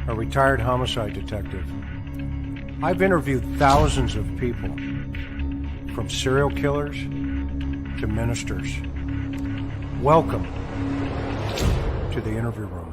a retired homicide detective. I've interviewed thousands of people, from serial killers to ministers. Welcome to the interview room.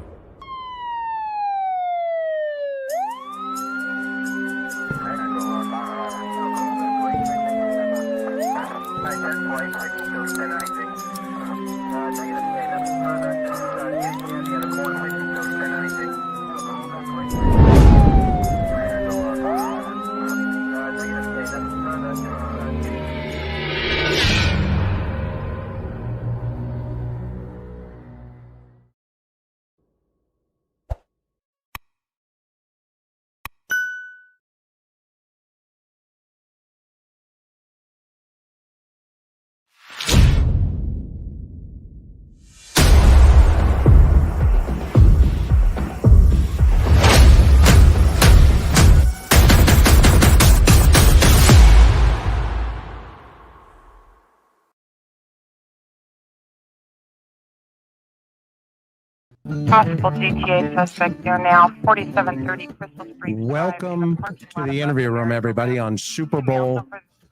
Possible GTA suspect there now, 4730 Crystal Street. Welcome to the interview room, everybody, on Super Bowl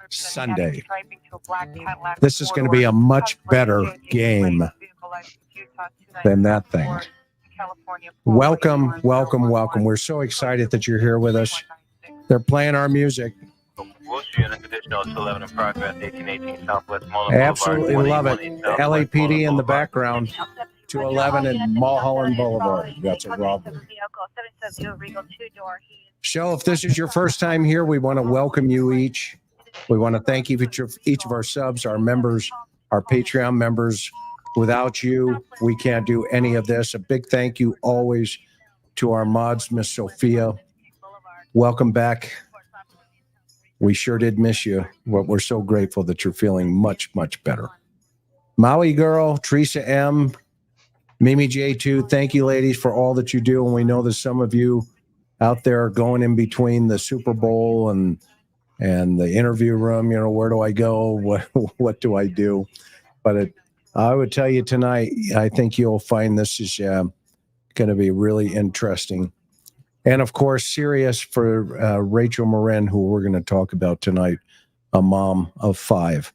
Sunday. This is going to be a much better game than that thing. Welcome, welcome, welcome. We're so excited that you're here with us. They're playing our music. Absolutely love it. LAPD in the background. 211 and Mulholland Boulevard. That's a robbery. So if this is your first time here, we want to welcome you each. We want to thank each of our subs, our members, our Patreon members. Without you, we can't do any of this. A big thank you always to our mods, Miss Sophia. Welcome back. We sure did miss you, but we're so grateful that you're feeling much, much better. Maui Girl, Teresa M., Mimi J2, thank you, ladies, for all that you do. And we know that some of you out there are going in between the Super Bowl and the interview room. You know, where do I go? What do I do? But I would tell you tonight, I think you'll find this is going to be really interesting. And, of course, serious for Rachel Morin, who we're going to talk about tonight, a mom of 5.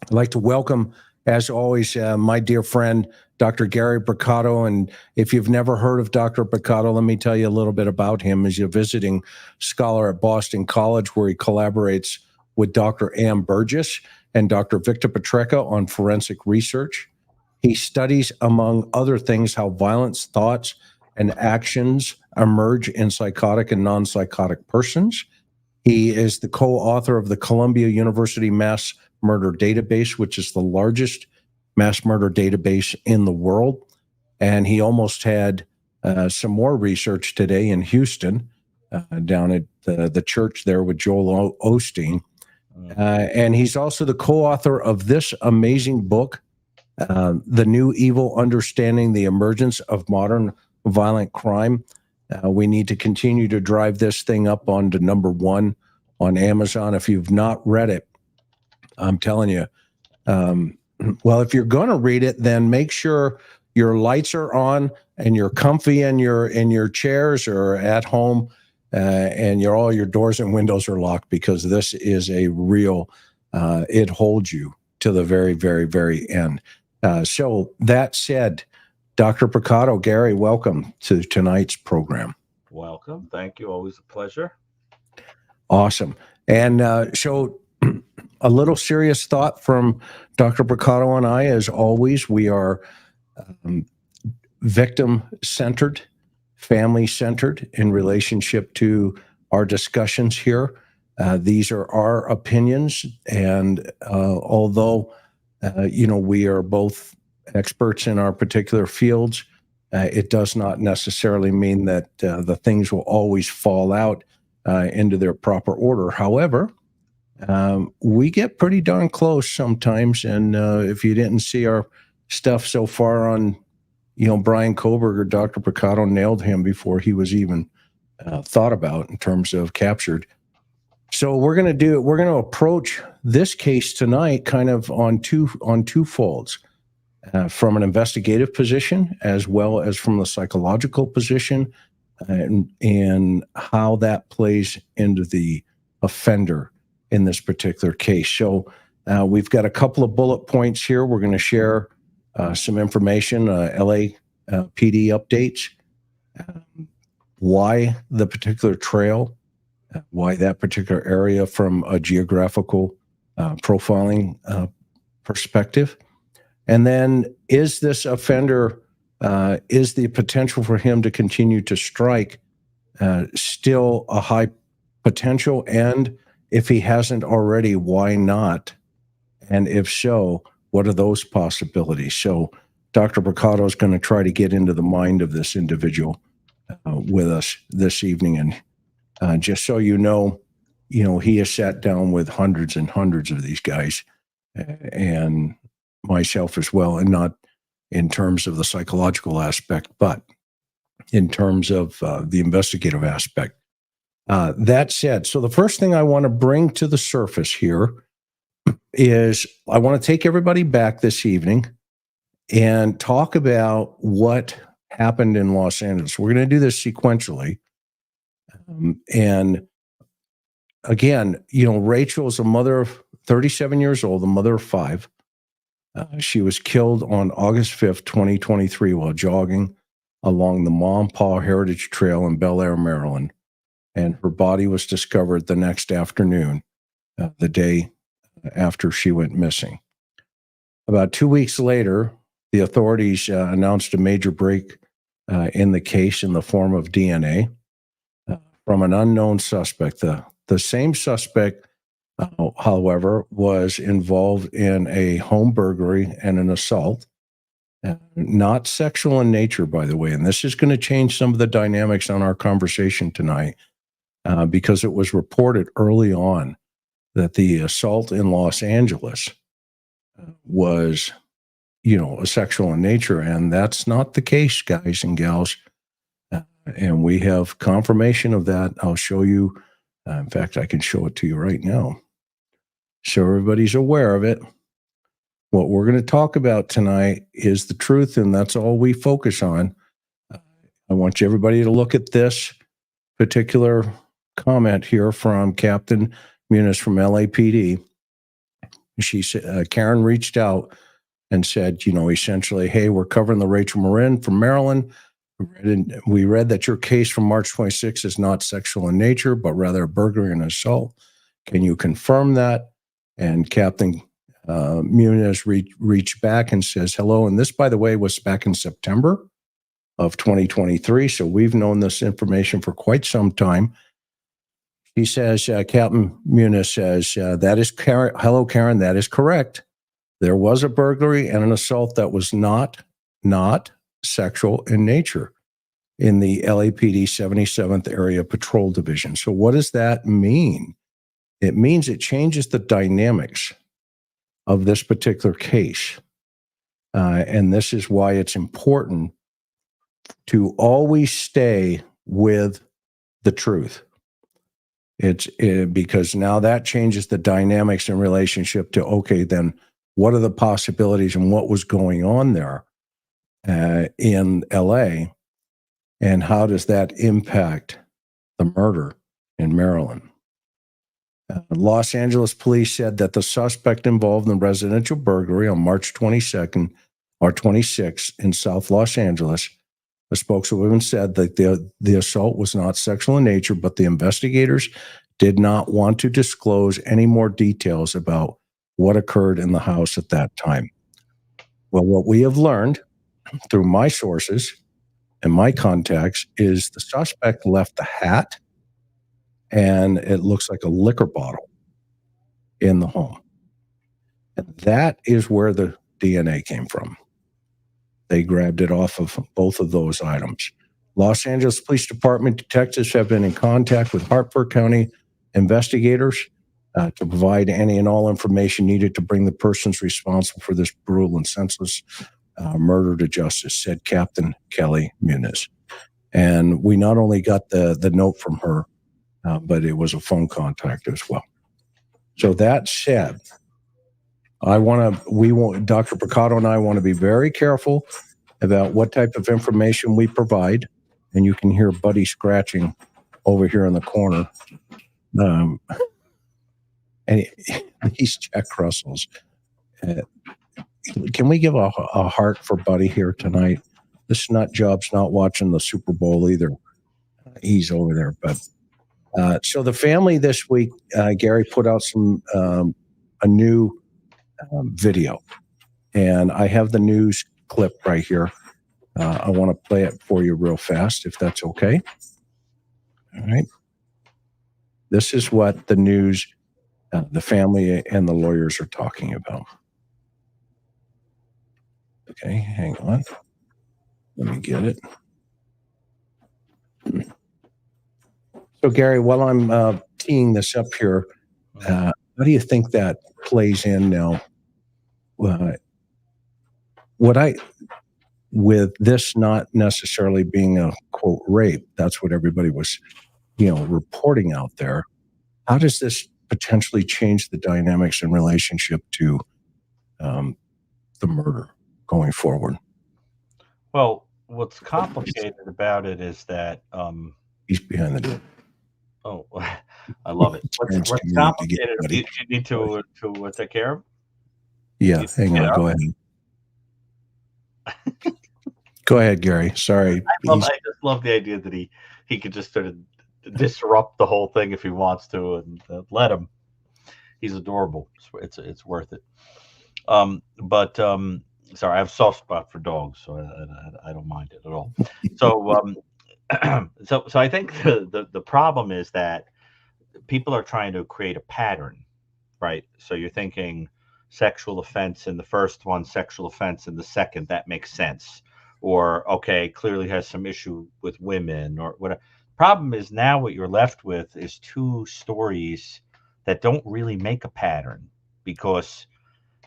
I'd like to welcome, as always, my dear friend, Dr. Gary Brucato. And if you've never heard of Dr. Brucato, let me tell you a little bit about him. He's a visiting scholar at Boston College, where he collaborates with Dr. Ann Burgess and Dr. Victor Petrecca on forensic research. He studies, among other things, how violent thoughts and actions emerge in psychotic and non-psychotic persons. He is the co-author of the Columbia University Mass Murder Database, which is the largest mass murder database in the world. And he almost had some more research today in Houston, down at the church there with Joel Osteen. And he's also the co-author of this amazing book, The New Evil: Understanding the Emergence of Modern Violent Crime. We need to continue to drive this thing up onto #1 on Amazon. If you've not read it, I'm telling you, well, if you're going to read it, then make sure your lights are on and you're comfy in your chairs or at home, and all your doors and windows are locked, because this is a real, it holds you to the very, very, very end. So that said, Dr. Brucato, Gary, welcome to tonight's program. Welcome. Thank you. Always a pleasure. Awesome. And so a little serious thought from Dr. Brucato and I, as always. We are victim-centered, family-centered in relationship to our discussions here. These are our opinions, and although we are both experts in our particular fields, it does not necessarily mean that the things will always fall out into their proper order. However, we get pretty darn close sometimes, and if you didn't see our stuff so far on, Brian Koberger, Dr. Brucato nailed him before he was even thought about in terms of captured. So we're going to approach this case tonight kind of on two folds, from an investigative position as well as from the psychological position, and how that plays into the offender in this particular case. So we've got a couple of bullet points here. We're going to share some information, LA PD updates, why the particular trail, why that particular area from a geographical profiling perspective. And then is this offender, is the potential for him to continue to strike still a high potential? And if he hasn't already, why not? And if so, what are those possibilities? So Dr. Brucato is going to try to get into the mind of this individual with us this evening. And just so you know, he has sat down with hundreds and hundreds of these guys and myself as well, and not in terms of the psychological aspect, but in terms of the investigative aspect. That said, so the first thing I want to bring to the surface here is I want to take everybody back this evening and talk about what happened in Los Angeles. We're going to do this sequentially. And again, Rachel is a mother of 37 years old, a mother of 5. She was killed on August 5th, 2023, while jogging along the Ma and Pa Heritage Trail in Bel Air, Maryland. And her body was discovered the next afternoon, the day after she went missing. About 2 weeks later, the authorities announced a major break in the case in the form of DNA from an unknown suspect. The same suspect, however, was involved in a home burglary and an assault, not sexual in nature, by the way. And this is going to change some of the dynamics on our conversation tonight because it was reported early on that the assault in Los Angeles was, a sexual in nature. And that's not the case, guys and gals. And we have confirmation of that. I'll show you. In fact, I can show it to you right now, so everybody's aware of it. What we're going to talk about tonight is the truth, and that's all we focus on. I want everybody to look at this particular comment here from Captain Muniz from LAPD. She said, Karen reached out and said, essentially, hey, we're covering the Rachel Morin from Maryland. We read that your case from March 26 is not sexual in nature, but rather a burglary and assault. Can you confirm that? And Captain Muniz reached back and says, hello. And this, by the way, was back in September of 2023. So we've known this information for quite some time. He says, Captain Muniz says, that is Karen. Hello, Karen. That is correct. There was a burglary and an assault that was not sexual in nature in the LAPD 77th Area Patrol Division. So what does that mean? It means it changes the dynamics of this particular case. And this is why it's important to always stay with the truth. Because now that changes the dynamics in relationship to, okay, then what are the possibilities and what was going on there in LA, and how does that impact the murder in Maryland? Los Angeles police said that the suspect involved in the residential burglary on March 22nd or 26th in South Los Angeles, a spokeswoman said that the assault was not sexual in nature, but the investigators did not want to disclose any more details about what occurred in the house at that time. Well, what we have learned through my sources and my contacts is the suspect left the hat and it looks like a liquor bottle in the home. And that is where the DNA came from. They grabbed it off of both of those items. Los Angeles Police Department detectives have been in contact with Hartford County investigators to provide any and all information needed to bring the persons responsible for this brutal and senseless murder to justice, said Captain Kelly Muniz. And we not only got the note from her, but it was a phone contact as well. So that said, Dr. Brucato and I want to be very careful about what type of information we provide and you can hear Buddy scratching over here in the corner. And these Jack Russells. Can we give a heart for Buddy here tonight? This nut job's not watching the Super Bowl either. He's over there. But so the family this week, Gary put out a new video, and I have the news clip right here. I want to play it for you real fast, if that's okay. All right. This is what the news, the family and the lawyers are talking about. Okay, hang on. Let me get it. So, Gary, while I'm teeing this up here, how do you think that plays in now? With this not necessarily being a quote rape, that's what everybody was, reporting out there. How does this potentially change the dynamics in relationship to the murder going forward? Well, what's complicated about it is that He's behind the door. oh, I love it. What's complicated? You need to take care of. Yeah, hang on. Go ahead. Go ahead, Gary. Sorry. I just love the idea that he could just sort of disrupt the whole thing if he wants to, and let him. He's adorable. It's worth it. Sorry, I have a soft spot for dogs, so I don't mind it at all. So so I think the problem is that people are trying to create a pattern, right? So you're thinking sexual offense in the first one, sexual offense in the second. That makes sense. Or okay, clearly has some issue with women or whatever. Problem is now what you're left with is two stories that don't really make a pattern, because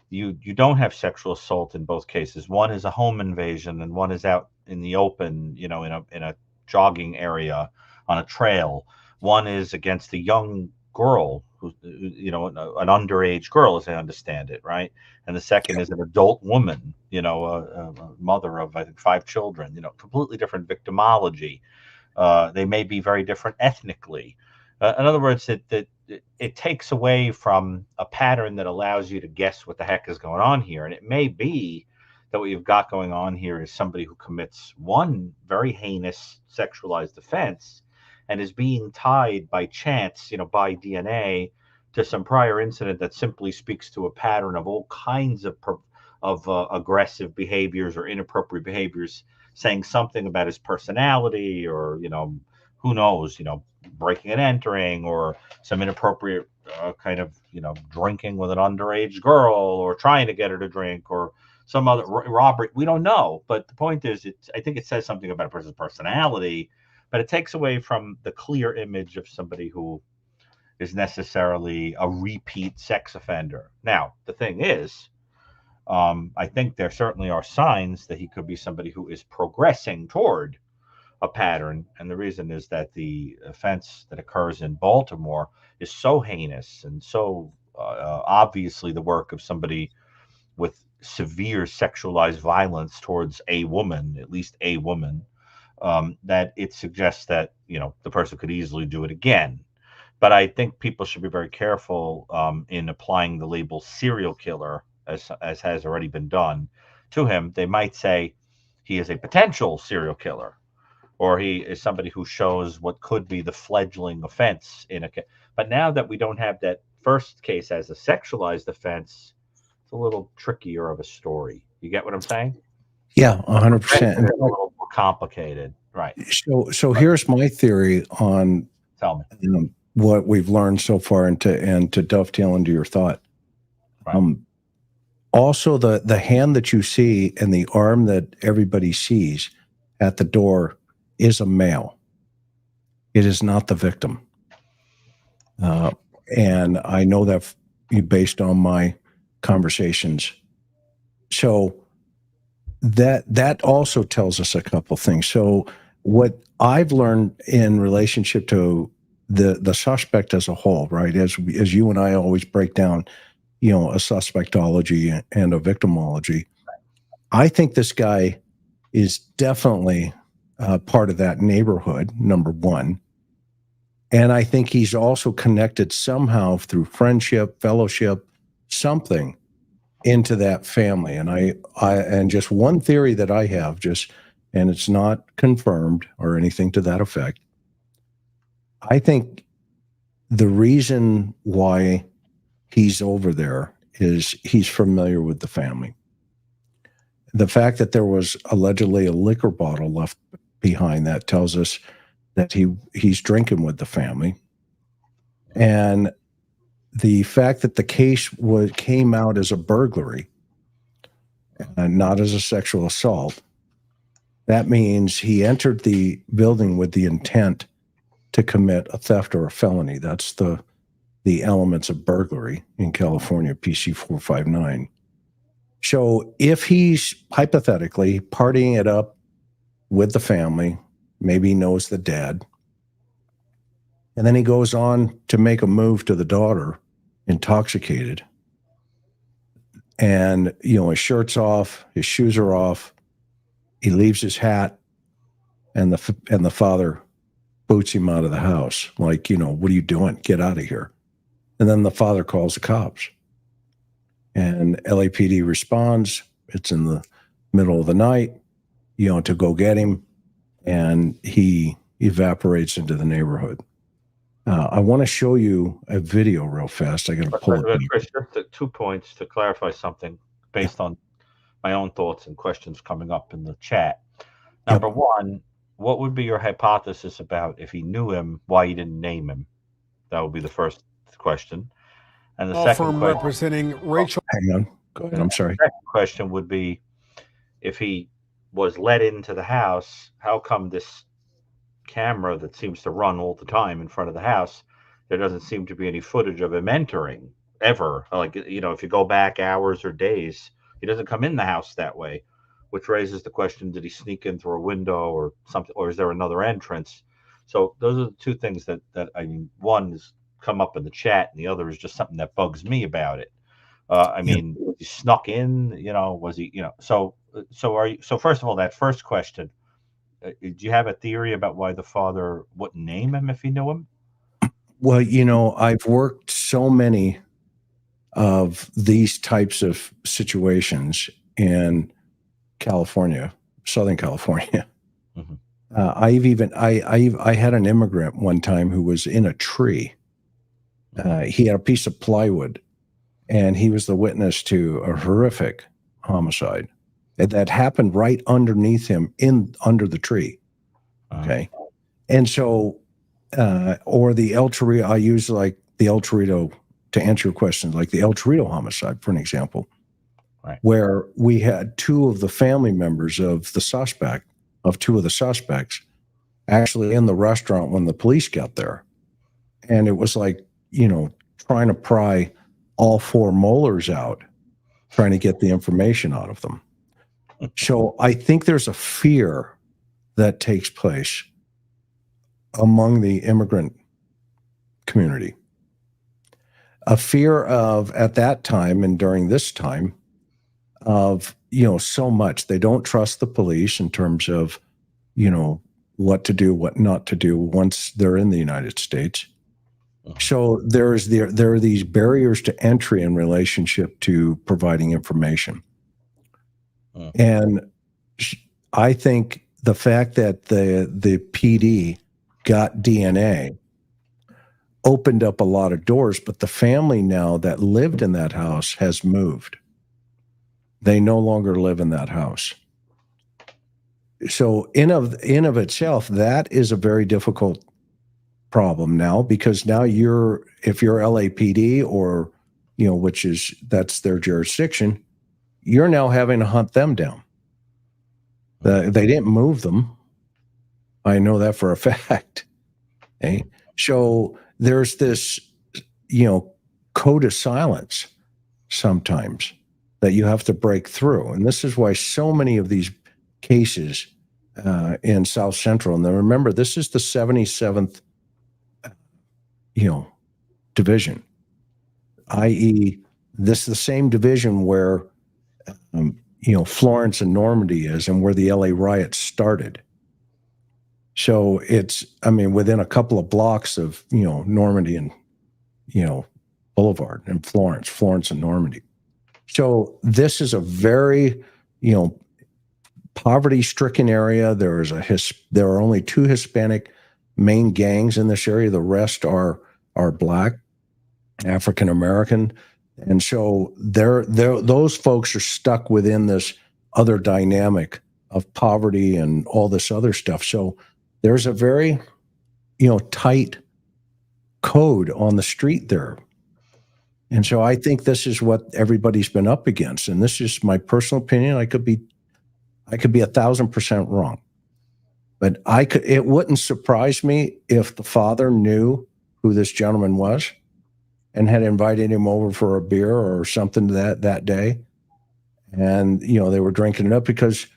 you don't have sexual assault in both cases. One is a home invasion and one is out in the open, in a jogging area on a trail. One is against a young girl who, an underage girl, as I understand it, right? And the second is an adult woman, a mother of, I think, 5 children, completely different victimology. They may be very different ethnically. In other words, it takes away from a pattern that allows you to guess what the heck is going on here. And it may be that what you've got going on here is somebody who commits one very heinous sexualized offense and is being tied by chance, by DNA, to some prior incident that simply speaks to a pattern of all kinds of aggressive behaviors or inappropriate behaviors, saying something about his personality, or who knows, breaking and entering, or some inappropriate kind of drinking with an underage girl, or trying to get her to drink, or some other robbery. We don't know, but the point is, I think it says something about a person's personality, but it takes away from the clear image of somebody who is necessarily a repeat sex offender. Now, the thing is, I think there certainly are signs that he could be somebody who is progressing toward a pattern. And the reason is that the offense that occurs in Baltimore is so heinous and so obviously the work of somebody with severe sexualized violence towards a woman, at least a woman, that it suggests that, the person could easily do it again. But I think people should be very careful in applying the label serial killer, as has already been done to him. They might say he is a potential serial killer, or he is somebody who shows what could be the fledgling offense in a case. But now that we don't have that first case as a sexualized offense, it's a little trickier of a story. You get what I'm saying? Yeah, 100%. It's a little more complicated, right? So here's my theory on Tell me. What we've learned so far, and to dovetail into your thought. Right. Also, the hand that you see and the arm that everybody sees at the door is a male. It is not the victim. And I know that based on my conversations. So that also tells us a couple things. So what I've learned in relationship to the suspect as a whole, right? As you and I always break down, a suspectology and a victimology. I think this guy is definitely part of that neighborhood, number one. And I think he's also connected somehow through friendship, fellowship, something into that family. And and just one theory that I have, and it's not confirmed or anything to that effect. I think the reason why he's over there is he's familiar with the family. The fact that there was allegedly a liquor bottle left behind, that tells us that he's drinking with the family. And the fact that the case came out as a burglary and not as a sexual assault, that means he entered the building with the intent to commit a theft or a felony. That's the elements of burglary in California, PC 459. So if he's hypothetically partying it up with the family, maybe he knows the dad, and then he goes on to make a move to the daughter, intoxicated, and his shirt's off, his shoes are off, he leaves his hat, and the father boots him out of the house, like, what are you doing? Get out of here. And then the father calls the cops. And LAPD responds. It's in the middle of the night, to go get him. And he evaporates into the neighborhood. I want to show you a video real fast. I got to pull it. Chris, just 2 points to clarify something based on my own thoughts and questions coming up in the chat. Number one, what would be your hypothesis about if he knew him, why he didn't name him? That would be the first question. And the second question, representing Rachel. Hang on. Go ahead. I'm sorry. The second question would be, if he was let into the house, how come this camera that seems to run all the time in front of the house, there doesn't seem to be any footage of him entering ever? Like, if you go back hours or days, he doesn't come in the house that way, which raises the question, did he sneak in through a window or something, or is there another entrance? So those are the two things that one has come up in the chat, and the other is just something that bugs me about it. He snuck in, was he, so first of all, that first question, do you have a theory about why the father wouldn't name him if he knew him? Well, I've worked so many of these types of situations in California, Southern California. Mm-hmm. I had an immigrant one time who was in a tree. He had a piece of plywood, and he was the witness to a horrific homicide that happened right underneath him under the tree. Okay. And so, or the El Torito, I use like the El Torito to answer your question, like the El Torito homicide, for an example, right, where we had two of the family members of two of the suspects actually in the restaurant when the police got there. And it was like, trying to pry all four molars out, trying to get the information out of them. So I think there's a fear that takes place among the immigrant community. A fear of, at that time and during this time, of, so much. They don't trust the police in terms of, what to do, what not to do once they're in the United States. So there are these barriers to entry in relationship to providing information. And I think the fact that the PD got DNA opened up a lot of doors, but the family now that lived in that house has moved. They no longer live in that house. So in of itself, that is a very difficult problem now, because now if you're LAPD or, that's their jurisdiction, you're now having to hunt them down. They didn't move them. I know that for a fact. Okay? So there's this, code of silence sometimes that you have to break through. And this is why so many of these cases in South Central, and then remember, this is the 77th, division, i.e. this is the same division where, Florence and Normandy is, and where the LA riots started. So it's, I mean, within a couple of blocks of, Normandy and, Boulevard and Florence and Normandy. So this is a very, poverty-stricken area. There are only 2 Hispanic main gangs in this area. The rest are Black, African American, and so those folks are stuck within this other dynamic of poverty and all this other stuff. So there's a very, tight code on the street there. And so I think this is what everybody's been up against. And this is my personal opinion. I could be 1,000% wrong, but it wouldn't surprise me if the father knew who this gentleman was and had invited him over for a beer or something that day. And, they were drinking it up because,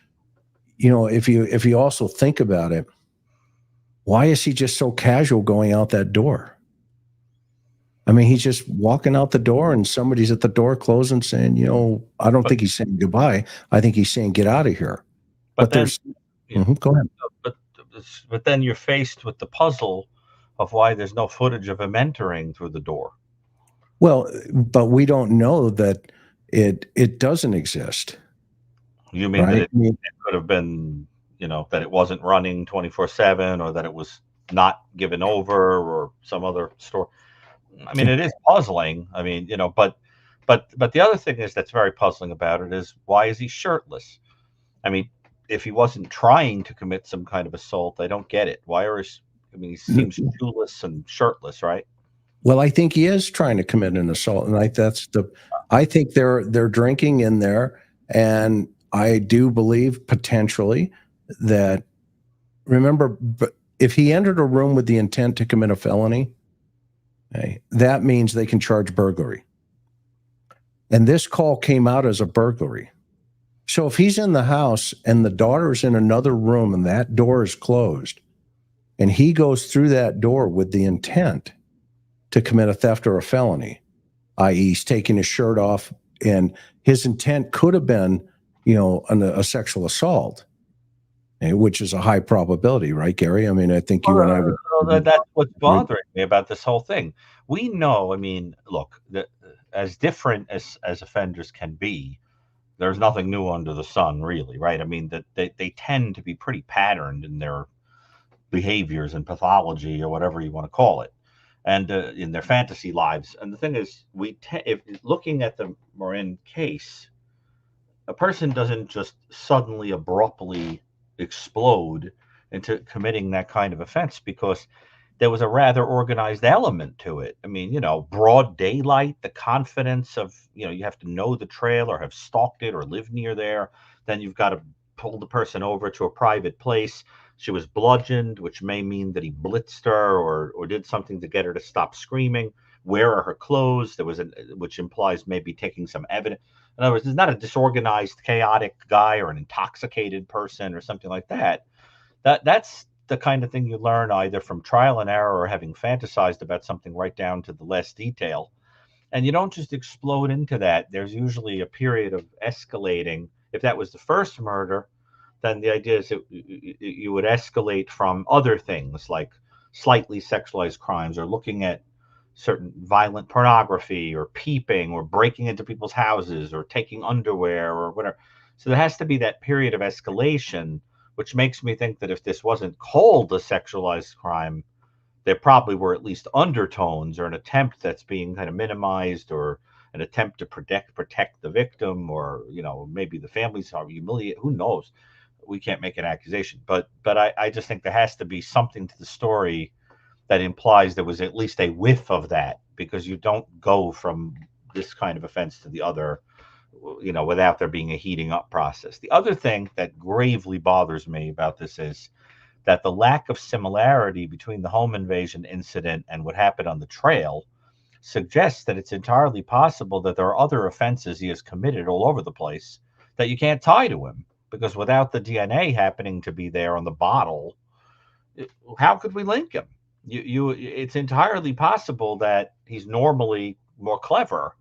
if you also think about it, why is he just so casual going out that door? I mean, he's just walking out the door and somebody's at the door closing saying, I don't think he's saying goodbye. I think he's saying, get out of here. But there's, go ahead. But then you're faced with the puzzle of why there's no footage of him entering through the door. Well, but we don't know that it doesn't exist. You mean that it could have been, that it wasn't running 24/7 or that it was not given over or some other story? I mean, it is puzzling. I mean, but the other thing that's very puzzling about it is, why is he shirtless? I mean, if he wasn't trying to commit some kind of assault, I don't get it. He seems shoeless and shirtless, right? Well, I think he is trying to commit an assault, and I think they're drinking in there, and I do believe potentially that, remember, if he entered a room with the intent to commit a felony, okay, that means they can charge burglary. And this call came out as a burglary. So if he's in the house and the daughter's in another room and that door is closed, and he goes through that door with the intent to commit a theft or a felony, i.e. he's taking his shirt off, and his intent could have been, a sexual assault, which is a high probability, right, Gary? I mean, I think you and I would. That's what's bothering me about this whole thing. We know, I mean, look, as different as offenders can be, there's nothing new under the sun, really, right? I mean, that they tend to be pretty patterned in their behaviors and pathology, or whatever you want to call it, and in their fantasy lives. And the thing is, if looking at the Morin case, a person doesn't just suddenly abruptly explode into committing that kind of offense, because there was a rather organized element to it. I mean, broad daylight, the confidence of, you have to know the trail or have stalked it or live near there. Then you've got to pull the person over to a private place. She was bludgeoned, which may mean that he blitzed her or did something to get her to stop screaming. Where are her clothes? Which implies maybe taking some evidence. In other words, it's not a disorganized, chaotic guy or an intoxicated person or something like that. That's the kind of thing you learn either from trial and error or having fantasized about something right down to the last detail. And you don't just explode into that. There's usually a period of escalating. If that was the first murder, then the idea is that you would escalate from other things like slightly sexualized crimes, or looking at certain violent pornography, or peeping, or breaking into people's houses, or taking underwear, or whatever. So there has to be that period of escalation, which makes me think that if this wasn't called a sexualized crime, there probably were at least undertones, or an attempt that's being kind of minimized, or an attempt to protect the victim, or maybe the families are humiliated. Who knows? We can't make an accusation, but I just think there has to be something to the story that implies there was at least a whiff of that, because you don't go from this kind of offense to the other, without there being a heating up process. The other thing that gravely bothers me about this is that the lack of similarity between the home invasion incident and what happened on the trail suggests that it's entirely possible that there are other offenses he has committed all over the place that you can't tie to him, because without the DNA happening to be there on the bottle, how could we link him? It's entirely possible that he's normally more clever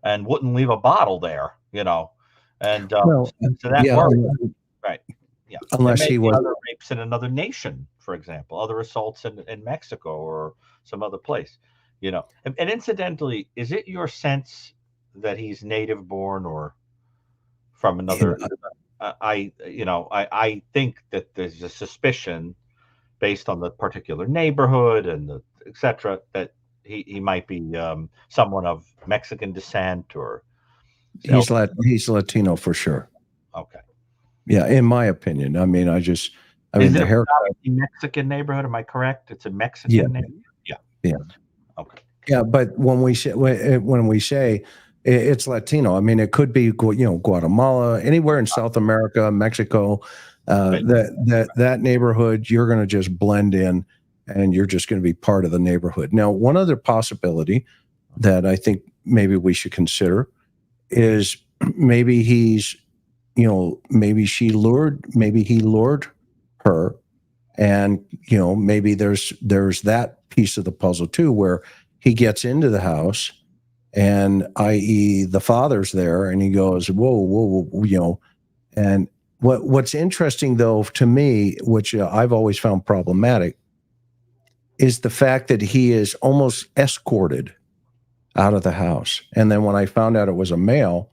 and wouldn't leave a bottle there, and so that works, right? Yeah. unless he was. Other rapes in another nation, for example, other assaults in Mexico or some other place, And incidentally, is it your sense that he's native born or from another? I think that there's a suspicion based on the particular neighborhood and the etc. that he might be someone of Mexican descent or He's Latino for sure. Okay. Yeah, in my opinion. I mean, Is the it haircut. a Mexican neighborhood? Am I correct? It's a Mexican neighborhood? Yeah. Okay. Yeah, but when we say it's Latino, I mean, it could be Guatemala, anywhere in South America, Mexico, Right. that neighborhood, you're going to just blend in, and you're just going to be part of the neighborhood. Now, one other possibility that I think maybe we should consider is maybe maybe he lured her, and maybe there's that piece of the puzzle too, where he gets into the house, and i.e. the father's there, and he goes, whoa, and what's interesting though to me, which I've always found problematic, is the fact that he is almost escorted out of the house. And then when I found out it was a male,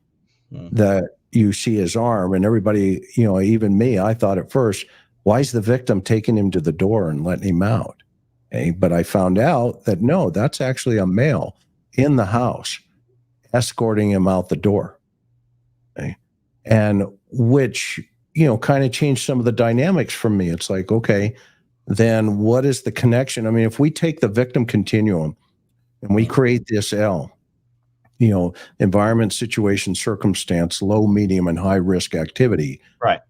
that you see his arm, and everybody, even me, I thought at first, why is the victim taking him to the door and letting him out? Okay? But I found out that no, that's actually a male in the house escorting him out the door. Okay? And which, kind of changed some of the dynamics for me. It's like, okay, then what is the connection? I mean, if we take the victim continuum and we create this L, environment, situation, circumstance, low, medium, and high risk activity. Right.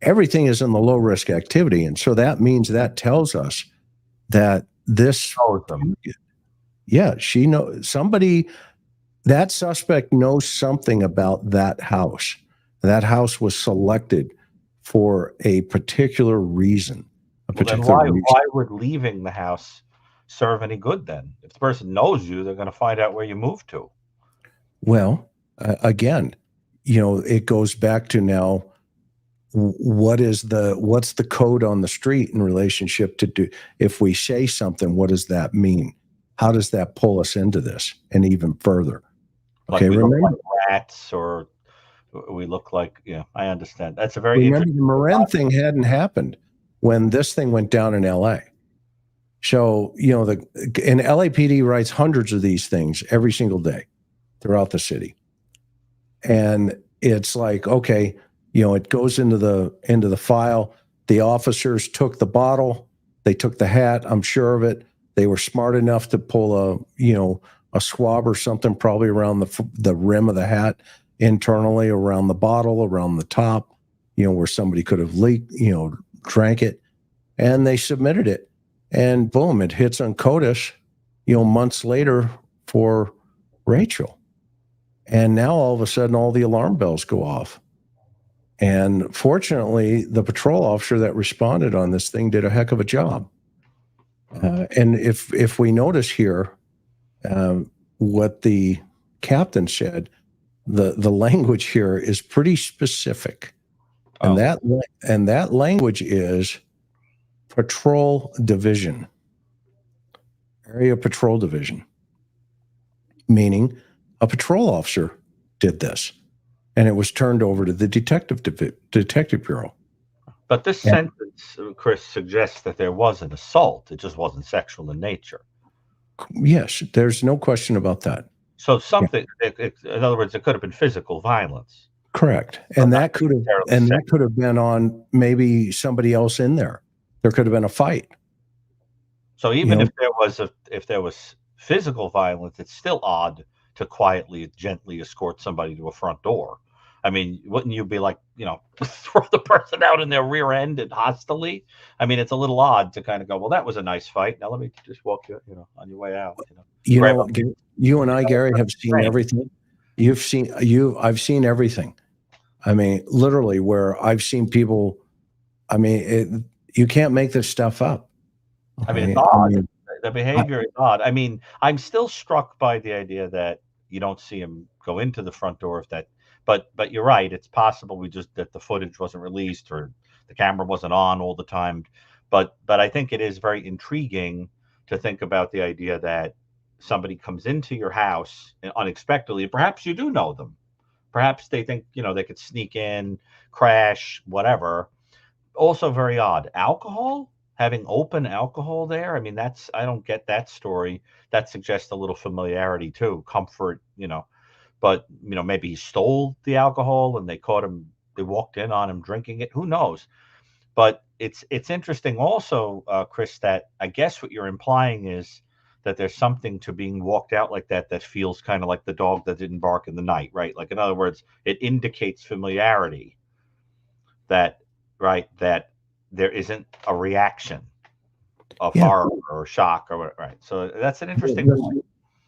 Everything is in the low risk activity. And so that means that tells us that this, that suspect knows something about that house. That house was selected for a particular reason. Why would leaving the house serve any good then? If the person knows you, they're going to find out where you moved to. Well, again, it goes back to now, what's the code on the street in relationship to do, if we say something, what does that mean? How does that pull us into this and even further? Okay, we look like rats, or we look like, I understand. That's a very interesting. The Morin thing hadn't happened when this thing went down in LA. So, and LAPD writes hundreds of these things every single day throughout the city. And it's like, okay, it goes into the file. The officers took the bottle, they took the hat, I'm sure of it. They were smart enough to pull a swab or something, probably around the rim of the hat, internally, around the bottle, around the top, where somebody could have leaked, drank it, and they submitted it. And boom, it hits on CODIS, months later for Rachel. And now all of a sudden, all the alarm bells go off. And fortunately, the patrol officer that responded on this thing did a heck of a job. And if we notice here, what the captain said, the language here is pretty specific. And that language is patrol division, area patrol division, meaning a patrol officer did this, and it was turned over to the detective bureau. But this sentence, Chris, suggests that there was an assault. It just wasn't sexual in nature. Yes, there's no question about that. So something, in other words, it could have been physical violence. Correct, and that could have been on maybe somebody else in there. There could have been a fight. So even if there was physical violence, it's still odd to quietly, gently escort somebody to a front door. I mean, wouldn't you be like, throw the person out in their rear end and hostilely? I mean, it's a little odd to kind of go, well, that was a nice fight. Now let me just walk you, on your way out. You and I, Gary, have seen everything. I've seen everything. I mean, literally, where I've seen people. I mean, you can't make this stuff up. I mean, it's odd. The behavior is odd. I mean, I'm still struck by the idea that you don't see him go into the front door. But you're right. It's possible that the footage wasn't released, or the camera wasn't on all the time. But I think it is very intriguing to think about the idea that somebody comes into your house unexpectedly. Perhaps you do know them. Perhaps they think, they could sneak in, crash, whatever. Also very odd. Alcohol, having open alcohol there. I mean, I don't get that story. That suggests a little familiarity too, comfort, but maybe he stole the alcohol and they caught him. They walked in on him drinking it. Who knows? But it's interesting also, Chris, that I guess what you're implying is that there's something to being walked out like that feels kind of like the dog that didn't bark in the night, right? Like, in other words, it indicates familiarity, that there isn't a reaction of horror or shock or whatever, right? So that's an interesting point.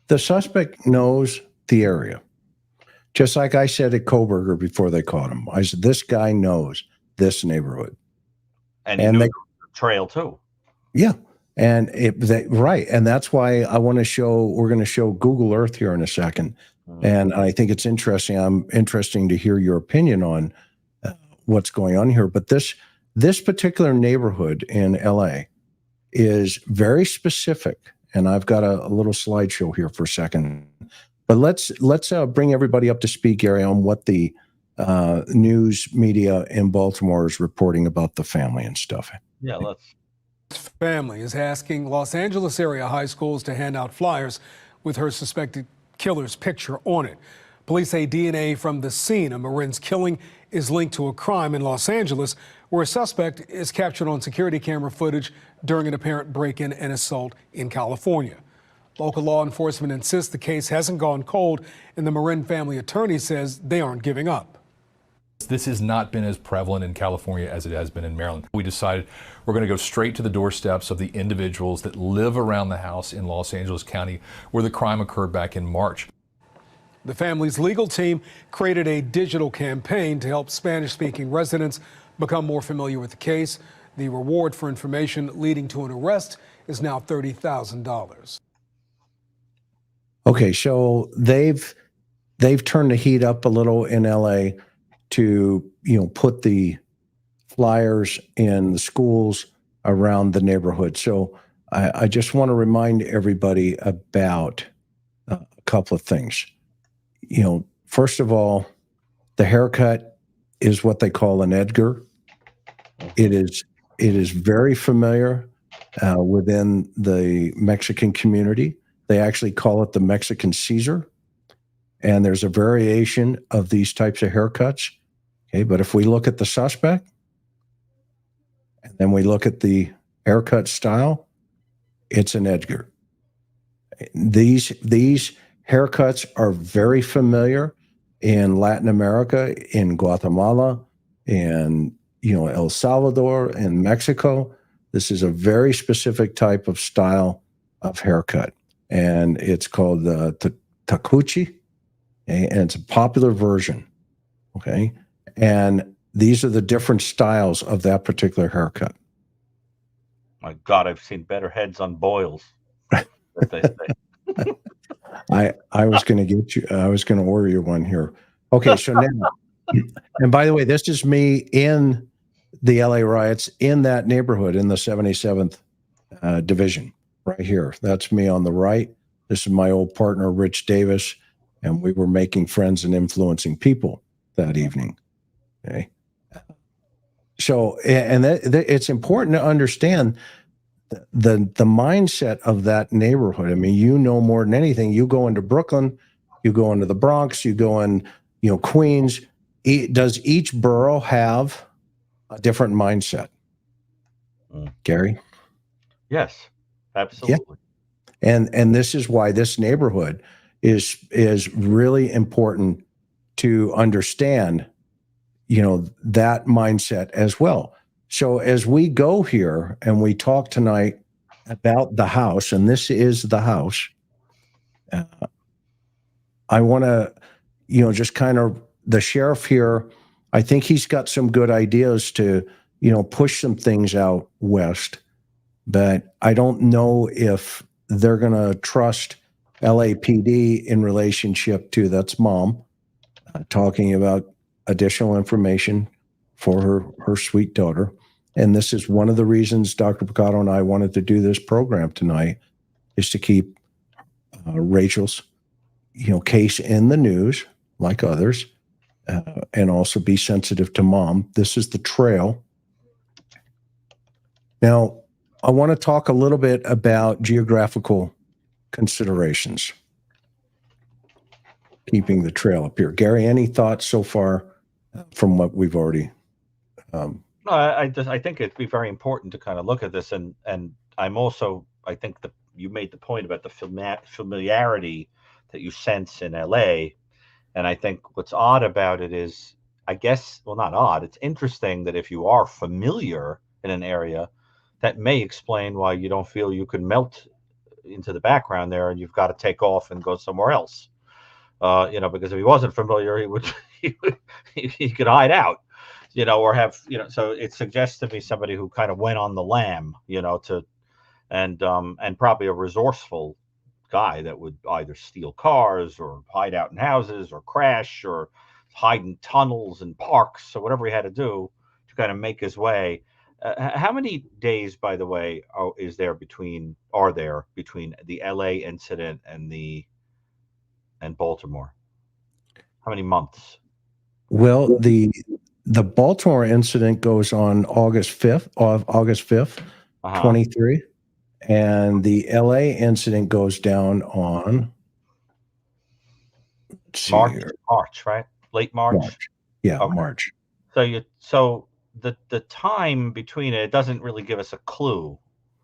The suspect knows the area. Just like I said at Koberger before they caught him. I said, this guy knows this neighborhood. And he knew the trail too. Yeah. And right. And that's why we're going to show Google Earth here in a second. And I think it's interesting. I'm interesting to hear your opinion on what's going on here. But this particular neighborhood in LA is very specific. And I've got a little slideshow here for a second. But let's bring everybody up to speed, Gary, on what the news media in Baltimore is reporting about the family and stuff. Yeah, let's. Family is asking Los Angeles area high schools to hand out flyers with her suspected killer's picture on it. Police say DNA from the scene of Morin's killing is linked to a crime in Los Angeles where a suspect is captured on security camera footage during an apparent break-in and assault in California. Local law enforcement insists the case hasn't gone cold, and the Morin family attorney says they aren't giving up. This has not been as prevalent in California as it has been in Maryland. We decided we're going to go straight to the doorsteps of the individuals that live around the house in Los Angeles County where the crime occurred back in March. The family's legal team created a digital campaign to help Spanish-speaking residents become more familiar with the case. The reward for information leading to an arrest is now $30,000. Okay, so they've turned the heat up a little in LA to put the flyers in the schools around the neighborhood. So I just want to remind everybody about a couple of things. First of all, the haircut is what they call an Edgar. It is very familiar within the Mexican community. They actually call it the Mexican Caesar. And there's a variation of these types of haircuts. Okay, but if we look at the suspect, and then we look at the haircut style, it's an Edgar. These haircuts are very familiar in Latin America, in Guatemala, in El Salvador, and Mexico. This is a very specific type of style of haircut, and it's called the tacuchi, okay? And it's a popular version. Okay. And these are the different styles of that particular haircut. My God, I've seen better heads on boils. As they say. I was going to order you one here. Okay. So now, and by the way, this is me in the LA riots in that neighborhood in the 77th division right here. That's me on the right. This is my old partner, Rich Davis. And we were making friends and influencing people that evening. Okay. So, and it's important to understand the mindset of that neighborhood. I mean, more than anything, you go into Brooklyn, you go into the Bronx, you go in, Queens. Does each borough have a different mindset? Gary? Yes, absolutely. Yeah. And this is why this neighborhood is really important to understand, that mindset as well. So as we go here and we talk tonight about the house, and this is the house, I want to, just kind of the sheriff here, I think he's got some good ideas to, push some things out west, but I don't know if they're going to trust LAPD in relationship to that's mom talking about additional information for her sweet daughter. And this is one of the reasons Dr. Brucato and I wanted to do this program tonight, is to keep Rachel's, case in the news like others, and also be sensitive to mom. This is the trail. Now, I want to talk a little bit about geographical considerations. Keeping the trail up here. Gary, any thoughts so far from what we've already? No, I think it'd be very important to kind of look at this, and I'm also, I think that you made the point about the familiarity that you sense in LA, and I think what's odd about it is, I guess, well, not odd, it's interesting that if you are familiar in an area, that may explain why you don't feel you can melt into the background there, and you've got to take off and go somewhere else. Because if he wasn't familiar, he could hide out, or have, so it suggests to me somebody who kind of went on the lam, and probably a resourceful guy that would either steal cars or hide out in houses or crash or hide in tunnels and parks or whatever he had to do to kind of make his way. How many days, by the way, are there between the LA incident and Baltimore? How many months? Well, the Baltimore incident goes on August 5th, 23, and the LA incident goes down on March, right? Late March. Yeah, okay. March. So the time between it doesn't really give us a clue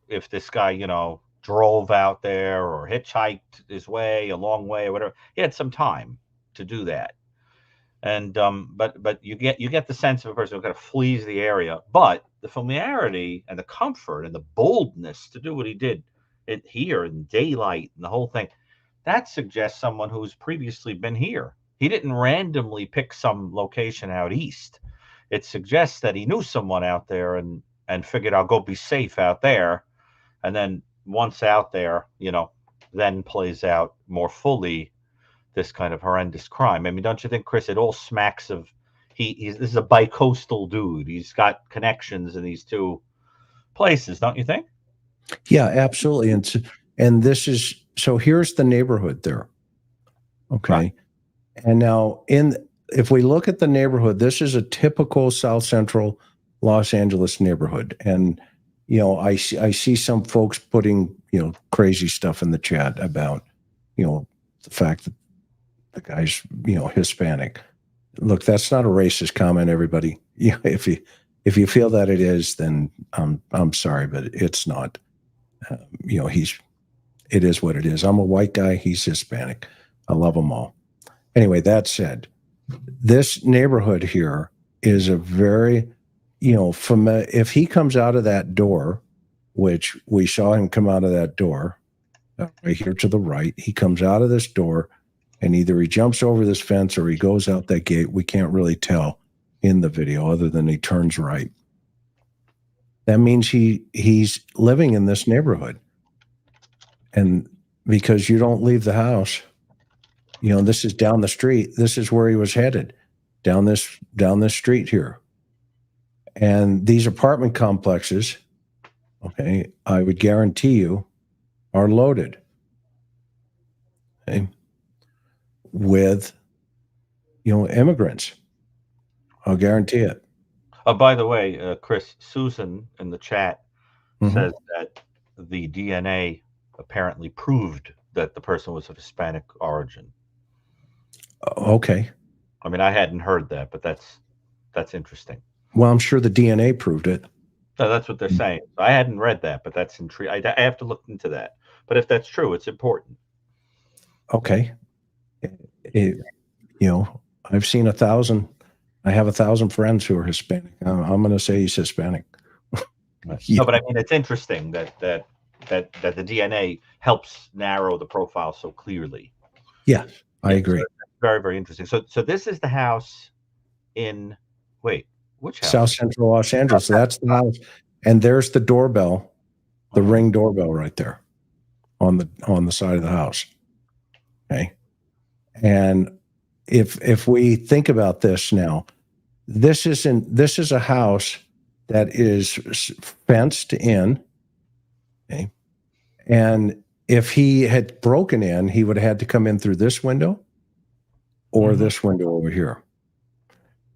if this guy, drove out there or hitchhiked his way a long way or whatever. He had some time to do that, and but you get the sense of a person who kind of flees the area, but the familiarity and the comfort and the boldness to do what he did here in daylight and the whole thing, that suggests someone who's previously been here. He didn't randomly pick some location out east. It suggests that he knew someone out there and figured, I'll go be safe out there, and then once out there, then plays out more fully this kind of horrendous crime. I mean, don't you think, Chris, it all smacks of this is a bi-coastal dude. He's got connections in these two places, don't you think? Yeah, absolutely. And this is, so here's the neighborhood there. Okay. Right. And now if we look at the neighborhood, this is a typical South Central Los Angeles neighborhood. And I see some folks putting, crazy stuff in the chat about, the fact that the guy's, Hispanic. Look, that's not a racist comment, everybody. If you feel that it is, then I'm sorry, but it's not. It is what it is. I'm a white guy. He's Hispanic. I love them all. Anyway, that said, this neighborhood here is a very, familiar. If he comes out of that door, which we saw him come out of that door, right here to the right, he comes out of this door, and either he jumps over this fence or he goes out that gate. We can't really tell in the video other than he turns right. That means he's living in this neighborhood. And because you don't leave the house, this is down the street. This is where he was headed, down this street here. And these apartment complexes, okay, I would guarantee you, are loaded. Okay, with, immigrants. I'll guarantee it. By the way, Chris, Susan in the chat says that the DNA apparently proved that the person was of Hispanic origin. Okay. I mean, I hadn't heard that, but that's interesting. Well, I'm sure the DNA proved it. No, that's what they're saying. I hadn't read that, but that's intriguing. I have to look into that. But if that's true, it's important. Okay. I've seen 1,000. I have 1,000 friends who are Hispanic. I'm going to say he's Hispanic. No, but I mean, it's interesting that the DNA helps narrow the profile so clearly. Yes, I agree. So very, very interesting. So this is the house in, which house? South Central Los Angeles. So that's the house. And there's the doorbell, the Ring doorbell right there on the side of the house. Okay. And if we think about this now, this is a house that is fenced in. Okay. And if he had broken in, he would have had to come in through this window or this window over here.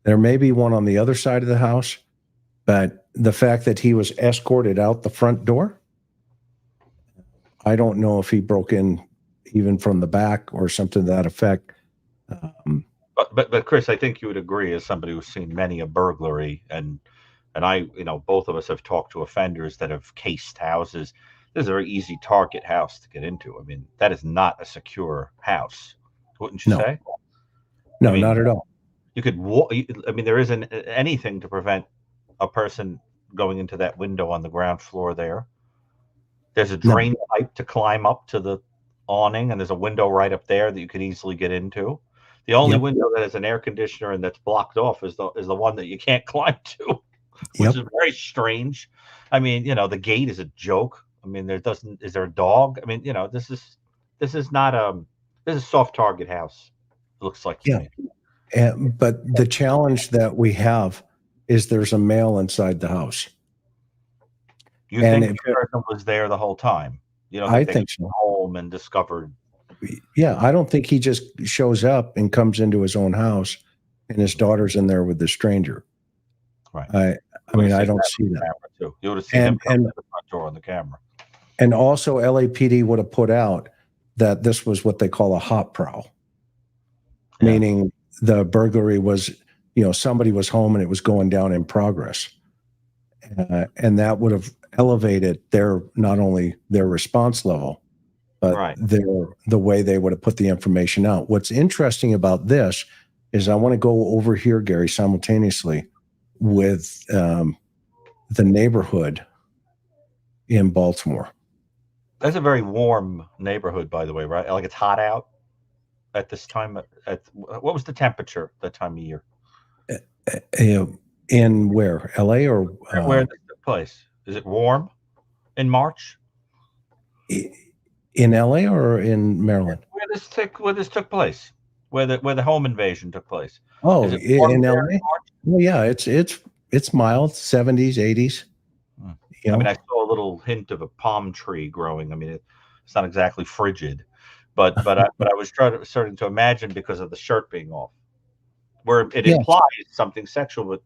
There may be one on the other side of the house, but the fact that he was escorted out the front door, I don't know if he broke in even from the back or something to that effect. But Chris, I think you would agree, as somebody who's seen many a burglary, and I, both of us have talked to offenders that have cased houses. This is a very easy target house to get into. I mean, that is not a secure house, wouldn't you say? No, I mean, not at all. You could there isn't anything to prevent a person going into that window on the ground floor there. There's a drain pipe to climb up to the awning, and there's a window right up there that you could easily get into. The only window that has an air conditioner and that's blocked off is the one that you can't climb to, which is very strange. I mean, the gate is a joke. I mean, is there a dog? I mean, this is not this is a soft target house. It looks like to me. But the challenge that we have is there's a male inside the house. You think the person was there the whole time? I think so. Home and discovered. Yeah, I don't think he just shows up and comes into his own house and his daughter's in there with the stranger. Right. I mean, I don't see that. Too. You would have seen him come to the front door on the camera. And also, LAPD would have put out that this was what they call a hot prowl, meaning the burglary was, somebody was home and it was going down in progress. And that would have elevated not only their response level, but the way they would have put the information out. What's interesting about this is I want to go over here, Gary, simultaneously with the neighborhood in Baltimore. That's a very warm neighborhood, by the way, right? Like, it's hot out at this time. What was the temperature that time of year? In where? LA or where this took place? Is it warm in March? In LA or in Maryland? Where this took place, where the home invasion took place. Oh, in LA? Well, yeah, it's mild, 70s, 80s. I mean, I saw a little hint of a palm tree growing. I mean, it's not exactly frigid, but I was starting to imagine, because of the shirt being off, where it implies something sexual, but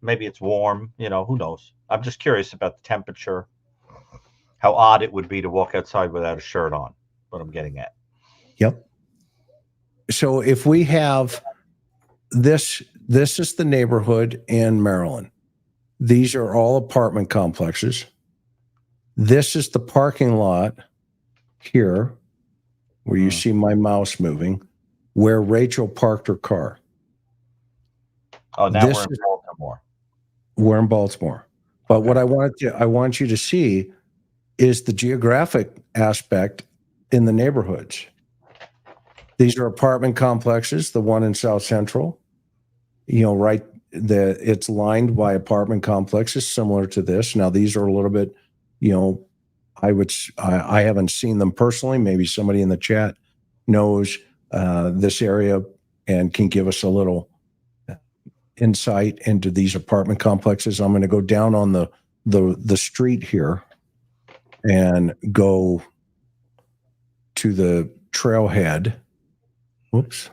maybe it's warm. Who knows? I'm just curious about the temperature. How odd it would be to walk outside without a shirt on. What I'm getting at. Yep. So if we have this is the neighborhood in Maryland. These are all apartment complexes. This is the parking lot here, where you see my mouse moving, where Rachel parked her car. Oh, now we're in Baltimore. We're in Baltimore. But what I want you to see is the geographic aspect in the neighborhoods. These are apartment complexes, the one in South Central, it's lined by apartment complexes similar to this. Now, these are a little bit, I haven't seen them personally. Maybe somebody in the chat knows this area and can give us a little insight into these apartment complexes. I'm going to go down on the street here and go to the trailhead. Whoops.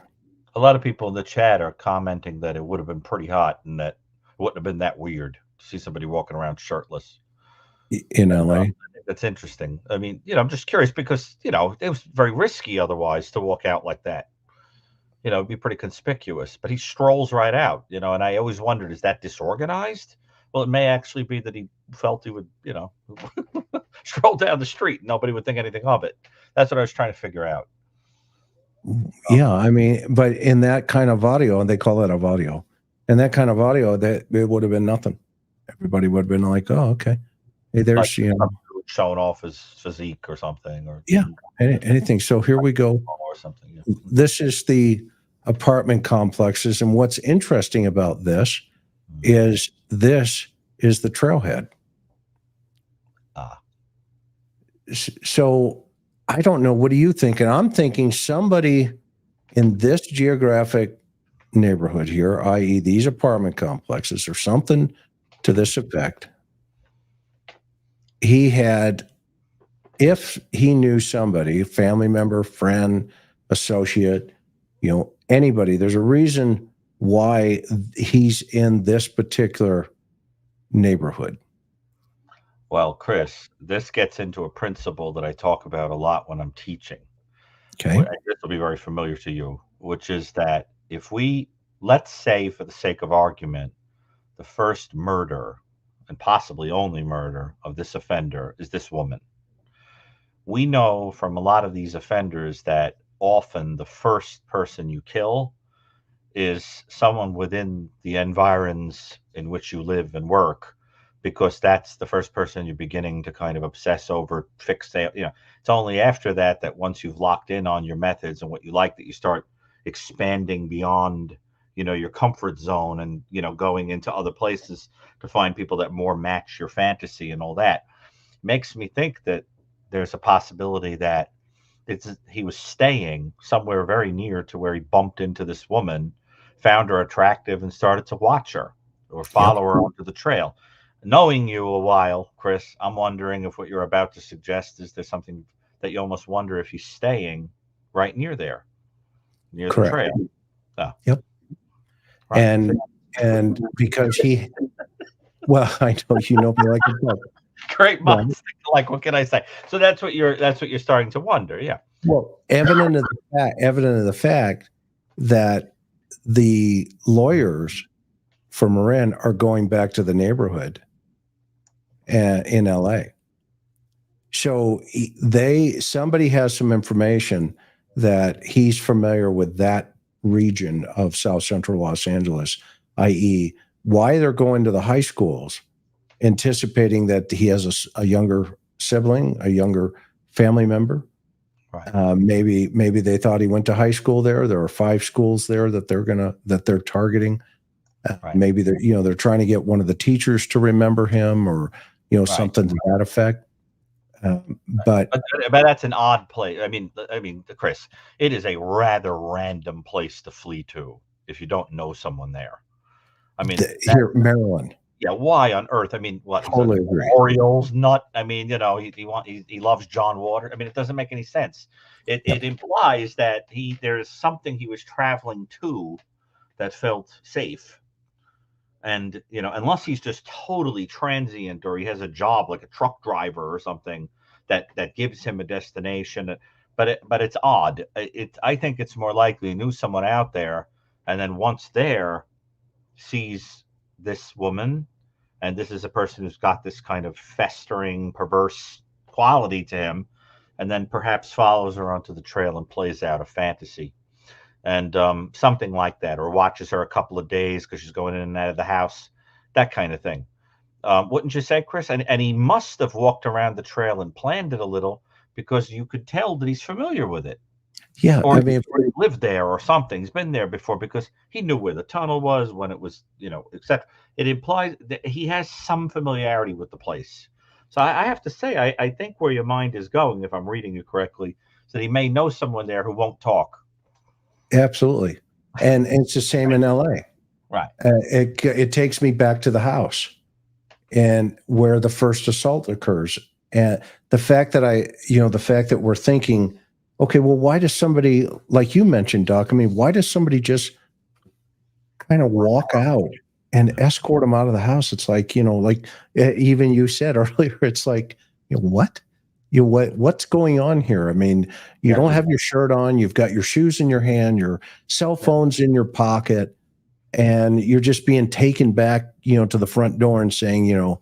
A lot of people in the chat are commenting that it would have been pretty hot and that it wouldn't have been that weird to see somebody walking around shirtless in LA. That's interesting. I mean, I'm just curious because, it was very risky otherwise to walk out like that. It'd be pretty conspicuous, but he strolls right out, and I always wondered, is that disorganized? Well, it may actually be that he felt he would, stroll down the street. Nobody would think anything of it. That's what I was trying to figure out. Yeah, I mean, but in that kind of audio, and they call it a audio, in that kind of audio, that it would have been nothing. Everybody would have been like, "Oh, okay, hey, there's showing off his physique or something, or anything." So here we go. Or something. Yeah. This is the apartment complexes, and what's interesting about this is the trailhead. So I don't know. What are you thinking? I'm thinking somebody in this geographic neighborhood here, i.e. these apartment complexes, or something to this effect. He had, if he knew somebody, family member, friend, associate, anybody, there's a reason why he's in this particular neighborhood. Well, Chris, this gets into a principle that I talk about a lot when I'm teaching. Okay. And this will be very familiar to you, which is that if we, let's say for the sake of argument, the first murder and possibly only murder of this offender is this woman. We know from a lot of these offenders that often the first person you kill is someone within the environs in which you live and work, because that's the first person you're beginning to kind of obsess over, fixate. It's only after that once you've locked in on your methods and what you like, that you start expanding beyond, your comfort zone and, going into other places to find people that more match your fantasy and all that. Makes me think that there's a possibility that he was staying somewhere very near to where he bumped into this woman, found her attractive, and started to watch her or follow her onto the trail. Knowing you a while, Chris, I'm wondering if what you're about to suggest is there something that you almost wonder if he's staying right near there, near Correct. the trail. Oh. Yep. Right. And because well, I know me like a book. Great minds think alike. What can I say? So that's what you're starting to wonder. Yeah. Well, evident of the fact that the lawyers for Morin are going back to the neighborhood in LA. So somebody has some information that he's familiar with that region of South Central Los Angeles, i.e., why they're going to the high schools, anticipating that he has a younger sibling, a younger family member. Right. Maybe they thought he went to high school there. There are 5 schools there that they're targeting. Right. Maybe they're trying to get one of the teachers to remember him, or something to that effect. But that's an odd place. I mean, Chris, it is a rather random place to flee to if you don't know someone there. I mean, here, Maryland. Yeah, why on earth? I mean, what? Totally agree. Orioles nut. I mean, he loves John Waters. I mean, it doesn't make any sense. It implies that there's something he was traveling to that felt safe. And, unless he's just totally transient, or he has a job like a truck driver or something that gives him a destination. But it's odd. I think it's more likely he knew someone out there, and then once there, sees this woman, and this is a person who's got this kind of festering, perverse quality to him, and then perhaps follows her onto the trail and plays out a fantasy. And something like that, or watches her a couple of days because she's going in and out of the house, that kind of thing. Wouldn't you say, Chris? And he must have walked around the trail and planned it a little, because you could tell that he's familiar with it. Yeah, or he lived there or something. He's been there before because he knew where the tunnel was, when it was, etc. It implies that he has some familiarity with the place. So I have to say, I think where your mind is going, if I'm reading you correctly, is that he may know someone there who won't talk. Absolutely. And it's the same in LA. Right. It takes me back to the house and where the first assault occurs. And the fact that we're thinking, okay, well, why does somebody, like you mentioned, Doc, why does somebody just kind of walk out and escort him out of the house? It's like, like even you said earlier, it's like, what? What's going on here? You don't have your shirt on, you've got your shoes in your hand, your cell phone's in your pocket, and you're just being taken back, to the front door and saying, have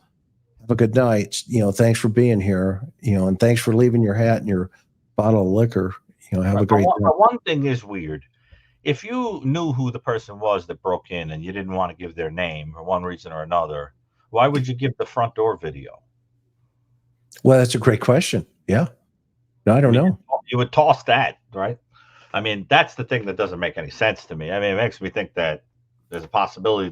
a good night, thanks for being here, and thanks for leaving your hat and your bottle of liquor, have a great day. One thing is weird. If you knew who the person was that broke in and you didn't want to give their name for one reason or another, why would you give the front door video? Well, that's a great question. Yeah. No, I don't know. You would toss that, right? That's the thing that doesn't make any sense to me. It makes me think that there's a possibility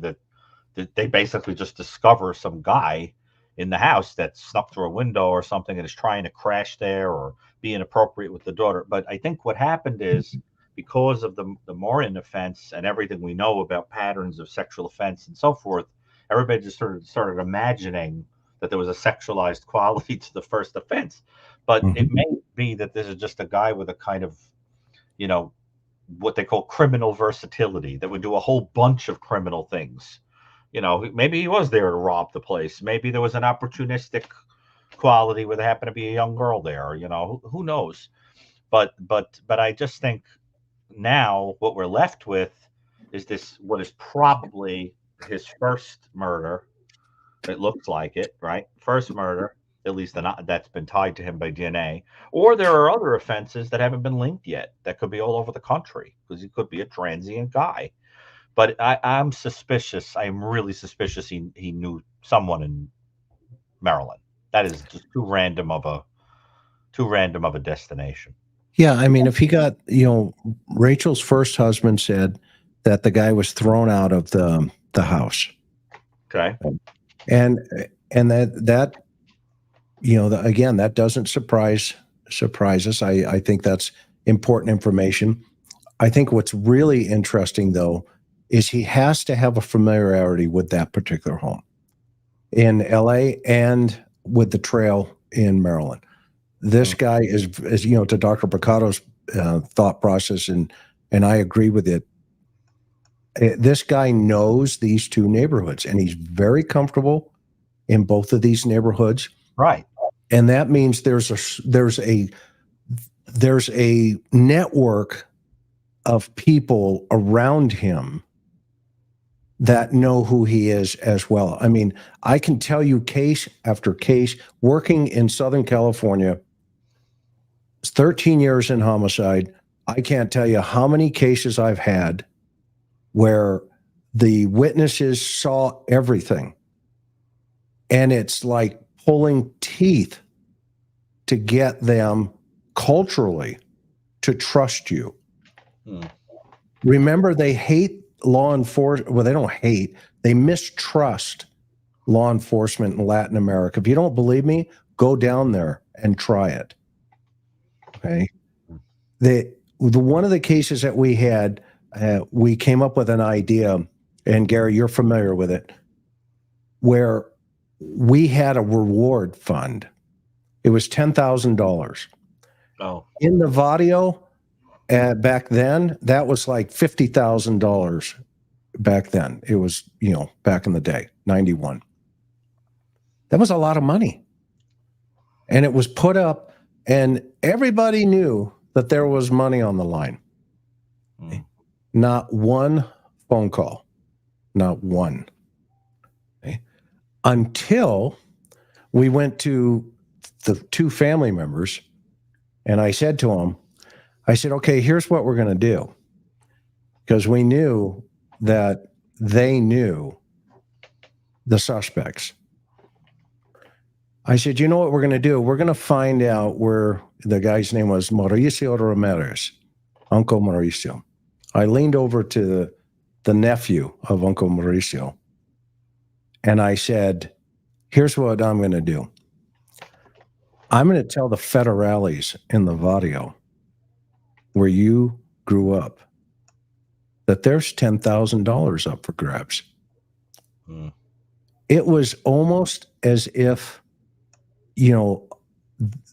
that they basically just discover some guy in the house that snuck through a window or something and is trying to crash there or be inappropriate with the daughter. But I think what happened is, because of the Morin offense and everything we know about patterns of sexual offense and so forth, everybody just sort of started imagining that there was a sexualized quality to the first offense. But it may be that this is just a guy with a kind of, you know, what they call criminal versatility that would do a whole bunch of criminal things. You know, maybe he was there to rob the place. Maybe there was an opportunistic quality where there happened to be a young girl there. You know, who knows? But I just think now what we're left with is this, what is probably his first murder. It looks like it, right? First murder, at least that's been tied to him by DNA. Or there are other offenses that haven't been linked yet that could be all over the country, because he could be a transient guy. But I'm suspicious. I'm really suspicious he knew someone in Maryland. That is just too random of a destination. Yeah, I mean, if he got, you know, Rachel's first husband said that the guy was thrown out of the house. Okay. And that you know, again, that doesn't surprise us. I think that's important information. I think what's really interesting, though, is he has to have a familiarity with that particular home in LA and with the trail in Maryland. This guy is, you know, to Dr. Brucato's thought process, and I agree with it. This guy knows these two neighborhoods, and he's very comfortable in both of these neighborhoods. Right. And that means there's a network of people around him that know who he is as well. I mean, I can tell you case after case, working in Southern California, 13 years in homicide, I can't tell you how many cases I've had where the witnesses saw everything. And it's like pulling teeth to get them culturally to trust you. Remember, they hate law enforcement. Well, they don't hate, they mistrust law enforcement in Latin America. If you don't believe me, go down there and try it. Okay. The one of the cases that we had, we came up with an idea, and Gary, you're familiar with it, where we had a reward fund. It was $10,000. Oh. In the Vadio, back then, that was like $50,000 back then. It was, you know, back in the day, 91. That was a lot of money. And it was put up, and everybody knew that there was money on the line. Not one phone call. Not one. Okay. Until we went to the two family members, and I said to them, I said, okay, here's what we're going to do. Because we knew that they knew the suspects. I said, you know what we're going to do? We're going to find out where the guy's name was Mauricio Ramirez, Uncle Mauricio. I leaned over to the nephew of Uncle Mauricio, and I said, here's what I'm going to do. I'm going to tell the federales in the Vadio where you grew up that there's $10,000 up for grabs. It was almost as if, you know,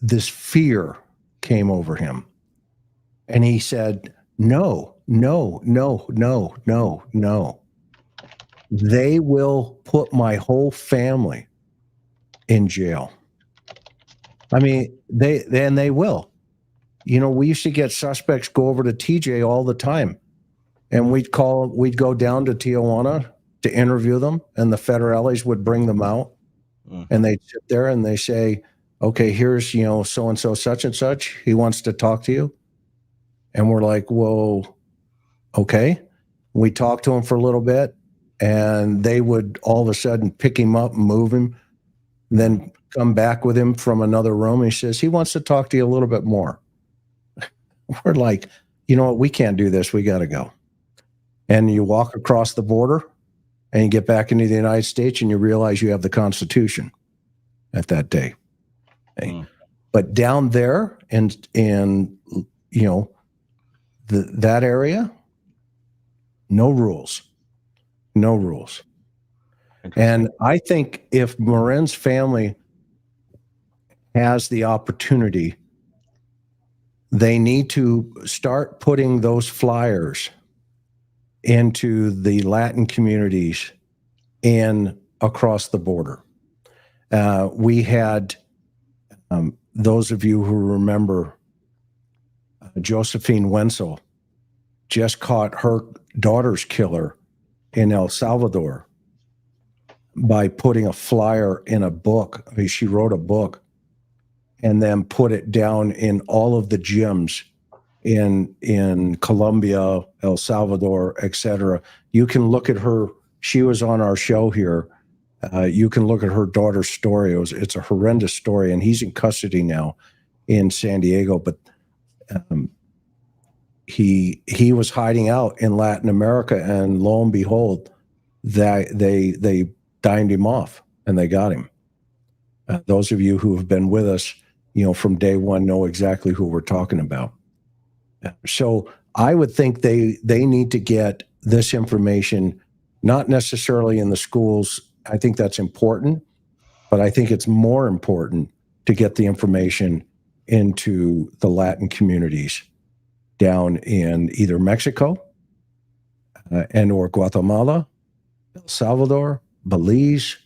this fear came over him. And he said, no, no, no, no, no, no. They will put my whole family in jail. I mean, they will. You know, we used to get suspects go over to TJ all the time. And we'd go down to Tijuana to interview them, and the federales would bring them out. And they'd sit there and they say, okay, here's, you know, so-and-so, such and such. He wants to talk to you. And we're like, whoa, okay. We talked to him for a little bit, and they would all of a sudden pick him up and move him, and then come back with him from another room. And he says, he wants to talk to you a little bit more. We're like, you know what? We can't do this. We got to go. And you walk across the border and you get back into the United States, and you realize you have the Constitution at that day. Okay? But down there in you know, that area, no rules. No rules. And I think if Morin's family has the opportunity, they need to start putting those flyers into the Latin communities and across the border. We had those of you who remember Josephine Wenzel just caught her daughter's killer in El Salvador by putting a flyer in a book. I mean, she wrote a book and then put it down in all of the gyms in Colombia, El Salvador, etc. You can look at her. She was on our show here. You can look at her daughter's story. It's a horrendous story, and he's in custody now in San Diego. But he was hiding out in Latin America, and lo and behold, they dined him off and they got him. Those of you who have been with us, from day one, know exactly who we're talking about. So I would think they need to get this information, not necessarily in the schools. I think that's important, but I think it's more important to get the information into the Latin communities down in either Mexico and or Guatemala, El Salvador, Belize,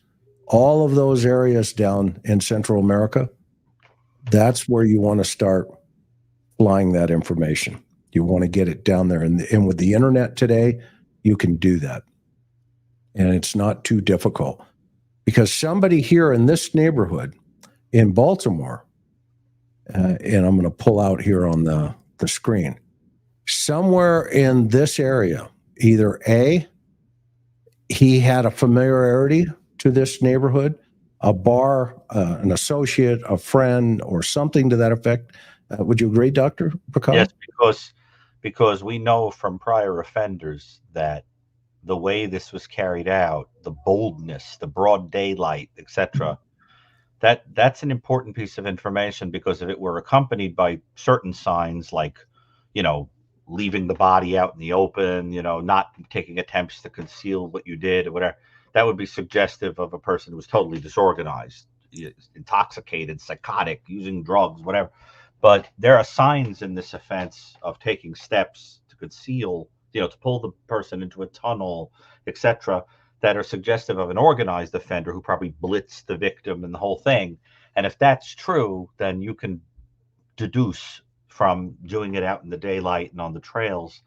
all of those areas down in Central America. That's where you want to start flying that information. You want to get it down there. And with the internet today, you can do that. And it's not too difficult, because somebody here in this neighborhood in Baltimore, and I'm going to pull out here on the screen, somewhere in this area, either A, he had a familiarity to this neighborhood, a bar, an associate, a friend, or something to that effect. Would you agree, Dr. Brucato? Yes, because we know from prior offenders that the way this was carried out, the boldness, the broad daylight, etc., that's an important piece of information, because if it were accompanied by certain signs like, leaving the body out in the open, not taking attempts to conceal what you did or whatever, that would be suggestive of a person who was totally disorganized, intoxicated, psychotic, using drugs, whatever. But there are signs in this offense of taking steps to conceal, to pull the person into a tunnel, etc., that are suggestive of an organized offender who probably blitzed the victim and the whole thing. And if that's true, then you can deduce from doing it out in the daylight and on the trails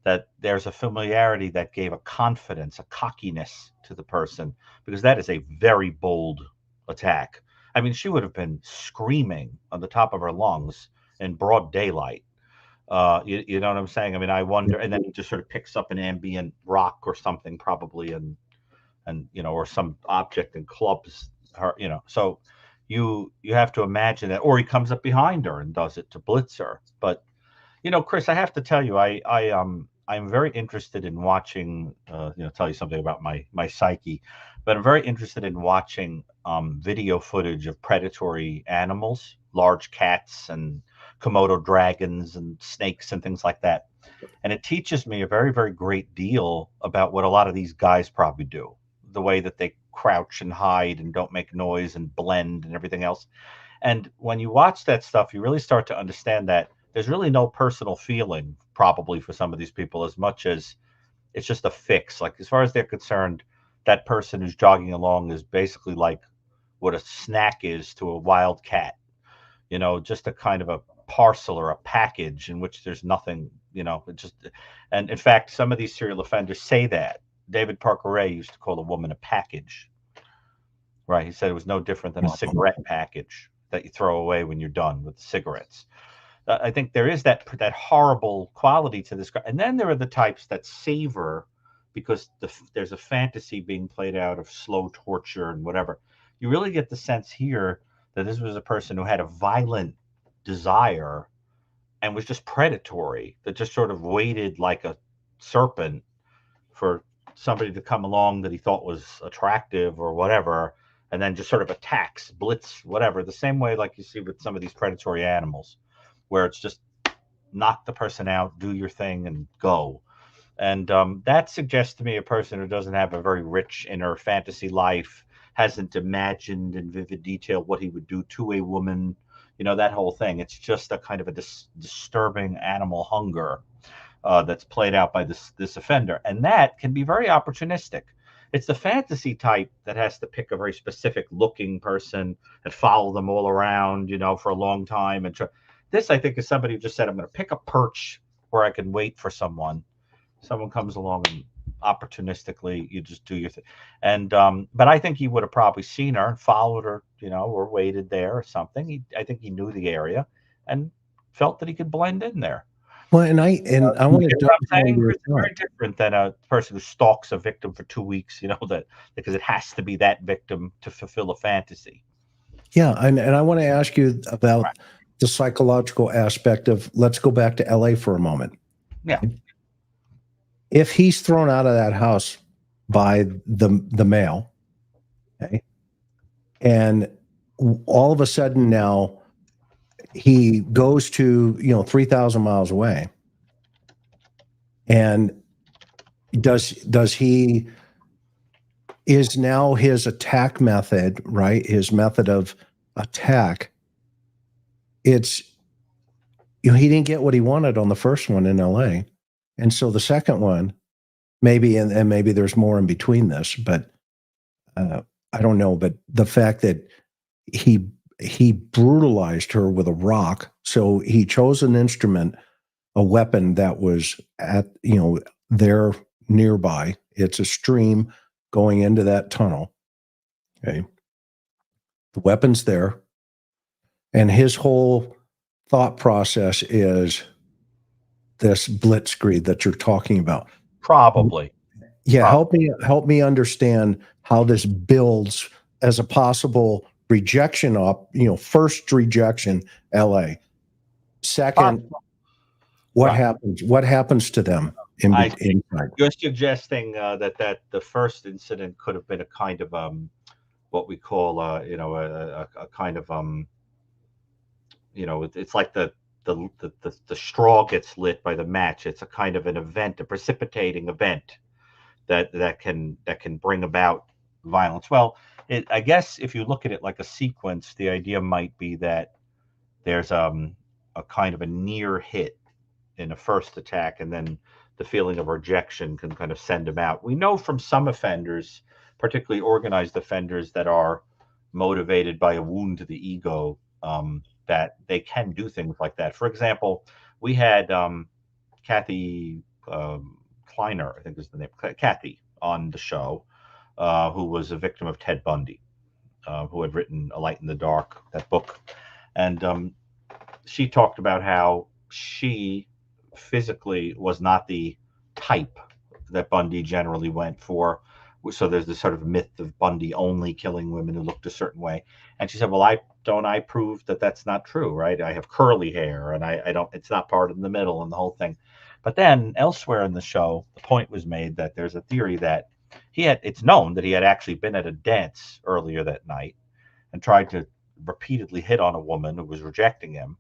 that there's a familiarity that gave a confidence, a cockiness to the person, because that is a very bold attack. I mean, she would have been screaming on the top of her lungs in broad daylight. You know what I'm saying? I mean, I wonder, and then he just sort of picks up an ambient rock or something, probably, and or some object and clubs her, so you have to imagine that, or he comes up behind her and does it to blitz her. But Chris, I have to tell you, I'm very interested in watching, tell you something about my psyche, but I'm very interested in watching video footage of predatory animals, large cats and Komodo dragons and snakes and things like that. And it teaches me a very, very great deal about what a lot of these guys probably do, the way that they crouch and hide and don't make noise and blend and everything else. And when you watch that stuff, you really start to understand that there's really no personal feeling probably for some of these people, as much as it's just a fix. Like, as far as they're concerned, that person who's jogging along is basically like what a snack is to a wild cat, just a kind of a parcel or a package in which there's nothing, and in fact, some of these serial offenders say that. David Parker Ray used to call a woman a package, right? He said it was no different than a cigarette package that you throw away when you're done with cigarettes. I think there is that horrible quality to this. And then there are the types that savor, because there's a fantasy being played out of slow torture and whatever. You really get the sense here that this was a person who had a violent desire and was just predatory, that just sort of waited like a serpent for somebody to come along that he thought was attractive or whatever, and then just sort of attacks, blitz, whatever, the same way like you see with some of these predatory animals, where it's just knock the person out, do your thing, and go. And that suggests to me a person who doesn't have a very rich inner fantasy life, hasn't imagined in vivid detail what he would do to a woman, that whole thing. It's just a kind of a disturbing animal hunger that's played out by this offender, and that can be very opportunistic. It's the fantasy type that has to pick a very specific looking person and follow them all around, for a long time. And this, I think, is somebody who just said, "I'm going to pick a perch where I can wait for someone." Someone comes along and opportunistically you just do your thing. And but I think he would have probably seen her and followed her, or waited there or something. I think he knew the area and felt that he could blend in there. Well, and I want to You know what I'm saying? your It's very thought. different than a person who stalks a victim for 2 weeks, that because it has to be that victim to fulfill a fantasy. Yeah, and I want to ask you about Right. the psychological aspect of, let's go back to LA for a moment. Yeah. If he's thrown out of that house by the male, okay, and all of a sudden now he goes to 3,000 miles away, and is now his attack method, right? His method of attack, it's he didn't get what he wanted on the first one in LA. And so the second one, maybe, and maybe there's more in between this, but I don't know. But the fact that he brutalized her with a rock, so he chose an instrument, a weapon that was at there nearby. It's a stream going into that tunnel. Okay, the weapon's there, and his whole thought process is this blitzkrieg that you're talking about. Probably. Yeah, help me understand how this builds as a possible rejection first rejection, LA. Second, what Right. happens? What happens to them inside? You're suggesting that the first incident could have been a kind of what we call a kind of it's like the straw gets lit by the match. It's a kind of an event, a precipitating event that can bring about violence. Well, I guess if you look at it like a sequence, the idea might be that there's a kind of a near hit in a first attack, and then the feeling of rejection can kind of send them out. We know from some offenders, particularly organized offenders that are motivated by a wound to the ego, that they can do things like that. For example, we had Kathy Kleiner, I think is the name, Kathy, on the show, who was a victim of Ted Bundy, who had written A Light in the Dark, that book. And she talked about how she physically was not the type that Bundy generally went for. So there's this sort of myth of Bundy only killing women who looked a certain way. And she said, well, I prove that that's not true, right? I have curly hair, and I don't, it's not part in the middle and the whole thing. But then elsewhere in the show, the point was made that there's a theory that it's known that he had actually been at a dance earlier that night and tried to repeatedly hit on a woman who was rejecting him.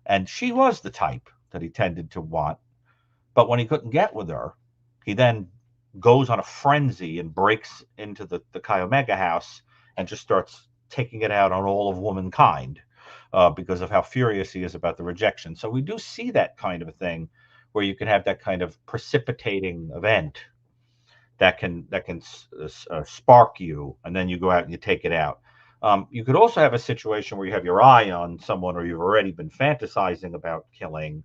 And she was the type that he tended to want. But when he couldn't get with her, he then goes on a frenzy and breaks into the Chi Omega house and just starts taking it out on all of womankind because of how furious he is about the rejection. So we do see that kind of a thing where you can have that kind of precipitating event that can spark you, and then you go out and you take it out. You could also have a situation where you have your eye on someone, or you've already been fantasizing about killing,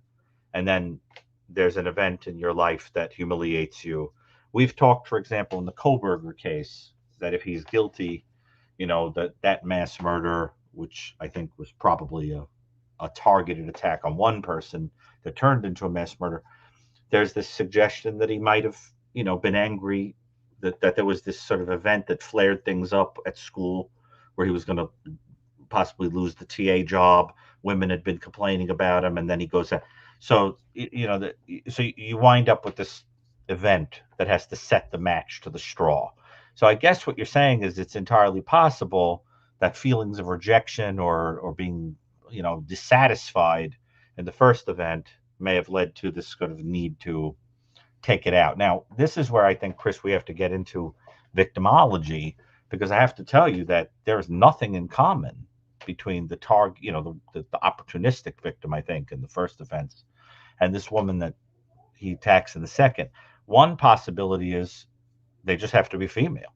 and then there's an event in your life that humiliates you. We've talked, for example, in the Koberger case, that if he's guilty, that mass murder, which I think was probably a targeted attack on one person that turned into a mass murder, there's this suggestion that he might have, been angry that there was this sort of event that flared things up at school where he was going to possibly lose the TA job. Women had been complaining about him, and then he goes out. So, so you wind up with this event that has to set the match to the straw. So I guess what you're saying is it's entirely possible that feelings of rejection or being, dissatisfied in the first event may have led to this sort of need to take it out. Now, this is where I think, Chris, we have to get into victimology, because I have to tell you that there's nothing in common between the target, the opportunistic victim, I think, in the first offense, and this woman that he attacks in the second. One possibility is they just have to be female.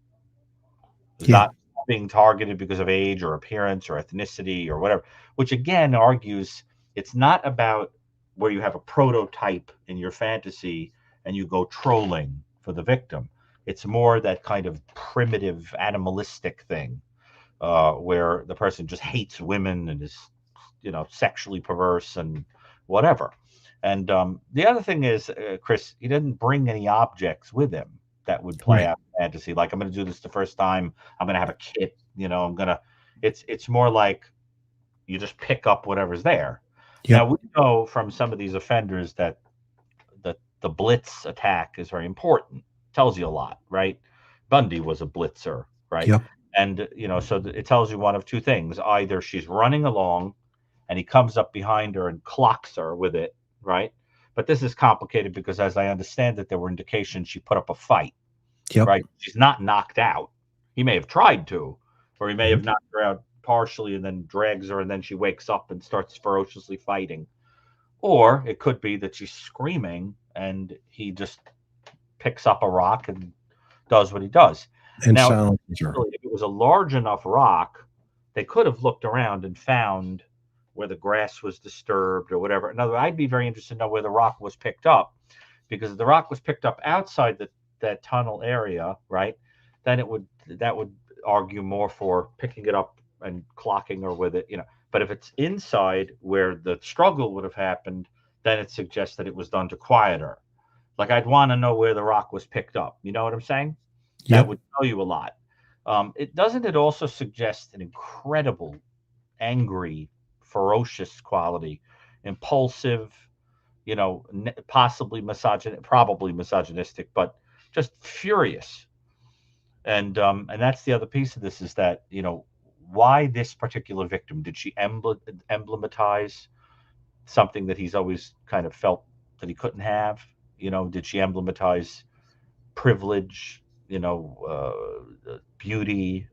It's not being targeted because of age or appearance or ethnicity or whatever, which again argues it's not about where you have a prototype in your fantasy and you go trolling for the victim. It's more that kind of primitive animalistic thing where the person just hates women and is, sexually perverse and whatever. And the other thing is, Chris, he didn't bring any objects with him that would play out fantasy. Like, I'm going to do this the first time. I'm going to have a kit. It's more like you just pick up whatever's there. Yep. Now, we know from some of these offenders that the blitz attack is very important. Tells you a lot, right? Bundy was a blitzer, right? Yep. And, so it tells you one of two things. Either she's running along and he comes up behind her and clocks her with it, right? But this is complicated because, as I understand it, there were indications she put up a fight, right? She's not knocked out. He may have tried to, or he may have knocked her out partially and then drags her and then she wakes up and starts ferociously fighting. Or it could be that she's screaming and he just picks up a rock and does what he does. And now, if it was a large enough rock, they could have looked around and found where the grass was disturbed or whatever. In other words, I'd be very interested to know where the rock was picked up, because if the rock was picked up outside that tunnel area, right, then that would argue more for picking it up and clocking her with it, But if it's inside where the struggle would have happened, then it suggests that it was done to quiet her. Like, I'd want to know where the rock was picked up. You know what I'm saying? Yep. That would tell you a lot. It also suggest an incredible, angry, ferocious quality, impulsive, possibly probably misogynistic, but just furious. And that's the other piece of this, is that, why this particular victim? Did she emblematize something that he's always kind of felt that he couldn't have? Did she emblematize privilege, beauty,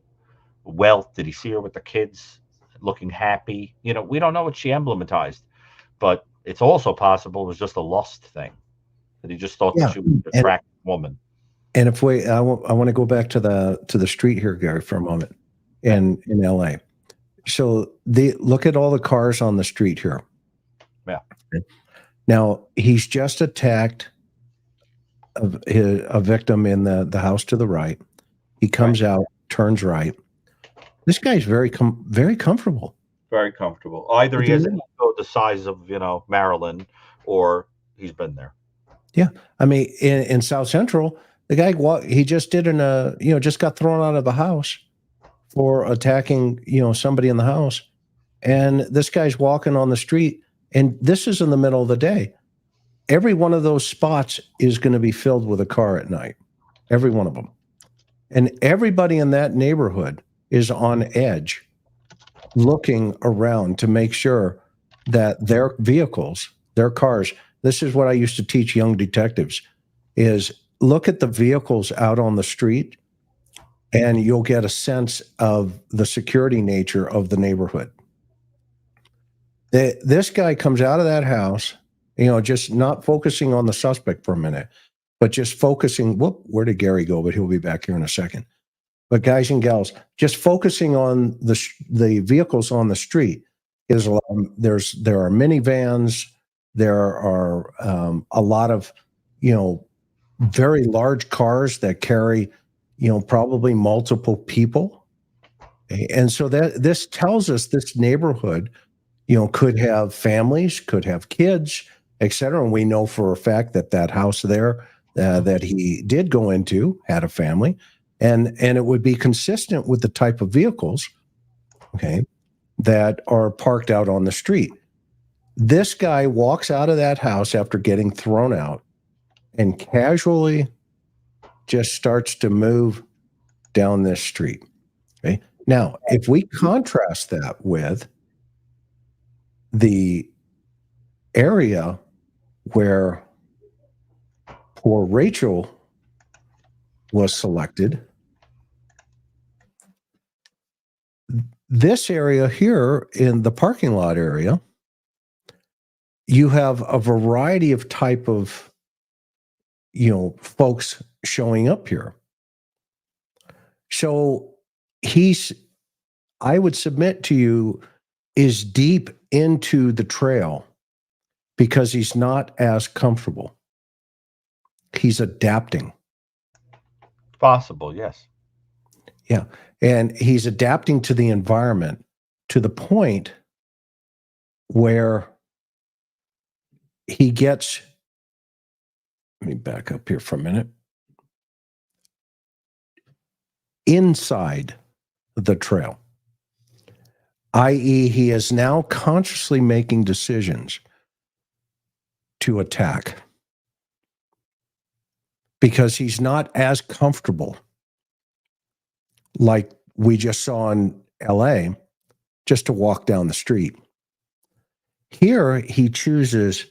wealth? Did he see her with the kids looking happy? We don't know what she emblematized, but it's also possible it was just a lust thing, that he just thought that she was an attractive woman. And if I want to go back to the street here, Gary, for a moment, in LA. So look at all the cars on the street here. Yeah. Now, he's just attacked a victim in the house to the right. He comes out, turns right. This guy's very comfortable. Very comfortable. Either he has an ego the size of, Maryland, or he's been there. Yeah. I mean, in South Central, the guy, he just just got thrown out of the house for attacking, somebody in the house. And this guy's walking on the street, and this is in the middle of the day. Every one of those spots is going to be filled with a car at night. Every one of them. And everybody in that neighborhood is on edge, looking around to make sure that their vehicles, their cars, this is what I used to teach young detectives, is look at the vehicles out on the street, and you'll get a sense of the security nature of the neighborhood. This guy comes out of that house, just not focusing on the suspect for a minute, but just focusing, where did Gary go? But he'll be back here in a second. But guys and gals, just focusing on the vehicles on the street. There are minivans, there are a lot of, very large cars that carry, probably multiple people. And so this tells us this neighborhood, could have families, could have kids, et cetera. And we know for a fact that house there that he did go into had a family, and it would be consistent with the type of vehicles, okay, that are parked out on the street. This guy walks out of that house after getting thrown out and casually just starts to move down this street. Okay. Now, if we contrast that with the area where poor Rachel was selected, this area here in the parking lot area, you have a variety of type of, folks showing up here. So I would submit to you, is deep into the trail because he's not as comfortable. He's adapting. Possible, yes. Yeah. And he's adapting to the environment to the point where he gets, let me back up here for a minute, inside the trail, i.e., he is now consciously making decisions to attack because he's not as comfortable like we just saw in LA, just to walk down the street. Here, he chooses,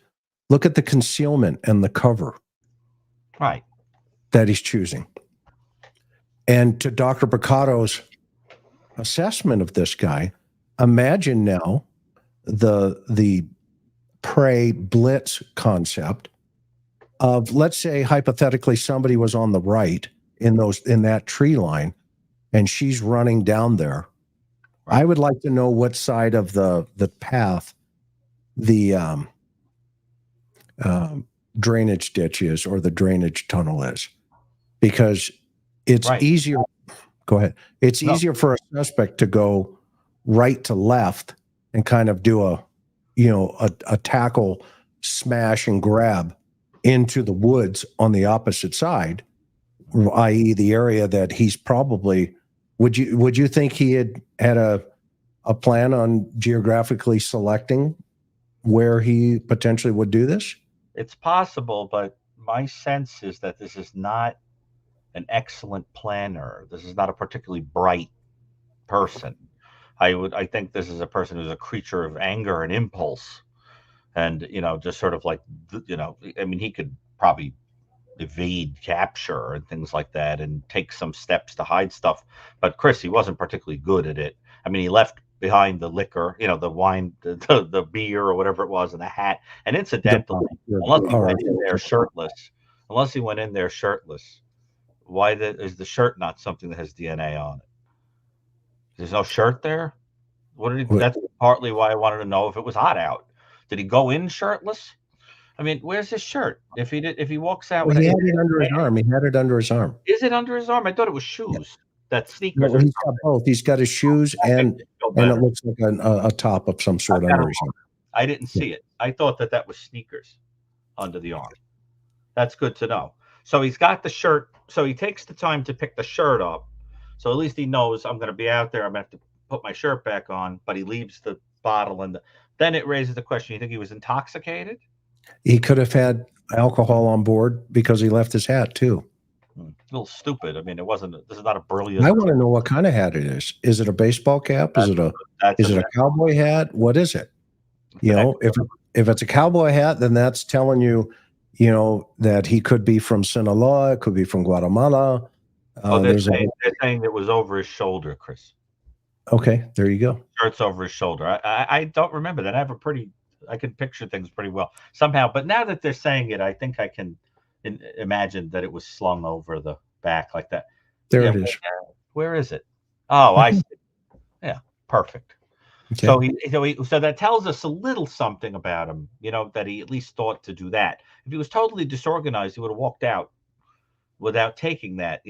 look at the concealment and the cover Right. that he's choosing. And to Dr. Brucato's assessment of this guy, imagine now the prey blitz concept of, let's say hypothetically somebody was on the right in that tree line and she's running down there. I would like to know what side of the path the drainage ditch is or the drainage tunnel is, because it's easier. Go ahead. It's easier for a suspect to go right to left and kind of do a tackle, smash and grab into the woods on the opposite side, i.e. the area that he's probably, would you think he had a plan on geographically selecting where he potentially would do this? It's possible, but my sense is that this is not an excellent planner. This is not a particularly bright person. I think this is a person who's a creature of anger and impulse, and just sort of like, I mean, he could probably evade capture and things like that and take some steps to hide stuff. But Chris, he wasn't particularly good at it. I mean, he left behind the liquor, the wine, the beer or whatever it was, and the hat. And incidentally, unless he went in there shirtless, why is the shirt not something that has DNA on it? There's no shirt there. That's partly why I wanted to know if it was hot out. Did he go in shirtless? I mean, where's his shirt? If he walks out, he had it under his arm. He had it under his arm. Is it under his arm? I thought it was shoes. Yeah. That's sneakers. No, he's got both. He's got his shoes and it looks like a top of some sort under his arm. I didn't see it. I thought that was sneakers under the arm. That's good to know. So he's got the shirt. So he takes the time to pick the shirt up. So at least he knows I'm going to be out there. I'm going to have to put my shirt back on. But he leaves the bottle and then it raises the question: you think he was intoxicated? He could have had alcohol on board because he left his hat too. A little stupid. I mean, this is not a brilliant. I want to know what kind of hat it is. Is it a baseball cap? Is it a cowboy hat? What is it? If it's a cowboy hat, then that's telling you, that he could be from Sinaloa, it could be from Guatemala. They're saying it was over his shoulder, Chris. Okay, there you go. Shirt's over his shoulder. I don't remember that. I can picture things pretty well somehow. But now that they're saying it, I think I can imagine that it was slung over the back like that. There it is. Where is it? Oh, I see. Yeah, perfect. Okay. So that tells us a little something about him, that he at least thought to do that. If he was totally disorganized, he would have walked out without taking that,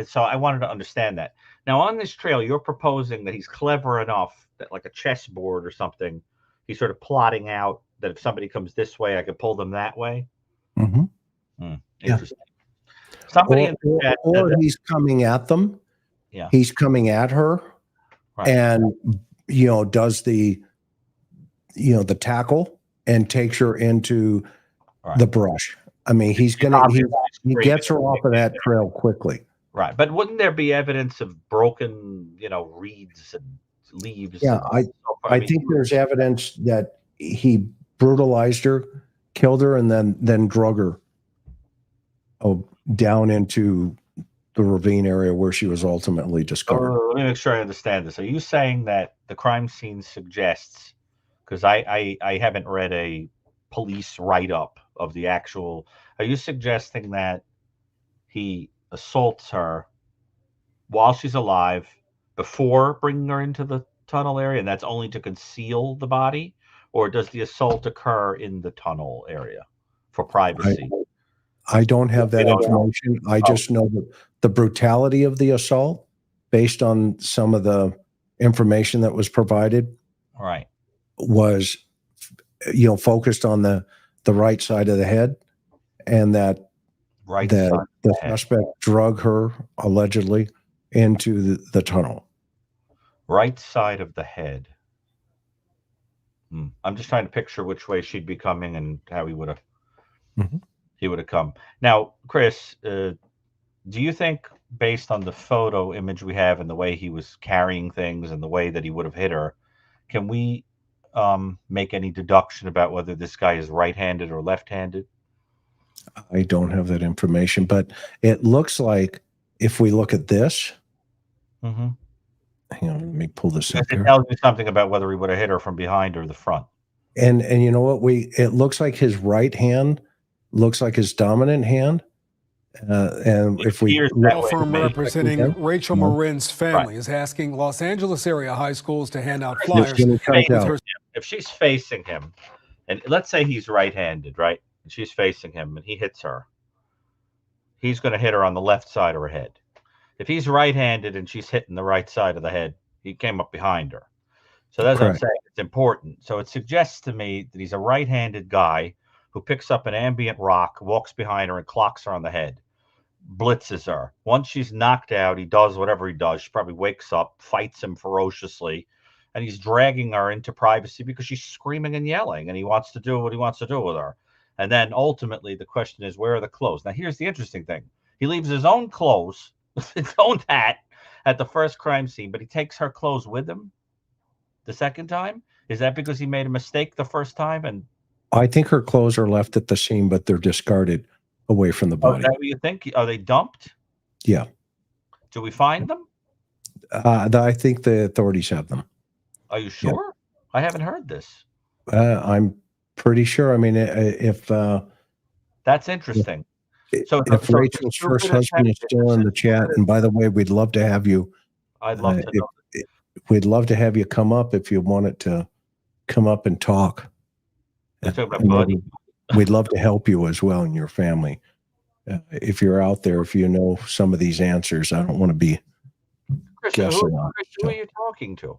so I wanted to understand that. Now on this trail, you're proposing that he's clever enough that, like a chessboard or something, he's sort of plotting out that if somebody comes this way, I could pull them that way. Mm-hmm. Interesting. Yeah. Somebody or he's coming at them. Yeah. He's coming at her, right. And does the tackle and takes her into the brush. I mean, he gets her off of that trail quickly. Right. But wouldn't there be evidence of broken, reeds and leaves? Yeah, I think there's evidence that he brutalized her, killed her, and then drug her down into the ravine area where she was ultimately discovered. Let me make sure I understand this. Are you saying that the crime scene suggests, because I haven't read a police write-up of the actual, are you suggesting that he assaults her while she's alive before bringing her into the tunnel area, and that's only to conceal the body? Or does the assault occur in the tunnel area for privacy? I don't have that information. I just know the brutality of the assault based on some of the information that was provided Right. was, focused on the right side of the head, and that Right the side of the head. suspect drug her allegedly into the tunnel. Right side of the head. I'm just trying to picture which way she'd be coming and how he would have come. Now, Chris, do you think, based on the photo image we have and the way he was carrying things and the way that he would have hit her, can we make any deduction about whether this guy is right-handed or left-handed? I don't have that information, but it looks like if we look at this, hang on, let me pull this up It here. tells you something about whether he would have hit her from behind or the front. And you know what? It looks like his right hand looks like his dominant hand. And if we law firm representing Rachel Morin's family is asking Los Angeles area high schools to hand out flyers. If she's facing him, and let's say he's right-handed, right? And she's facing him and he hits her, he's going to hit her on the left side of her head. If he's right-handed and she's hitting the right side of the head, he came up behind her. So that's what I'm saying. It's important. So it suggests to me that he's a right-handed guy who picks up an ambient rock, walks behind her and clocks her on the head, blitzes her. Once she's knocked out, he does whatever he does. She probably wakes up, fights him ferociously, and he's dragging her into privacy because she's screaming and yelling, and he wants to do what he wants to do with her. And then ultimately the question is, where are the clothes? Now, here's the interesting thing. He leaves his own clothes, his own hat at the first crime scene, but he takes her clothes with him the second time. Is that because he made a mistake the first time? And I think her clothes are left at the scene, but they're discarded away from the body. Is that what you think? Are they dumped? Yeah. Do we find them? I think the authorities have them. Are you sure? Yeah. I haven't heard this. I'm pretty sure. I mean, if that's interesting. If Rachel's first husband is still in the chat, and by the way, we'd love to have you. I'd love to know. We'd love to have you come up if you wanted to come up and talk. We'd love to help you as well and your family. If you're out there, if you know some of these answers, I don't want to be guessing. Who are you talking to?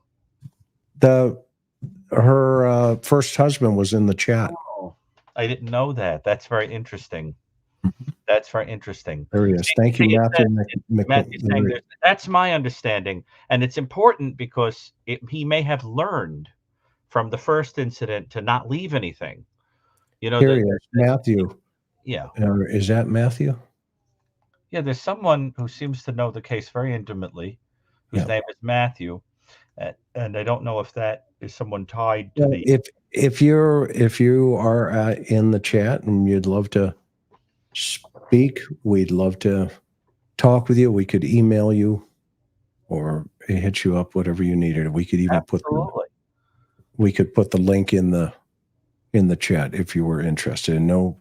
Her first husband was in the chat. Oh, I didn't know that. That's very interesting. That's very interesting. There he is. Thank you, Matthew. Matthew, that's my understanding, and it's important because he may have learned from the first incident to not leave anything. You know, here he is, Matthew. Yeah. Is that Matthew? Yeah, there's someone who seems to know the case very intimately, whose name is Matthew, and I don't know if that is someone tied to the. If you are in the chat and you'd love to speak, we'd love to talk with you. We could email you or hit you up, whatever you needed. We could even put the link in the chat if you were interested. No,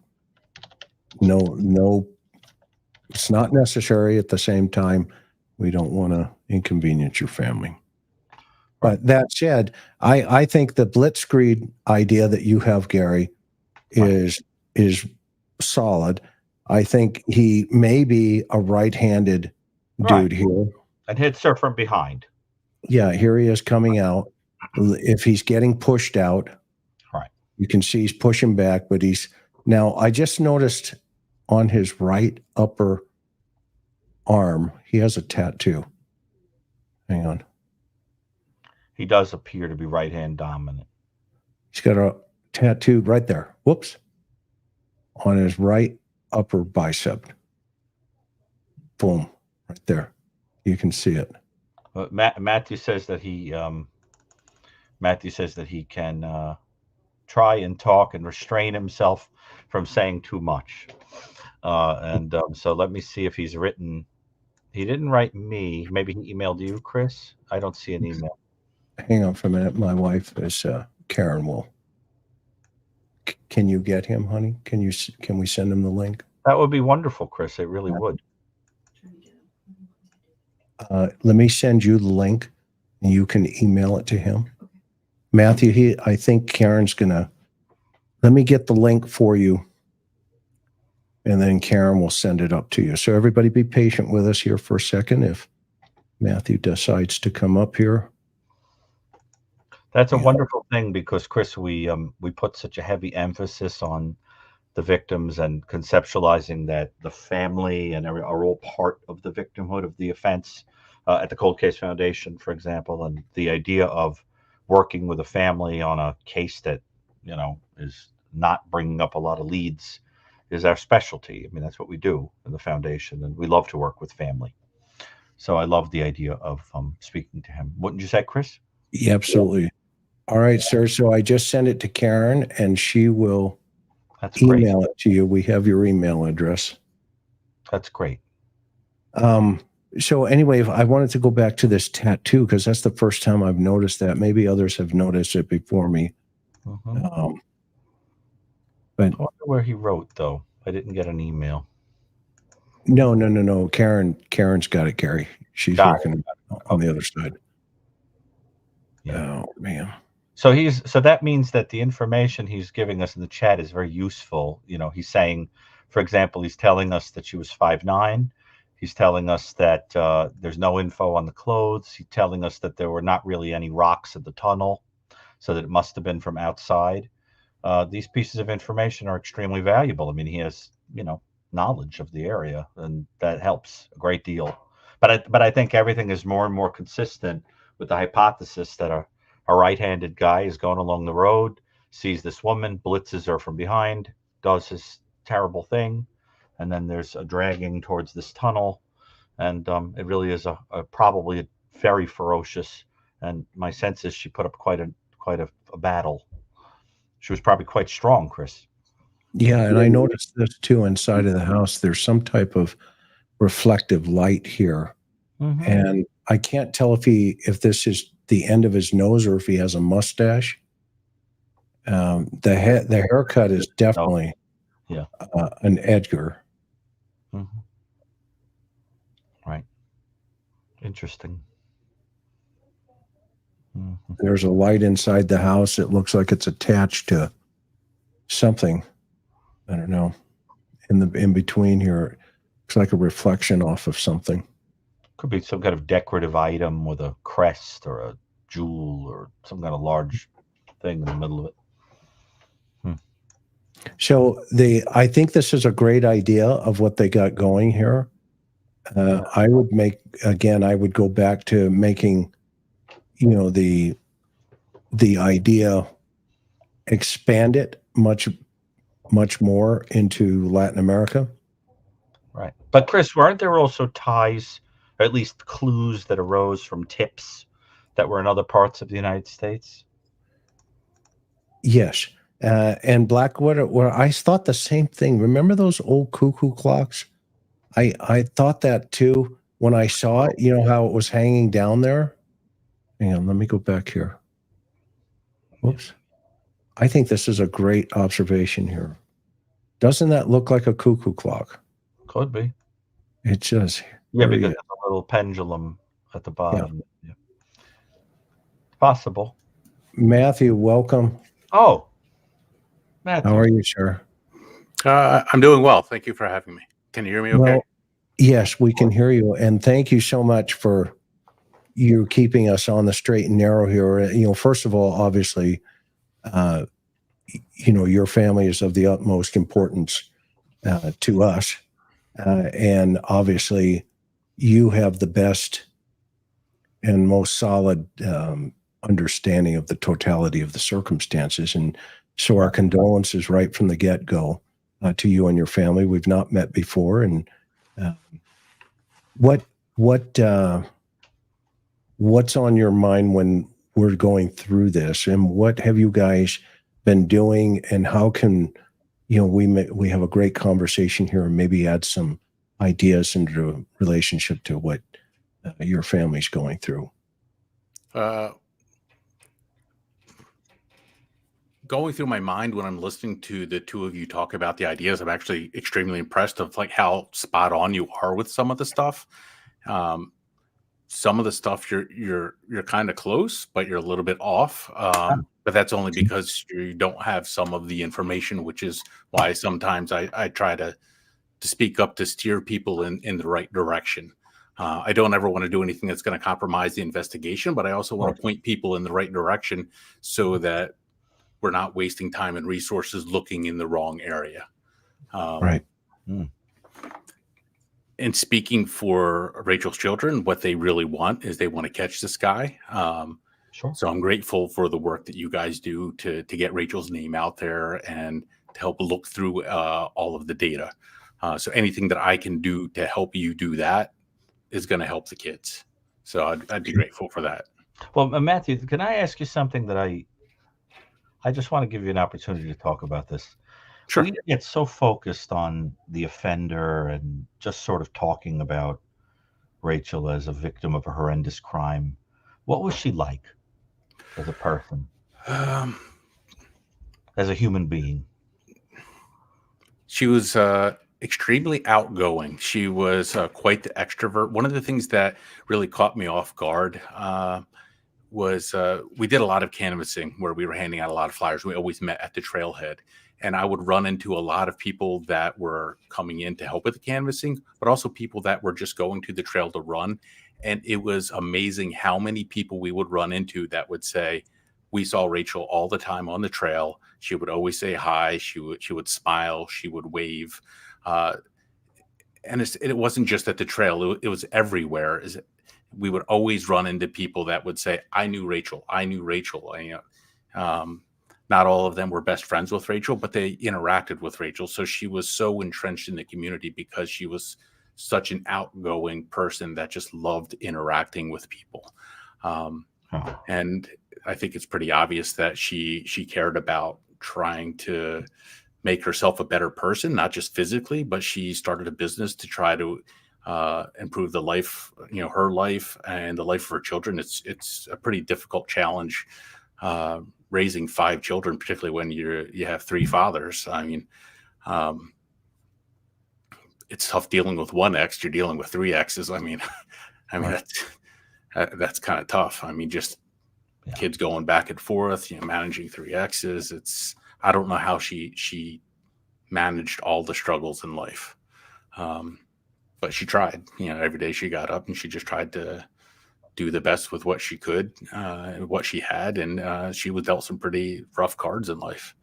it's not necessary. At the same time, we don't want to inconvenience your family. But that said, I think the blitzkrieg idea that you have, Gary, is solid. I think he may be a right-handed dude here. And hits her from behind. Yeah, here he is coming out. If he's getting pushed out, you can see he's pushing back, but now I just noticed on his right upper arm, he has a tattoo. Hang on. He does appear to be right-hand dominant. He's got a tattoo right there. Whoops. On his right upper bicep. Boom. Right there. You can see it. Matthew says that he can try and talk and restrain himself from saying too much. So let me see if he's written. He didn't write me. Maybe he emailed you, Chris. I don't see an email. Hang on for a minute. My wife is Karen. Can you get him, honey? Can we send him the link? That would be wonderful, Chris. It really would. Let me send you the link, and you can email it to him. Matthew, I think Karen's gonna. Let me get the link for you, and then Karen will send it up to you. So everybody, be patient with us here for a second. If Matthew decides to come up here. That's a wonderful thing because, Chris, we put such a heavy emphasis on the victims and conceptualizing that the family and are all part of the victimhood of the offense at the Cold Case Foundation, for example, and the idea of working with a family on a case that, is not bringing up a lot of leads is our specialty. I mean, that's what we do in the foundation, and we love to work with family. So I love the idea of speaking to him. Wouldn't you say, Chris? Yeah, absolutely. All right, sir. So I just sent it to Karen, and she will email it to you. We have your email address. That's great. So anyway, I wanted to go back to this tattoo because that's the first time I've noticed that. Maybe others have noticed it before me. But I wonder where he wrote, though. I didn't get an email. No. Karen's got it, Gary. She's working on the other side. Yeah. Oh man. So that means that the information he's giving us in the chat is very useful. He's saying, for example, he's telling us that she was 5'9". He's telling us that there's no info on the clothes. He's telling us that there were not really any rocks in the tunnel, so that it must have been from outside. These pieces of information are extremely valuable. I mean, he has, knowledge of the area, and that helps a great deal. But I think everything is more and more consistent with the hypothesis that a right-handed guy is going along the road, sees this woman, blitzes her from behind, does his terrible thing, and then there's a dragging towards this tunnel, and it really is probably a very ferocious. And my sense is she put up quite a battle. She was probably quite strong, Chris. Yeah, and I noticed this too inside of the house. There's some type of reflective light here, and I can't tell if this is the end of his nose or if he has a mustache. The haircut is definitely an Edgar. Right. Interesting. There's a light inside the house. It looks like it's attached to something. I don't know. In between here, it's like a reflection off of something. Could be some kind of decorative item with a crest or a jewel or some kind of large thing in the middle of it. So I think this is a great idea of what they got going here. I would go back to making, the idea, expand it much more into Latin America. Right. But Chris, weren't there also ties, or at least clues that arose from tips that were in other parts of the United States? Yes. And Blackwater, where I thought the same thing. Remember those old cuckoo clocks? I thought that too when I saw it. You know how it was hanging down there? Hang on, let me go back here. Whoops. I think this is a great observation here. Doesn't that look like a cuckoo clock? Could be. It does. Yeah, because there's a little pendulum at the bottom. Yeah. Possible. Matthew, welcome. Oh, Matthew. How are you, sir? I'm doing well. Thank you for having me. Can you hear me okay? Well, yes, we can hear you. And thank you so much for you keeping us on the straight and narrow here. First of all, obviously, your family is of the utmost importance to us. And obviously, you have the best and most solid understanding of the totality of the circumstances. And so our condolences right from the get-go to you and your family. We've not met before. And what's on your mind when we're going through this? And what have you guys been doing? And how can we have a great conversation here and maybe add some ideas into relationship to what your family's going through. Going through my mind when I'm listening to the two of you talk about the ideas, I'm actually extremely impressed of like how spot on you are with some of the stuff. Some of the stuff you're kind of close, but you're a little bit off. But that's only because you don't have some of the information, which is why sometimes I try to speak up to steer people in the right direction. I don't ever want to do anything that's going to compromise the investigation, but I also want to point people in the right direction so that we're not wasting time and resources looking in the wrong area. Right. And speaking for Rachel's children, what they really want is they want to catch this guy. Sure. So I'm grateful for the work that you guys do to get Rachel's name out there and to help look through all of the data. So anything that I can do to help you do that is going to help the kids. So I'd be grateful for that. Well, Matthew, can I ask you something that I just want to give you an opportunity to talk about this. Sure. We get so focused on the offender and just sort of talking about Rachel as a victim of a horrendous crime. What was she like as a person? As a human being? She was extremely outgoing. She was quite the extrovert. One of the things that really caught me off guard was we did a lot of canvassing where we were handing out a lot of flyers. We always met at the trailhead, and I would run into a lot of people that were coming in to help with the canvassing, but also people that were just going to the trail to run. And it was amazing how many people we would run into that would say, we saw Rachel all the time on the trail. She would always say hi. She would smile. She would wave. And it wasn't just at the trail. It was everywhere. We would always run into people that would say, I knew Rachel. I knew Rachel. Not all of them were best friends with Rachel, but they interacted with Rachel. So she was so entrenched in the community because she was such an outgoing person that just loved interacting with people. And I think it's pretty obvious that she cared about trying to make herself a better person, not just physically, but she started a business to try to improve the life, her life and the life of her children. It's a pretty difficult challenge raising 5 children, particularly when you have 3 fathers. I mean, it's tough dealing with one ex. You're dealing with 3 exes. I mean, that's kind of tough. I mean, just kids going back and forth, managing 3 exes. I don't know how she managed all the struggles in life. But she tried, every day she got up and she just tried to do the best with what she could, what she had. And she was dealt some pretty rough cards in life.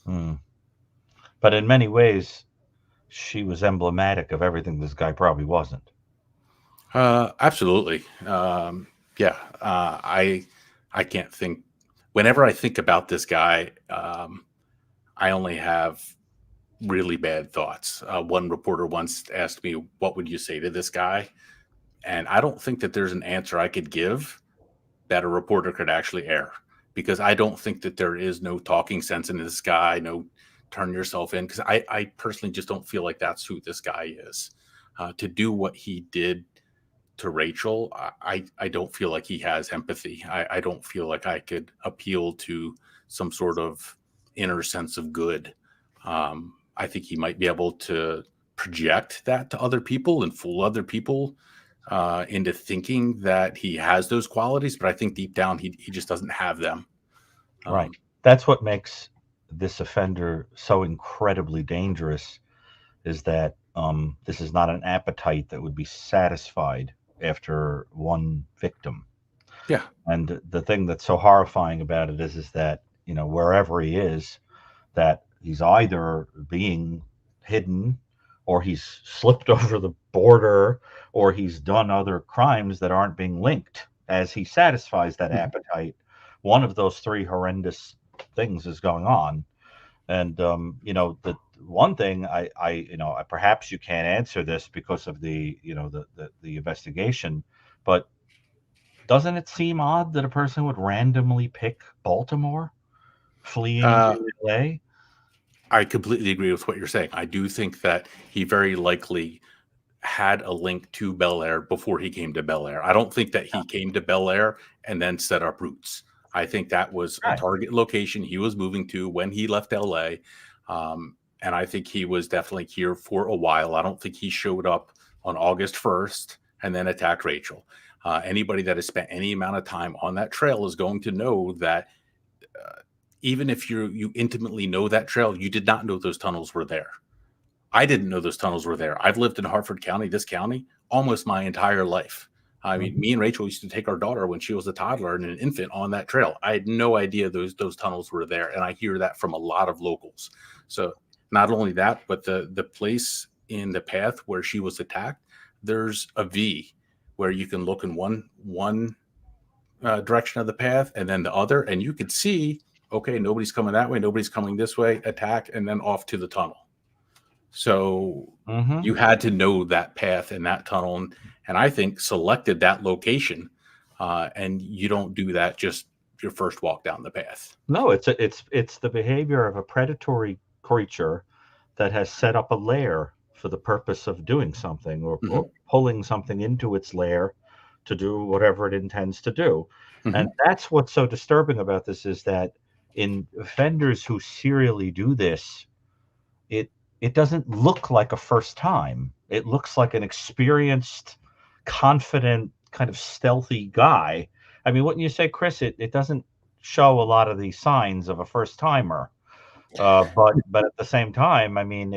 But in many ways, she was emblematic of everything this guy probably wasn't. Absolutely. I can't think. Whenever I think about this guy, I only have really bad thoughts. One reporter once asked me, what would you say to this guy? And I don't think that there's an answer I could give that a reporter could actually air, because I don't think that there is no talking sense in this guy, no turn yourself in, because I personally just don't feel like that's who this guy is. To do what he did to Rachel, I don't feel like he has empathy. I don't feel like I could appeal to some sort of inner sense of good. I think he might be able to project that to other people and fool other people into thinking that he has those qualities, but I think deep down he just doesn't have them. Right. That's what makes this offender so incredibly dangerous, is that this is not an appetite that would be satisfied after one victim. Yeah. And the thing that's so horrifying about it is that, wherever he is, that he's either being hidden, or he's slipped over the border, or he's done other crimes that aren't being linked. As he satisfies that appetite, one of those 3 horrendous things is going on. And the one thing I perhaps you can't answer this because of the investigation, but doesn't it seem odd that a person would randomly pick Baltimore, fleeing to LA? I completely agree with what you're saying. I do think that he very likely had a link to Bel Air before he came to Bel Air. I don't think that he came to Bel Air and then set up roots. I think that was a target location he was moving to when he left LA. And I think he was definitely here for a while. I don't think he showed up on August 1st and then attacked Rachel. Anybody that has spent any amount of time on that trail is going to know that even if you intimately know that trail, you did not know those tunnels were there. I didn't know those tunnels were there. I've lived in Hartford County, this county, almost my entire life. I mean, me and Rachel used to take our daughter when she was a toddler and an infant on that trail. I had no idea those tunnels were there, and I hear that from a lot of locals. So not only that, but the place in the path where she was attacked, there's a V where you can look in one direction of the path and then the other, and you could see, okay, nobody's coming that way, nobody's coming this way, attack, and then off to the tunnel. So you had to know that path and that tunnel, and I think selected that location. And you don't do that just your first walk down the path. No, it's the behavior of a predatory creature that has set up a lair for the purpose of doing something or pulling something into its lair to do whatever it intends to do. And that's what's so disturbing about this, is that in offenders who serially do this, it doesn't look like a first time. It looks like an experienced, confident, kind of stealthy guy. I mean, wouldn't you say, Chris? It doesn't show a lot of the signs of a first timer. But at the same time, I mean,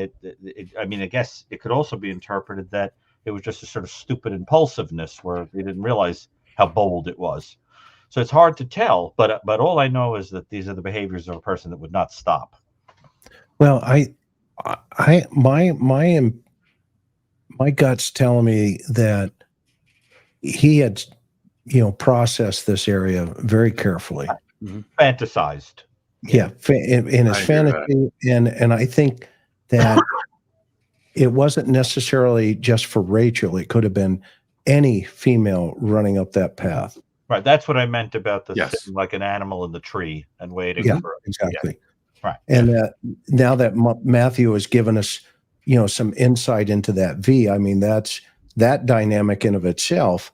I guess it could also be interpreted that it was just a sort of stupid impulsiveness where they didn't realize how bold it was. So it's hard to tell. But all I know is that these are the behaviors of a person that would not stop. Well, my gut's telling me that he had, processed this area very carefully. Fantasized. Yeah, in his fantasy, and I think that it wasn't necessarily just for Rachel. It could have been any female running up that path. Right. That's what I meant about the Yes. sitting like an animal in the tree and waiting. Yeah, for exactly. Yeah. Right. And now that Matthew has given us, some insight into that V, I mean, that dynamic in of itself.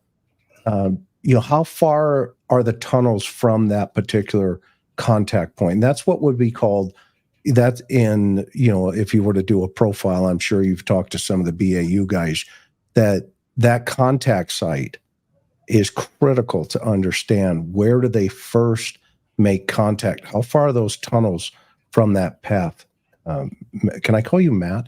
How far are the tunnels from that particular contact point? That's what would be called, that's in, if you were to do a profile, I'm sure you've talked to some of the BAU guys, that contact site is critical to understand. Where do they first make contact? How far are those tunnels from that path? Can I call you Matt?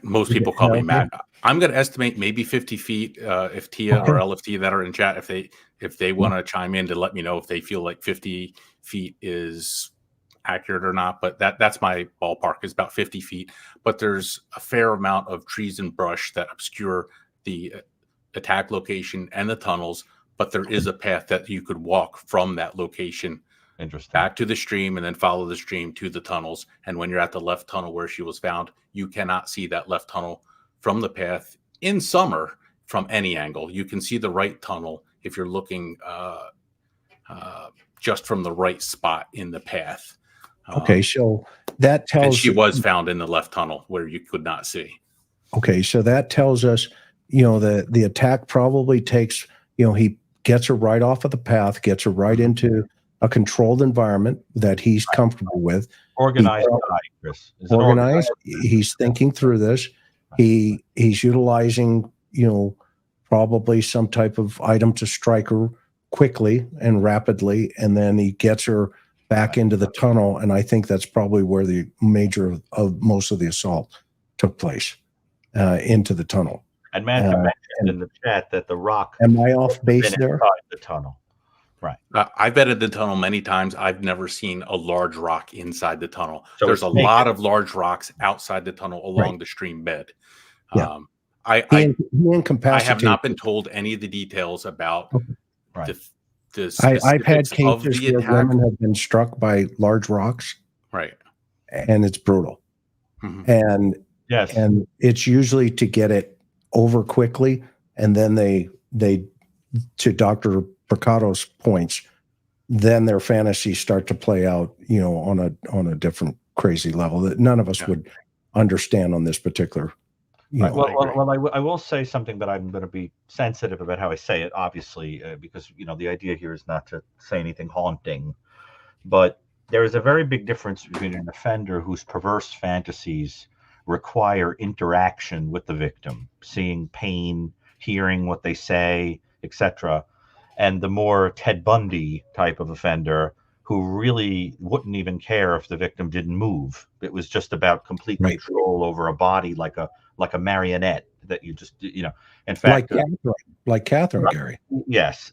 Most people call me Matt. I'm going to estimate maybe 50 feet. If Tia or LFT that are in chat, if they want to chime in to let me know if they feel like 50 feet is accurate or not. But that's my ballpark, is about 50 feet. But there's a fair amount of trees and brush that obscure the attack location and the tunnels. But there is a path that you could walk from that location back to the stream and then follow the stream to the tunnels. And when you're at the left tunnel where she was found, you cannot see that left tunnel from the path in summer from any angle. You can see the right tunnel if you're looking just from the right spot in the path. Okay, so that tells. And she was found in the left tunnel where you could not see. Okay, so that tells us, the attack probably takes, he gets her right off of the path, gets her right into a controlled environment that he's comfortable with. Organized guy, Chris. Organized. He's thinking through this. He's utilizing, probably some type of item to strike her quickly and rapidly, and then he gets her back into the tunnel. And I think that's probably where the major of most of the assault took place, into the tunnel. And Matthew mentioned in the chat that the rock. Am I off base there? Inside the tunnel. Right. I've been in the tunnel many times. I've never seen a large rock inside the tunnel. So there's a lot of large rocks outside the tunnel along the stream bed. Yeah. I have not been told any of the details about the I've had specifics of cases the where attack. women have been struck by large rocks, Right. and it's brutal. And Yes. and it's usually to get it over quickly, and then they to Dr. Brucato's points, then their fantasies start to play out, on a different crazy level that none of us Yeah. would understand on this particular. Right. I agree. I will say something, but I'm going to be sensitive about how I say it, obviously, because the idea here is not to say anything haunting, but there is a very big difference between an offender whose perverse fantasies require interaction with the victim, seeing pain, hearing what they say, etc., and the more Ted Bundy type of offender who really wouldn't even care if the victim didn't move. It was just about complete Right. control over a body, like a marionette that you just. In Like fact, Catherine, Right. Gary. Yes.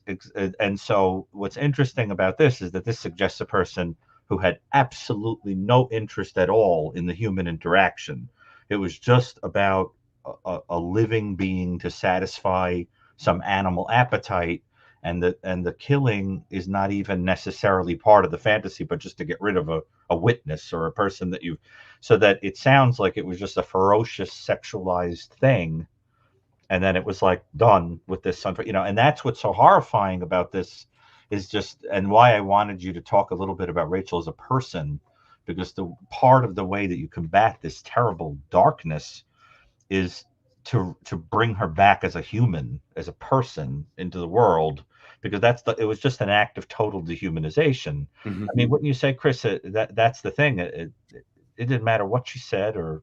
And so what's interesting about this is that this suggests a person who had absolutely no interest at all in the human interaction. It was just about a living being to satisfy some animal appetite, and the killing is not even necessarily part of the fantasy, but just to get rid of a witness or a person that you, so that it sounds like it was just a ferocious sexualized thing, and then it was like done with this and that's what's so horrifying about this, is just, and why I wanted you to talk a little bit about Rachel as a person, because the part of the way that you combat this terrible darkness is to bring her back as a human, as a person into the world, because it was just an act of total dehumanization. Mhm. I mean, wouldn't you say, Chris, that's the thing, it didn't matter what she said, or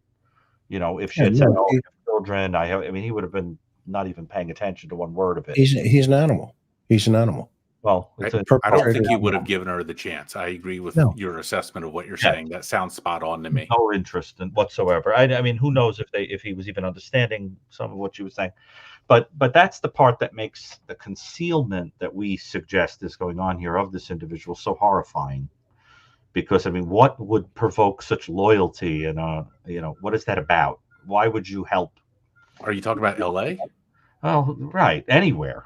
if she Yeah, had said, no, "Oh, I have children," I mean, he would have been not even paying attention to one word of it. he's an animal. He's an animal. Well, it's a I don't think Perpetrator. he would have given her the chance. I agree with No. your assessment of what you're Yeah. saying. That sounds spot on to me. no interest in whatsoever. I mean, who knows if he was even understanding some of what she was saying. But that's the part that makes the concealment that we suggest is going on here of this individual so horrifying. Because I mean, what would provoke such loyalty, and what is that about? Why would you help? Are you talking about LA? Oh, right, anywhere.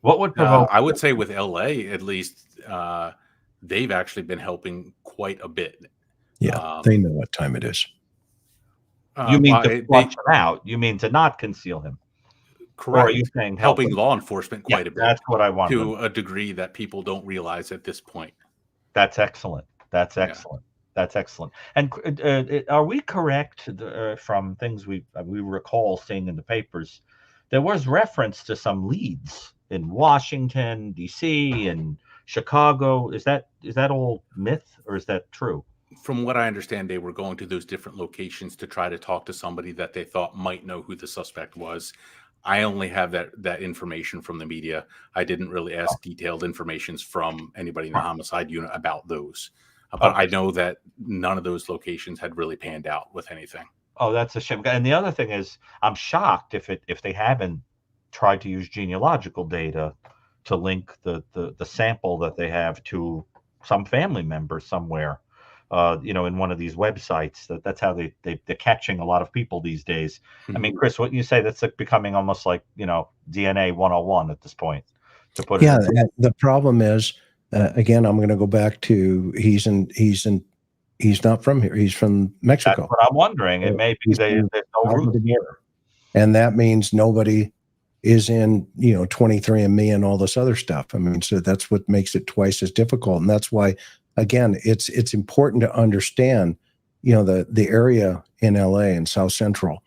What would provoke? I would say with LA, at least, they've actually been helping quite a bit. Yeah, they know what time it is. You mean well, to flush him out? You mean to not conceal him? Or are correct. you saying Helping him? law enforcement Yeah, quite a bit, that's what I wanted. to a degree that people don't realize at this point. That's excellent. That's Yeah. excellent. That's excellent. And are we correct from things we recall seeing in the papers? There was reference to some leads in Washington, D.C., and Chicago. Is that all myth, or is that true? From what I understand, they were going to those different locations to try to talk to somebody that they thought might know who the suspect was. I only have that information from the media. I didn't really ask detailed information from anybody in the homicide unit about those. But I know that none of those locations had really panned out with anything. Oh, that's a shame. And the other thing is, I'm shocked if they haven't tried to use genealogical data to link the sample that they have to some family member somewhere. In one of these websites. That's how they're catching a lot of people these days. I mean, Chris, wouldn't you say that's like becoming almost like DNA 101 at this point? To put Yeah, it the problem is, again, I'm going to go back to he's not from here. He's from Mexico. That's what I'm wondering. It may be there's no root here. And that means nobody is in 23andMe and all this other stuff. I mean, so that's what makes it twice as difficult. And that's why, again, it's important to understand, the area in LA and South Central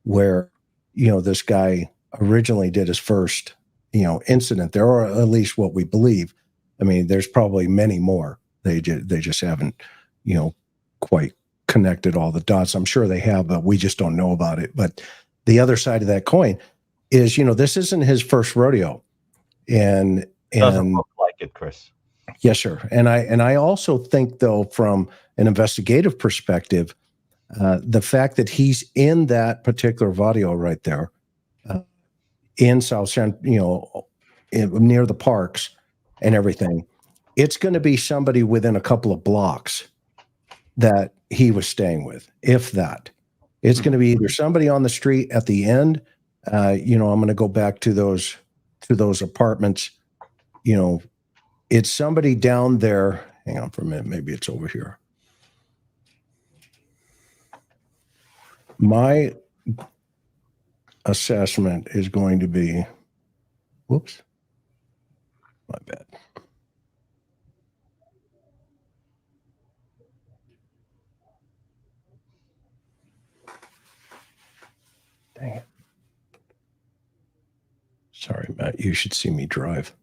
where, this guy originally did his first, incident there, or at least what we believe. I mean, there's probably many more. They just haven't, quite connected all the dots. I'm sure they have, but we just don't know about it. But the other side of that coin is, this isn't his first rodeo. And Doesn't look like it, Chris. Yes, sir. And I also think, though, from an investigative perspective, the fact that he's in that particular video right there, in South Central, near the parks and everything, it's going to be somebody within a couple of blocks that he was staying with, if that. It's going to be either somebody on the street at the end. I'm going to go back to those apartments. It's somebody down there. Hang on for a minute. Maybe it's over here. My assessment is going to be, whoops, my bad. Dang it. Sorry, Matt. You should see me drive.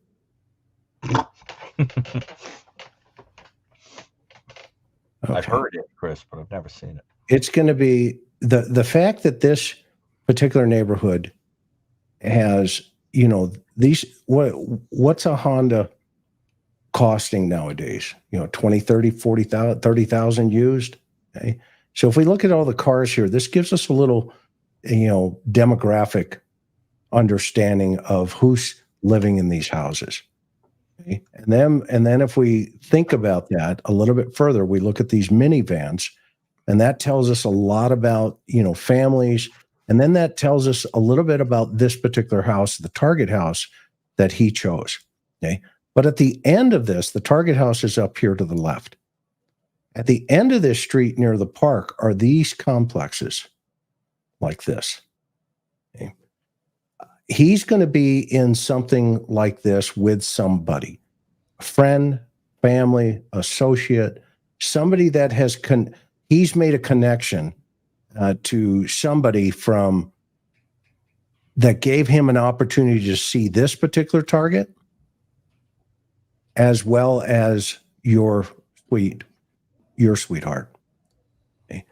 I've heard it, Chris, but I've never seen it. It's going to be the fact that this particular neighborhood has, you know, these, what's a Honda costing nowadays? You know, 20, 30, 40,000, 30,000 used. Okay. So if we look at all the cars here, this gives us a little, you know, demographic understanding of who's living in these houses. Okay. And then if we think about that a little bit further, we look at these minivans, and that tells us a lot about, you know, families. And then that tells us a little bit about this particular house, the target house that he chose. Okay. But at the end of this, the target house is up here to the left. At the end of this street near the park are these complexes like this. Okay. He's going to be in something like this with somebody, a friend, family, associate, somebody that has he's made a connection to somebody from that gave him an opportunity to see this particular target, as well as your sweetheart. Okay.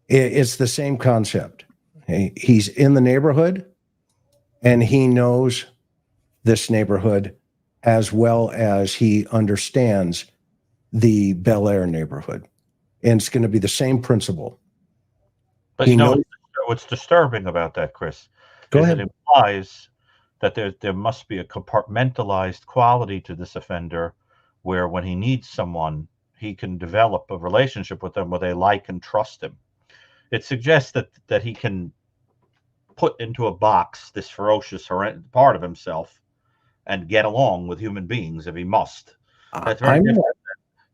It's the same concept. Okay. He's in the neighborhood, and he knows this neighborhood as well as he understands the Bel Air neighborhood. And it's going to be the same principle. But you know what's disturbing about that, Chris? Go is ahead. It implies that there must be a compartmentalized quality to this offender, where when he needs someone, he can develop a relationship with them where they like and trust him. It suggests that he can put into a box this ferocious part of himself and get along with human beings if he must. That's very different.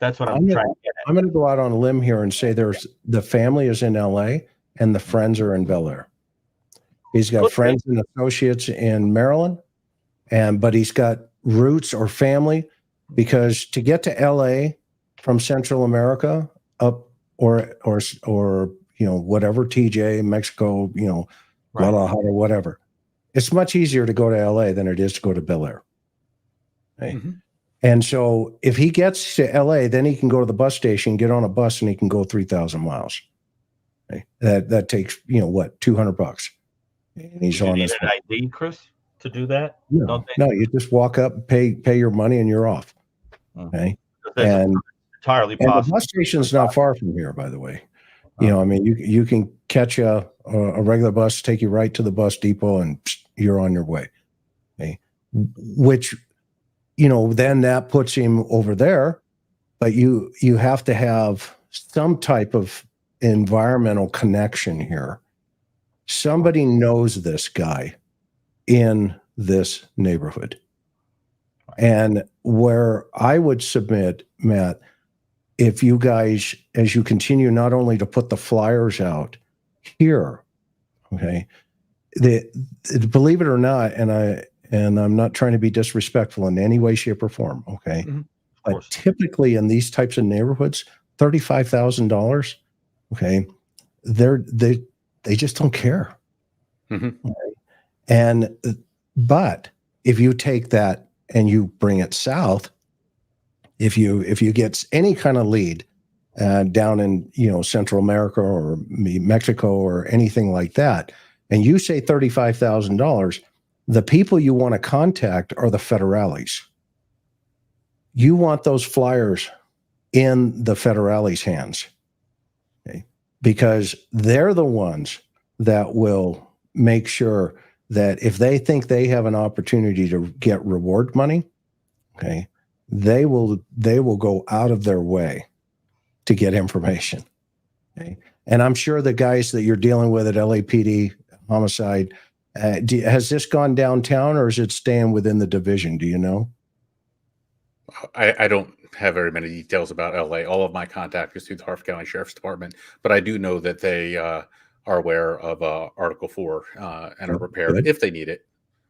That's what I'm trying to get at. I'm going to go out on a limb here and say the family is in LA and the friends are in Bel Air. He's got friends and associates in Maryland, but he's got roots or family, because to get to LA from Central America up or you know, whatever, TJ, Mexico, you know, Guadalajara, whatever, it's much easier to go to LA than it is to go to Bel Air. Okay? Mm-hmm. And so if he gets to LA, then he can go to the bus station, get on a bus, and he can go 3,000 miles. Okay? That takes, you know, what, $200. And he's on his an ID, Chris, to do that? No, you just walk up, pay your money, and you're off. Okay. And entirely possible. And the bus station's not far from here, by the way. You know, I mean, you can catch a regular bus, take you right to the bus depot, and you're on your way. Okay. Which, you know, then that puts him over there, but you have to have some type of environmental connection here. Somebody knows this guy in this neighborhood. And where I would submit, Matt, if you guys, as you continue not only to put the flyers out here, okay, believe it or not, and I'm not trying to be disrespectful in any way, shape, or form, okay, but typically in these types of neighborhoods, $35,000, okay, they just don't care. Mm-hmm. Okay? But if you take that and you bring it south, if you get any kind of lead down in, you know, Central America or Mexico or anything like that, and you say $35,000, the people you want to contact are the federales. You want those flyers in the federales' hands, okay? Because they're the ones that will make sure that if they think they have an opportunity to get reward money, okay, they will go out of their way to get information. Okay? And I'm sure the guys that you're dealing with at LAPD, homicide, has this gone downtown or is it staying within the division? Do you know? I don't have very many details about LA. All of my contact is through the Harford County Sheriff's Department, but I do know that they are aware of Article 4 and are prepared if they need it.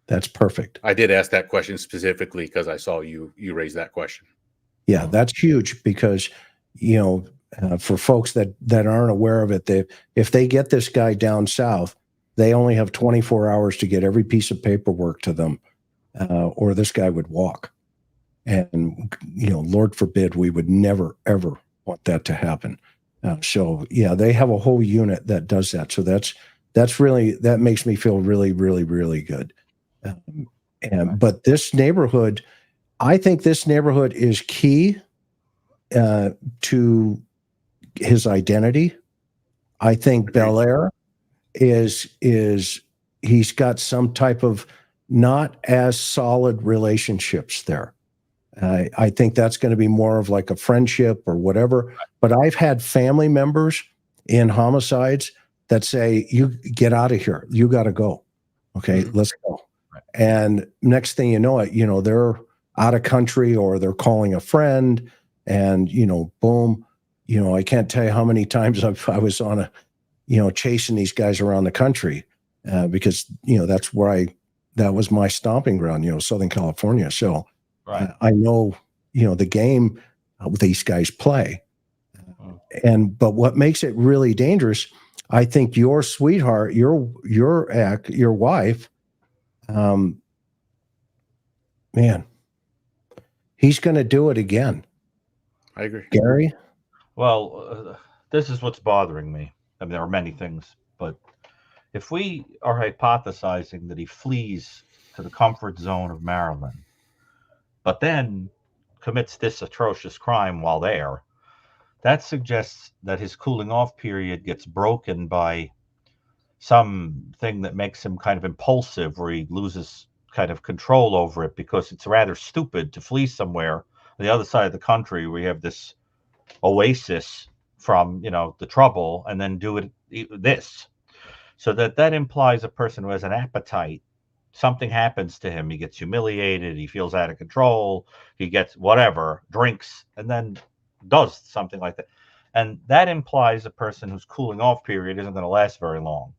That's perfect. I did ask that question specifically because I saw you raise that question. Yeah, that's huge because, you know, for folks that aren't aware of it, if they get this guy down south, they only have 24 hours to get every piece of paperwork to them, or this guy would walk. And, Lord forbid, we would never, ever want that to happen. So yeah, they have a whole unit that does that. So that makes me feel really, really, really good. But this neighborhood, I think this neighborhood is key to his identity. I think Bel Air is he's got some type of not as solid relationships there. I think that's going to be more of like a friendship or whatever. But I've had family members in homicides that say, "You get out of here. You got to go. Okay, let's go." Right. And next thing you know it, they're out of country or they're calling a friend, and boom. I can't tell you how many times I was on chasing these guys around the country because that was my stomping ground, Southern California. So. Right. I know, the game these guys play. But what makes it really dangerous, I think your sweetheart, your wife, man, he's going to do it again. I agree. Gary? Well, this is what's bothering me. I mean, there are many things, but if we are hypothesizing that he flees to the comfort zone of Maryland, but then commits this atrocious crime while there, that suggests that his cooling off period gets broken by something that makes him kind of impulsive, where he loses kind of control over it, because it's rather stupid to flee somewhere on the other side of the country where you have this oasis from, the trouble, and then do this. So that implies a person who has an appetite. Something happens to him. He gets humiliated. He feels out of control. He gets whatever, drinks, and then does something like that. And that implies a person whose cooling off period isn't going to last very long.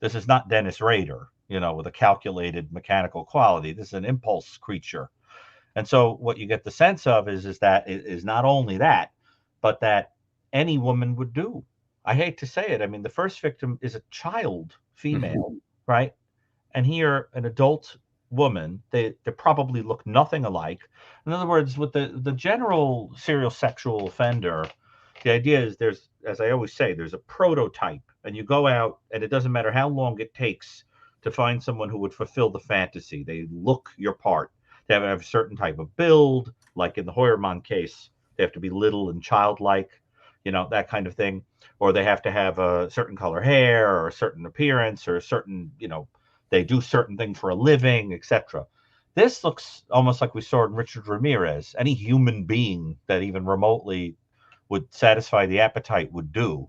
This is not Dennis Rader, with a calculated mechanical quality. This is an impulse creature. And so what you get the sense of is that it is not only that, but that any woman would do. I hate to say it. I mean, the first victim is a child, female, right? And here, an adult woman, they probably look nothing alike. In other words, with the general serial sexual offender, the idea is there's, as I always say, there's a prototype, and you go out, and it doesn't matter how long it takes to find someone who would fulfill the fantasy. They look your part. They have a certain type of build, like in the Hoyerman case, they have to be little and childlike, that kind of thing. Or they have to have a certain color hair or a certain appearance or a certain, they do certain things for a living, etc. This looks almost like we saw in Richard Ramirez. Any human being that even remotely would satisfy the appetite would do.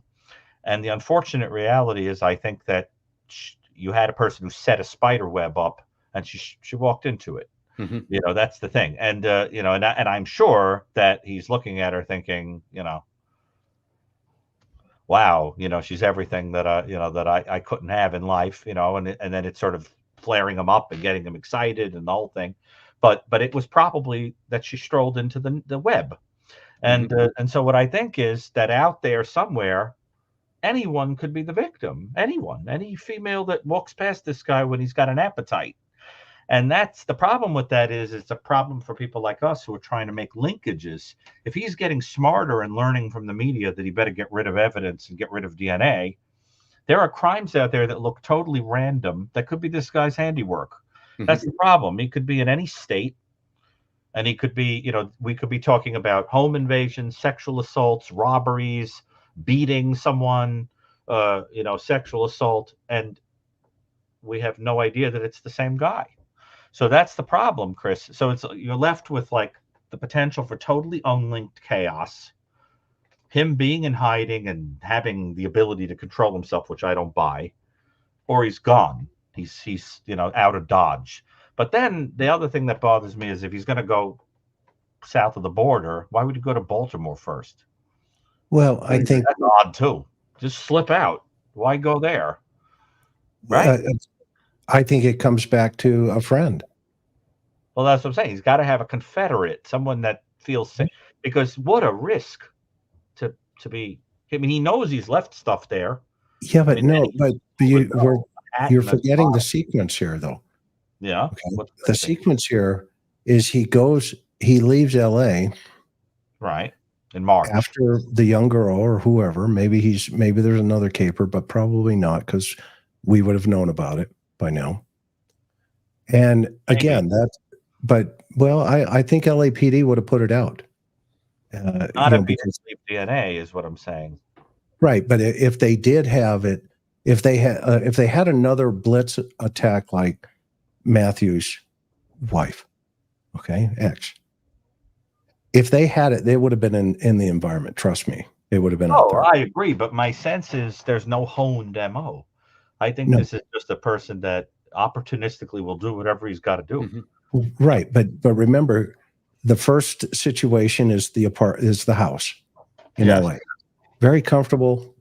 And the unfortunate reality is, I think that you had a person who set a spider web up, and she walked into it. That's the thing. And and I'm sure that he's looking at her thinking, wow, she's everything that I couldn't have in life, and then it's sort of flaring him up and getting him excited and the whole thing. But it was probably that she strolled into the web. And so what I think is that out there somewhere, anyone could be the victim. Any female that walks past this guy when he's got an appetite. And that's the problem with that is it's a problem for people like us who are trying to make linkages. If he's getting smarter and learning from the media that he better get rid of evidence and get rid of DNA, there are crimes out there that look totally random that could be this guy's handiwork. That's the problem. He could be in any state, and he could be, we could be talking about home invasions, sexual assaults, robberies, beating someone, sexual assault, and we have no idea that it's the same guy. So that's the problem, Chris. So you're left with like the potential for totally unlinked chaos, him being in hiding and having the ability to control himself, which I don't buy, or he's gone. He's out of Dodge. But then the other thing that bothers me is if he's going to go south of the border, why would you go to Baltimore first? Well, I think that's odd too. Just slip out. Why go there? Right. I think it comes back to a friend. Well, that's what I'm saying. He's got to have a confederate, someone that feels safe, because what a risk to be. I mean, he knows he's left stuff there. Yeah, but patent you're as forgetting the well. sequence here, though. Yeah. Okay. What's The missing? sequence here is he leaves LA Right. In March. after the young girl or whoever. Maybe there's another caper, but probably not, because we would have known about it by now. And again, I think LAPD would have put it out. Not if he Because didn't leave DNA is what I'm saying. right, but if they did have it, if they had another blitz attack like Matthew's wife, okay, ex, if they had it, they would have been in the environment. Trust me, it would have been out Oh, there. I agree, but my sense is there's no honed MO. I think No. this is just a person that opportunistically will do whatever he's got to do. Mm-hmm. Right, but remember, the first situation is the house in Yes. LA. Very comfortable,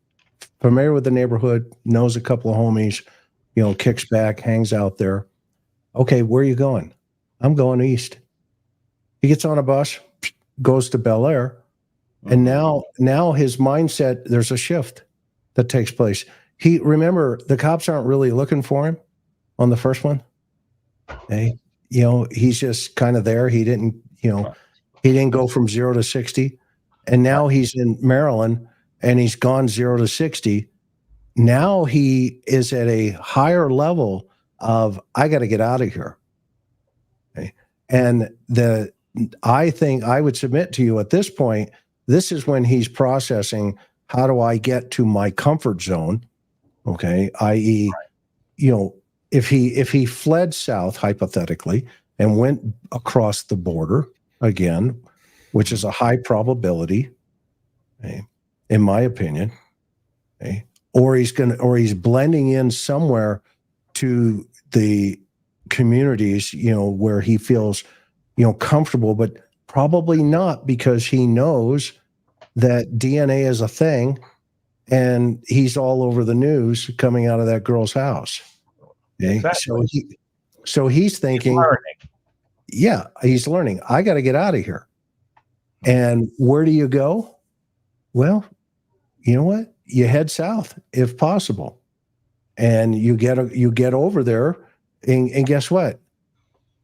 familiar with the neighborhood, knows a couple of homies, kicks back, hangs out there. Okay, where are you going? I'm going east. He gets on a bus, goes to Bel Air, and now his mindset, there's a shift that takes place. Remember, the cops aren't really looking for him on the first one. Hey, he's just kind of there. He didn't go from 0 to 60. And now he's in Maryland and he's gone 0 to 60. Now he is at a higher level of, I got to get out of here. Okay. And I think I would submit to you at this point, this is when he's processing, how do I get to my comfort zone? Okay. I.e., if he fled south, hypothetically, and went across the border again, which is a high probability, okay, in my opinion, okay, or he's blending in somewhere to the communities, where he feels, comfortable, but probably not, because he knows that DNA is a thing, and he's all over the news coming out of that girl's house. Okay? Exactly. So he's thinking, He's learning. yeah, he's learning. I got to get out of here. And where do you go? Well, you know what? You head south if possible, and you get over there, and guess what?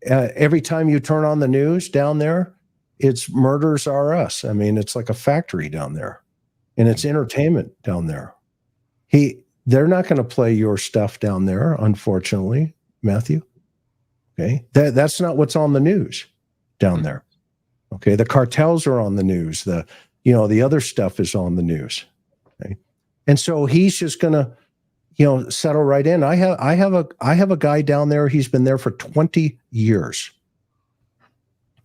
Every time you turn on the news down there, it's murders are us. I mean, it's like a factory down there, and it's entertainment down there. They're not going to play your stuff down there, unfortunately, Matthew. Okay, that's not what's on the news down there. Okay, the cartels are on the news. The other stuff is on the news. Okay, and so he's just going to settle right in. I have a guy down there. He's been there for 20 years.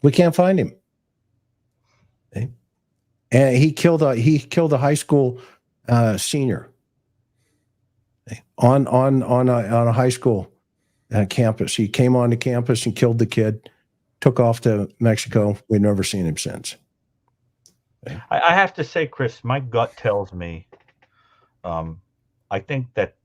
We can't find him. Okay, and he killed a high school senior. Okay, on a high school campus. He came onto campus and killed the kid, took off to Mexico. We've never seen him since. Okay. I have to say, Chris, my gut tells me, I think that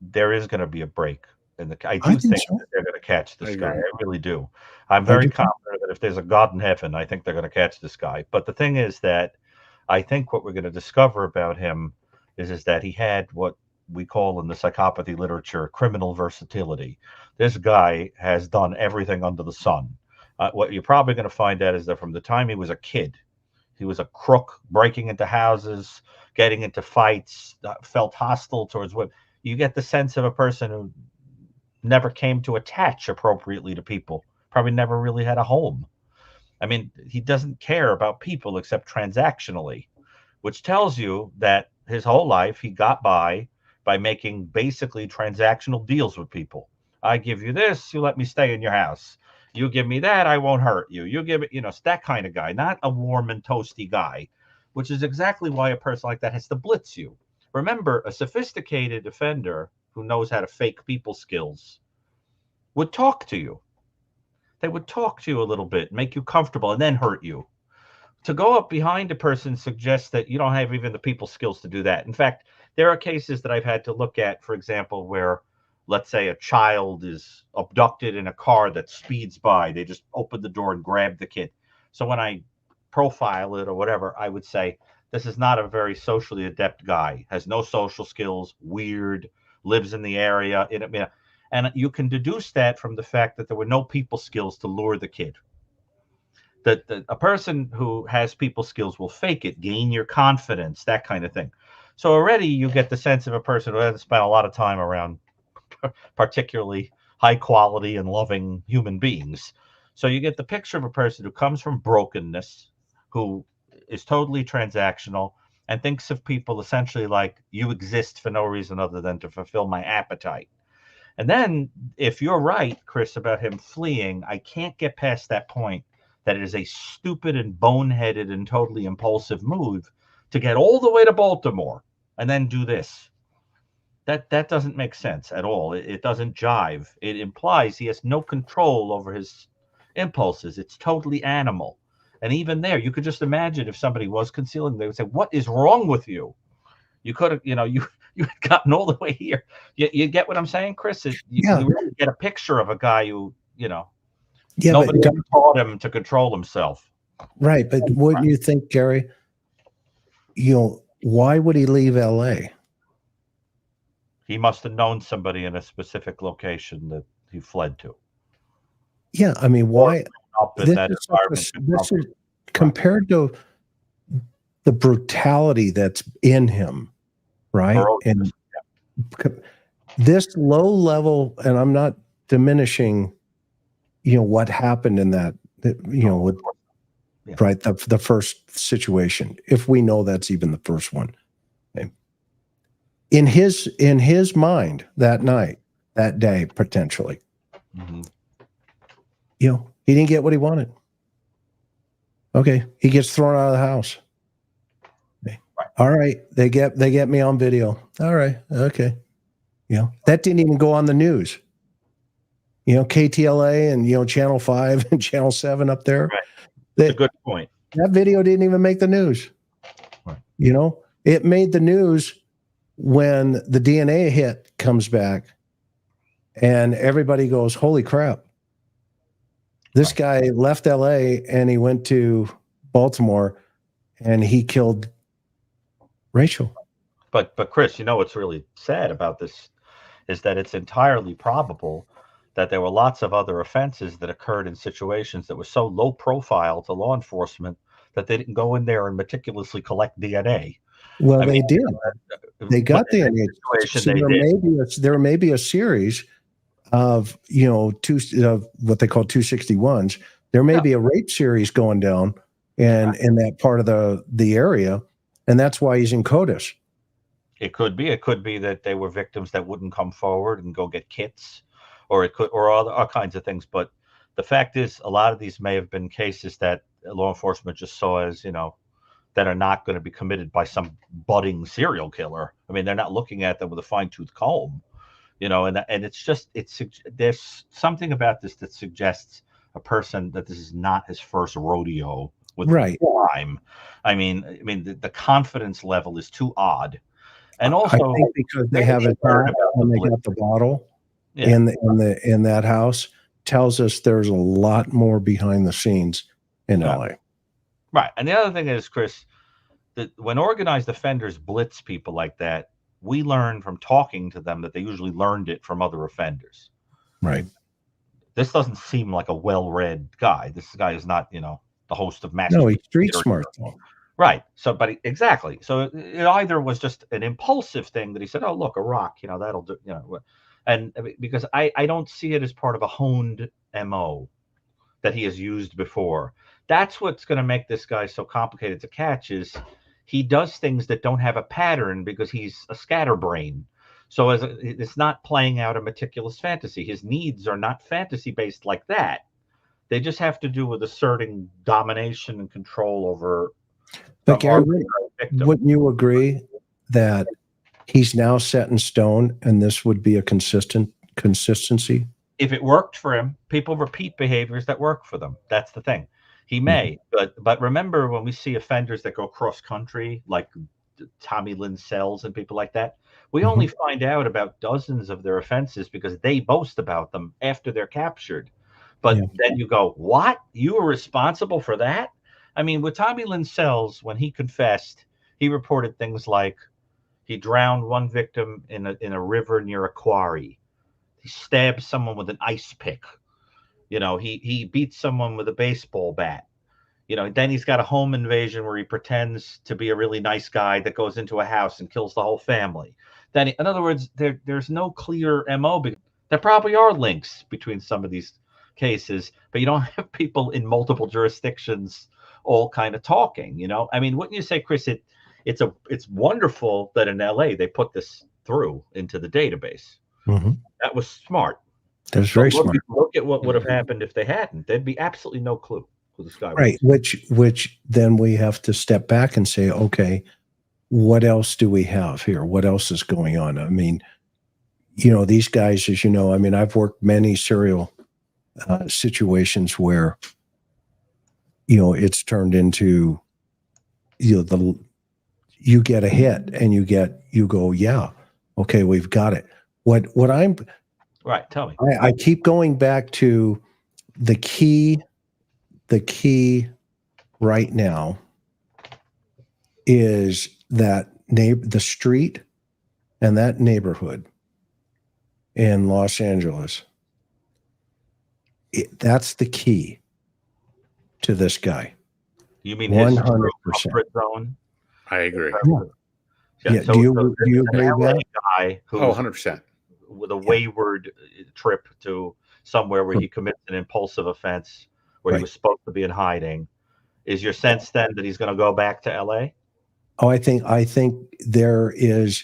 there is going to be a break. I do think so. that they're going to catch this I guy. agree. I really do. I'm very confident that if there's a God in heaven, I think they're going to catch this guy. But the thing is that I think what we're going to discover about him is that he had what we call in the psychopathy literature criminal versatility. This guy has done everything under the sun. What you're probably going to find out is that from the time he was a kid, he was a crook, breaking into houses, getting into fights, felt hostile towards women. You get the sense of a person who never came to attach appropriately to people, probably never really had a home. I mean, he doesn't care about people except transactionally, which tells you that his whole life he got by making basically transactional deals with people. I give you this, you let me stay in your house. You give me that, I won't hurt you. You give it, it's that kind of guy, not a warm and toasty guy, which is exactly why a person like that has to blitz you. Remember, a sophisticated offender who knows how to fake people skills would talk to you. They would talk to you a little bit, make you comfortable, and then hurt you. To go up behind a person suggests that you don't have even the people skills to do that. In fact, there are cases that I've had to look at, for example, where, let's say, a child is abducted in a car that speeds by. They just open the door and grab the kid. So when I profile it or whatever, I would say, this is not a very socially adept guy, has no social skills, weird, lives in the area. And you can deduce that from the fact that there were no people skills to lure the kid. That a person who has people skills will fake it, gain your confidence, that kind of thing. So already you get the sense of a person who hasn't spent a lot of time around particularly high quality and loving human beings. So you get the picture of a person who comes from brokenness, who is totally transactional, and thinks of people essentially like, you exist for no reason other than to fulfill my appetite. And then if you're right, Chris, about him fleeing, I can't get past that point that it is a stupid and boneheaded and totally impulsive move to get all the way to Baltimore and then do this. That doesn't make sense at all. It doesn't jive. It implies he has no control over his impulses. It's totally animal. And even there, you could just imagine if somebody was concealing, they would say, what is wrong with you? You could have, you had gotten all the way here. You get what I'm saying, Chris? You really get a picture of a guy who, nobody taught him to control himself. Right. But wouldn't you think, Gary, why would he leave LA? He must have known somebody in a specific location that he fled to. Yeah. I mean, why? This is compared to the brutality that's in him, right? And this low level, and I'm not diminishing, what happened in that, right? The first situation, if we know that's even the first one. Okay. In his mind that night, that day, potentially, he didn't get what he wanted. Okay. He gets thrown out of the house. Okay. All right. They get me on video. All right. Okay. That didn't even go on the news. KTLA and, Channel 5 and Channel 7 up there. Right. That's a good point. That video didn't even make the news. Right. It made the news when the DNA hit comes back and everybody goes, holy crap. This guy left LA and he went to Baltimore and he killed Rachel. But Chris, what's really sad about this is that it's entirely probable that there were lots of other offenses that occurred in situations that were so low profile to law enforcement that they didn't go in there and meticulously collect DNA. Well, they did. They got DNA. So there may be a series of of what they call 261s. There may be a rape series going down in that part of the area, and that's why he's in CODIS. It could be that they were victims that wouldn't come forward and go get kits, or all kinds of things. But the fact is, a lot of these may have been cases that law enforcement just saw as that are not going to be committed by some budding serial killer. I mean, they're not looking at them with a fine-tooth comb. And there's something about this that suggests a person that this is not his first rodeo with crime. I mean, the confidence level is too odd, and also I think because they haven't heard when they got the bottle in that house tells us there's a lot more behind the scenes in LA. Right, and the other thing is, Chris, that when organized offenders blitz people like that, we learn from talking to them that they usually learned it from other offenders. Right. This doesn't seem like a well-read guy. This guy is not, the host of Master. No, he's street smart. Right. So, exactly. So it either was just an impulsive thing that he said, "Oh, look, a rock, that'll do," and because I don't see it as part of a honed MO that he has used before. That's what's going to make this guy so complicated to catch is he does things that don't have a pattern because he's a scatterbrain. So it's not playing out a meticulous fantasy. His needs are not fantasy based like that. They just have to do with asserting domination and control over. But Gary, wouldn't you agree that he's now set in stone and this would be a consistency? If it worked for him, people repeat behaviors that work for them. That's the thing. He may, but remember when we see offenders that go cross country, like Tommy Lynn Sells and people like that, we only find out about dozens of their offenses because they boast about them after they're captured. But then you go, what? You were responsible for that? I mean, with Tommy Lynn Sells, when he confessed, he reported things like, He drowned one victim in a river near a quarry. He stabbed someone with an ice pick. He beat someone with a baseball bat. Then he's got a home invasion where he pretends to be a really nice guy that goes into a house and kills the whole family. Then, in other words, there's no clear MO. There probably are links between some of these cases, but you don't have people in multiple jurisdictions all kind of talking. I mean, wouldn't you say, Chris? It's wonderful that in LA they put this through into the database. Mm-hmm. That was smart. That's very smart. Look at what would have happened if they hadn't. There'd be absolutely no clue who this guy was. Right. Which then we have to step back and say, okay, what else do we have here? What else is going on? I mean, these guys, as you know, I mean, I've worked many serial situations where, it's turned into, you get a hit and you go, yeah, okay, we've got it. What I'm right. Tell me. I keep going back to the key right now is that the street and that neighborhood in Los Angeles. That's the key to this guy. You mean 100%? Zone? I agree. Yeah. Do you agree with that? Guy who 100%. With a wayward trip to somewhere where he commits an impulsive offense where he was supposed to be in hiding. Is your sense then that he's going to go back to LA? Oh, I think there's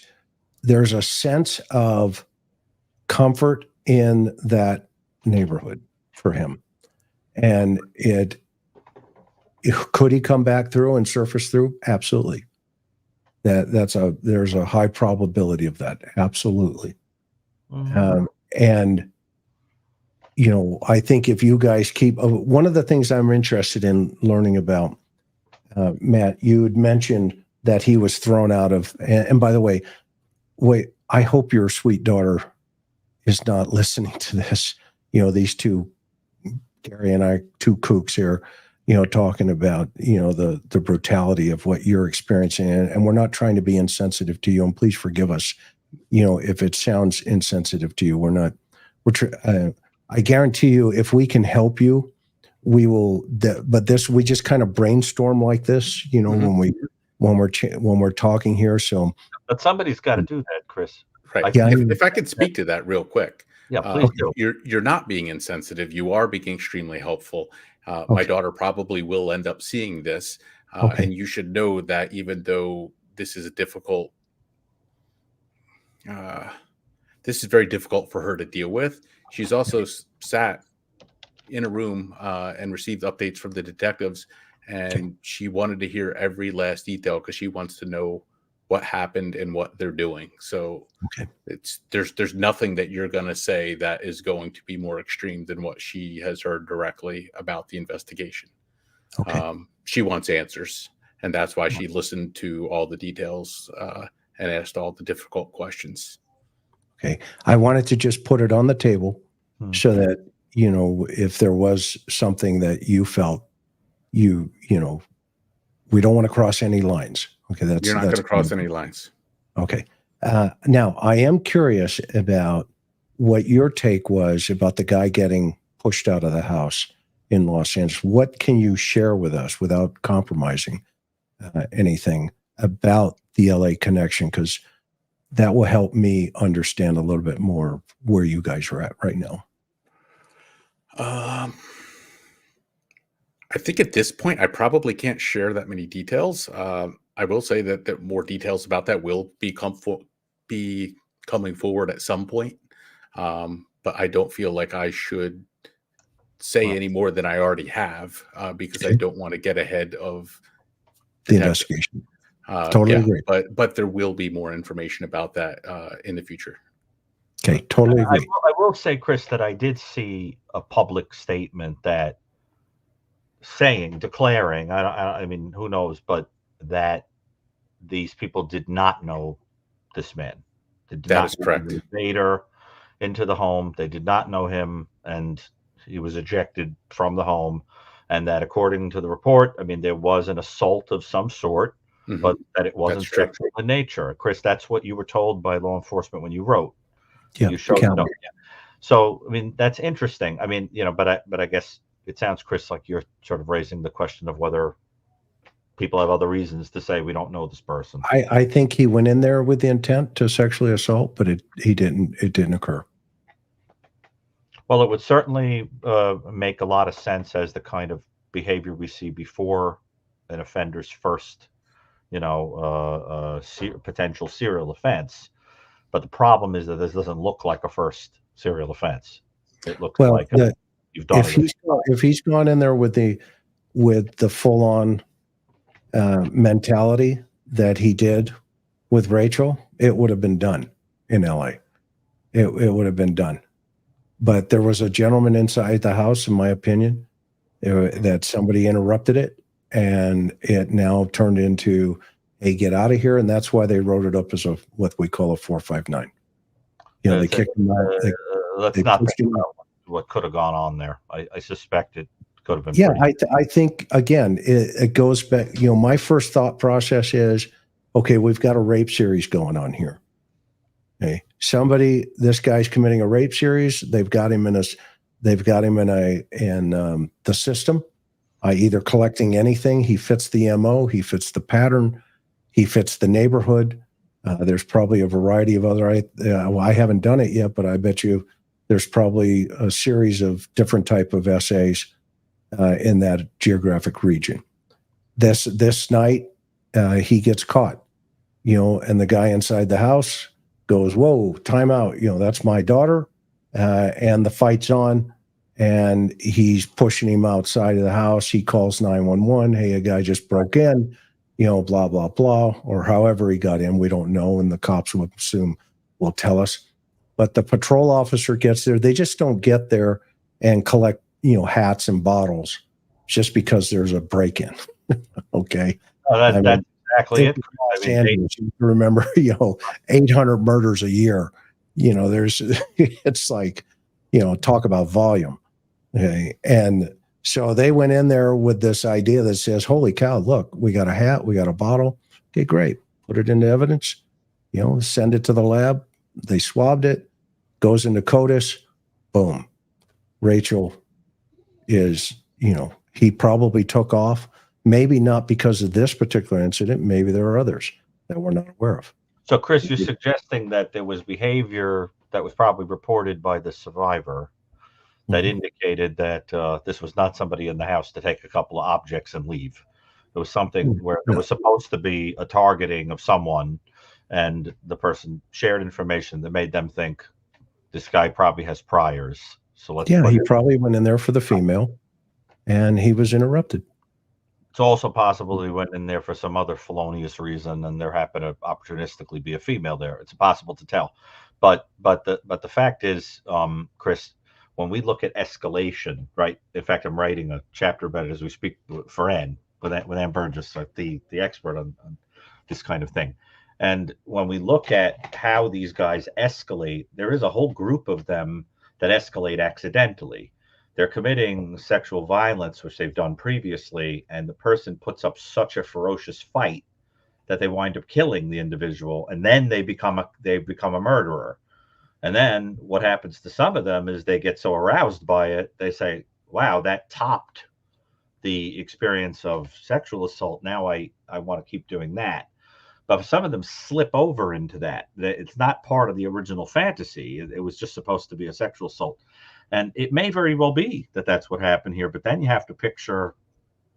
a sense of comfort in that neighborhood for him. And could he come back through and surface through? Absolutely. There's a high probability of that. Absolutely. Mm-hmm. And I think if you guys keep one of the things I'm interested in learning about, Matt, you had mentioned that he was thrown out of, and by the way, I hope your sweet daughter is not listening to this. These two, Gary and I, two kooks here, talking about, the brutality of what you're experiencing. And we're not trying to be insensitive to you. And please forgive us, if it sounds insensitive to you. I guarantee you, if we can help you, we will. But we just kind of brainstorm like this, Mm-hmm. when we're talking here. So, but somebody's got to do that, Chris. Right. Yeah, if I could speak to that real quick. Yeah, please do. You're not being insensitive. You are being extremely helpful. My daughter probably will end up seeing this, and you should know that even though this is difficult, this is very difficult for her to deal with. She's also sat in a room and received updates from the detectives, and she wanted to hear every last detail because she wants to know what happened and what they're doing. So there's nothing that you're going to say that is going to be more extreme than what she has heard directly about the investigation. She wants answers, and that's why she listened to all the details and asked all the difficult questions. Okay. I wanted to just put it on the table so that, if there was something that you felt we don't want to cross any lines. Okay. You're not going to cross any lines. Okay. Now I am curious about what your take was about the guy getting pushed out of the house in Los Angeles. What can you share with us without compromising anything about the LA connection? Because that will help me understand a little bit more where you guys are at right now. I think at this point, I probably can't share that many details. I will say that more details about that will be coming forward at some point. But I don't feel like I should say any more than I already have because I don't want to get ahead of the investigation. Totally agree. But there will be more information about that in the future. Okay, totally agree. I will say, Chris, that I did see a public statement that declaring, I mean, who knows, but that these people did not know this man. That is correct. The invader into the home. They did not know him, and he was ejected from the home. And that according to the report, I mean, there was an assault of some sort. but that it wasn't That's true. sexual in nature. Chris, that's what you were told by law enforcement when you wrote. Yeah, You showed county. them. So, I mean, that's interesting. I mean, but I guess it sounds, Chris, like you're sort of raising the question of whether people have other reasons to say we don't know this person. I think he went in there with the intent to sexually assault, but it didn't occur. Well, it would certainly make a lot of sense as the kind of behavior we see before an offender's first, potential serial offense. But the problem is that this doesn't look like a first serial offense. It looks like you've done it. If he's gone in there with the full on mentality that he did with Rachel, it would have been done in LA. It would have been done. But there was a gentleman inside the house, in my opinion, that somebody interrupted it, and it now turned into a get out of here, and that's why they wrote it up as what we call a 459. They kicked him out. Let's not think about what could have gone on there. I suspect it could have been. Yeah, I think again it goes back. My first thought process is, okay, we've got a rape series going on here. Okay, this guy's committing a rape series. They've got him in the system. Either collecting anything, he fits the MO, he fits the pattern, he fits the neighborhood. There's probably a variety of other. I haven't done it yet, but I bet you there's probably a series of different type of essays in that geographic region. This night, he gets caught, and the guy inside the house goes, "Whoa, time out! That's my daughter," and the fight's on, and he's pushing him outside of the house. He calls 911. Hey, a guy just broke in, blah blah blah, or however he got in, we don't know, and the cops will tell us. But the patrol officer gets there. They just don't get there and collect hats and bottles just because there's a break-in. Okay, that's exactly it. Remember, 800 murders a year. It's like, talk about volume. Okay. And so they went in there with this idea that says, holy cow, look, we got a hat, we got a bottle. Okay, great. Put it into evidence, send it to the lab. They swabbed it, goes into CODIS, boom. Rachel is, he probably took off. Maybe not because of this particular incident. Maybe there are others that we're not aware of. So, Chris, you're suggesting that there was behavior that was probably reported by the survivor that indicated that this was not somebody in the house to take a couple of objects and leave. It was something where there was supposed to be a targeting of someone, and the person shared information that made them think this guy probably has priors. So he probably went in there for the female, and he was interrupted. It's also possible he went in there for some other felonious reason, and there happened to opportunistically be a female there. It's impossible to tell, but the fact is, Chris, when we look at escalation, right? In fact, I'm writing a chapter about it as we speak for Ann, with Ann Burgess, the expert on this kind of thing. And when we look at how these guys escalate, there is a whole group of them that escalate accidentally. They're committing sexual violence, which they've done previously, and the person puts up such a ferocious fight that they wind up killing the individual, and then they become a murderer. And then what happens to some of them is they get so aroused by it, they say, wow, that topped the experience of sexual assault. Now I want to keep doing that. But some of them slip over into that. It's not part of the original fantasy. It was just supposed to be a sexual assault. And it may very well be that that's what happened here. But then you have to picture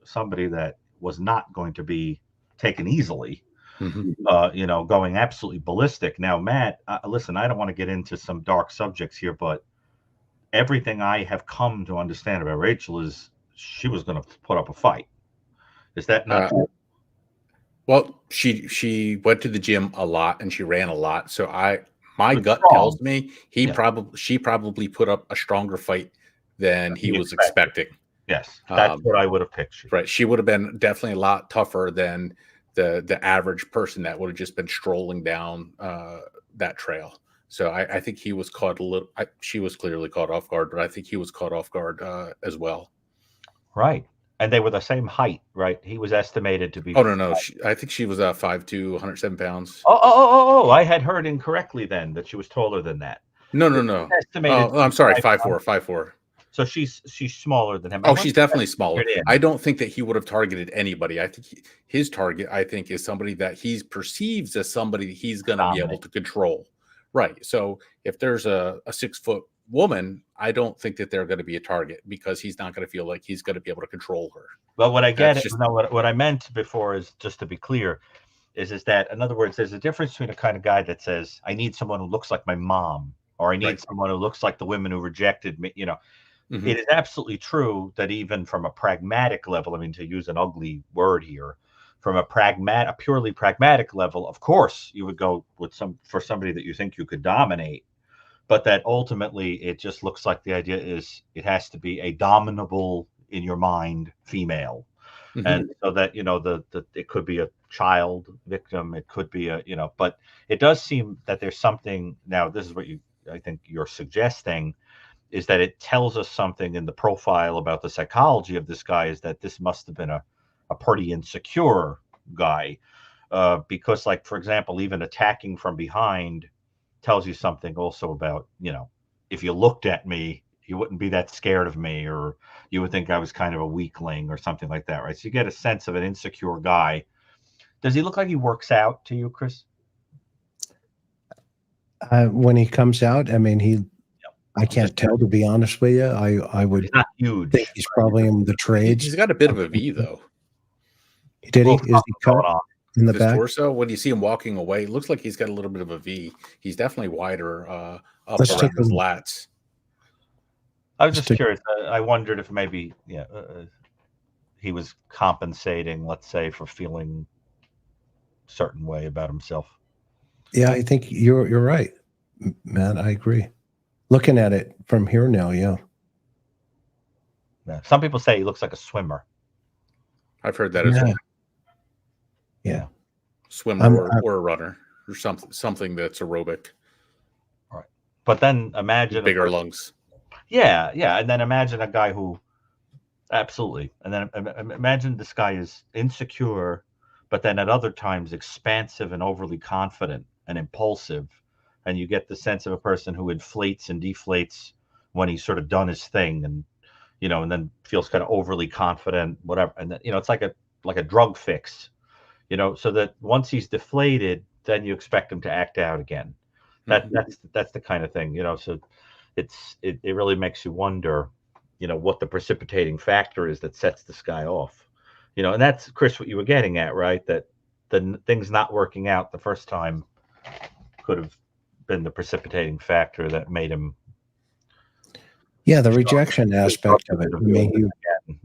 somebody that was not going to be taken easily, going absolutely ballistic. Now, Matt, listen, I don't want to get into some dark subjects here, but everything I have come to understand about Rachel is she was going to put up a fight. Is that not true? Well, she went to the gym a lot and she ran a lot. So my gut tells me she probably put up a stronger fight than he was expecting. Yes, that's what I would have pictured. Right, she would have been definitely a lot tougher than the average person that would have just been strolling down that trail. So I think he was caught a little. She was clearly caught off guard, but I think he was caught off guard as well. Right. And they were the same height, right? He was estimated to be. Oh no, I think she was 5'2", 107 pounds. Oh! I had heard incorrectly then that she was taller than that. No. Estimated. Oh, I'm sorry, 5'4". So she's smaller than him. Oh, she's definitely smaller. figured in. I don't think that he would have targeted anybody. I think his target, is somebody that he perceives as somebody that he's going to be able to control. Right. So if there's a 6-foot woman, I don't think that they're going to be a target because he's not going to feel like he's going to be able to control her. Well, what I get, what I meant before is, just to be clear, is that, in other words, there's a difference between a kind of guy that says, I need someone who looks like my mom, or I need someone who looks like the women who rejected me, Mm-hmm. It is absolutely true that even from a pragmatic level, I mean, to use an ugly word here, from a purely pragmatic level, of course, you would go with for somebody that you think you could dominate, but that ultimately it just looks like the idea is it has to be a dominable in your mind female. Mm-hmm. And so that, it could be a child victim, it could be but it does seem that there's something. Now, this is what I think you're suggesting, is that it tells us something in the profile about the psychology of this guy, is that this must have been a pretty insecure guy, because, like, for example, even attacking from behind tells you something also about, if you looked at me, you wouldn't be that scared of me, or you would think I was kind of a weakling or something like that, right? So you get a sense of an insecure guy. Does he look like he works out to you, Chris? When he comes out, I mean, I can't tell, to be honest with you. I would he's not huge. think he's probably in the trades. He's got a bit of a V, though. Did he? Is he cut in the his back? torso, when you see him walking away, it looks like he's got a little bit of a V. He's definitely wider up Let's around take his lats. I was just curious. I wondered if maybe he was compensating, let's say, for feeling a certain way about himself. Yeah, I think you're right, Matt. I agree. Looking at it from here now, yeah. Some people say he looks like a swimmer. I've heard that as well. Yeah. Swimmer or a runner or something that's aerobic. Right. But then imagine bigger lungs. Yeah. And then imagine a guy who, absolutely. And then imagine this guy is insecure, but then at other times expansive and overly confident and impulsive. And you get the sense of a person who inflates and deflates when he's sort of done his thing, and and then feels kind of overly confident, whatever. And then, it's like a drug fix, so that once he's deflated, then you expect him to act out again. That's the kind of thing, so it really makes you wonder, what the precipitating factor is that sets this guy off, and that's, Chris, what you were getting at, right? That the things not working out the first time could have been the precipitating factor that made him. Yeah, the rejection aspect of it. I mean,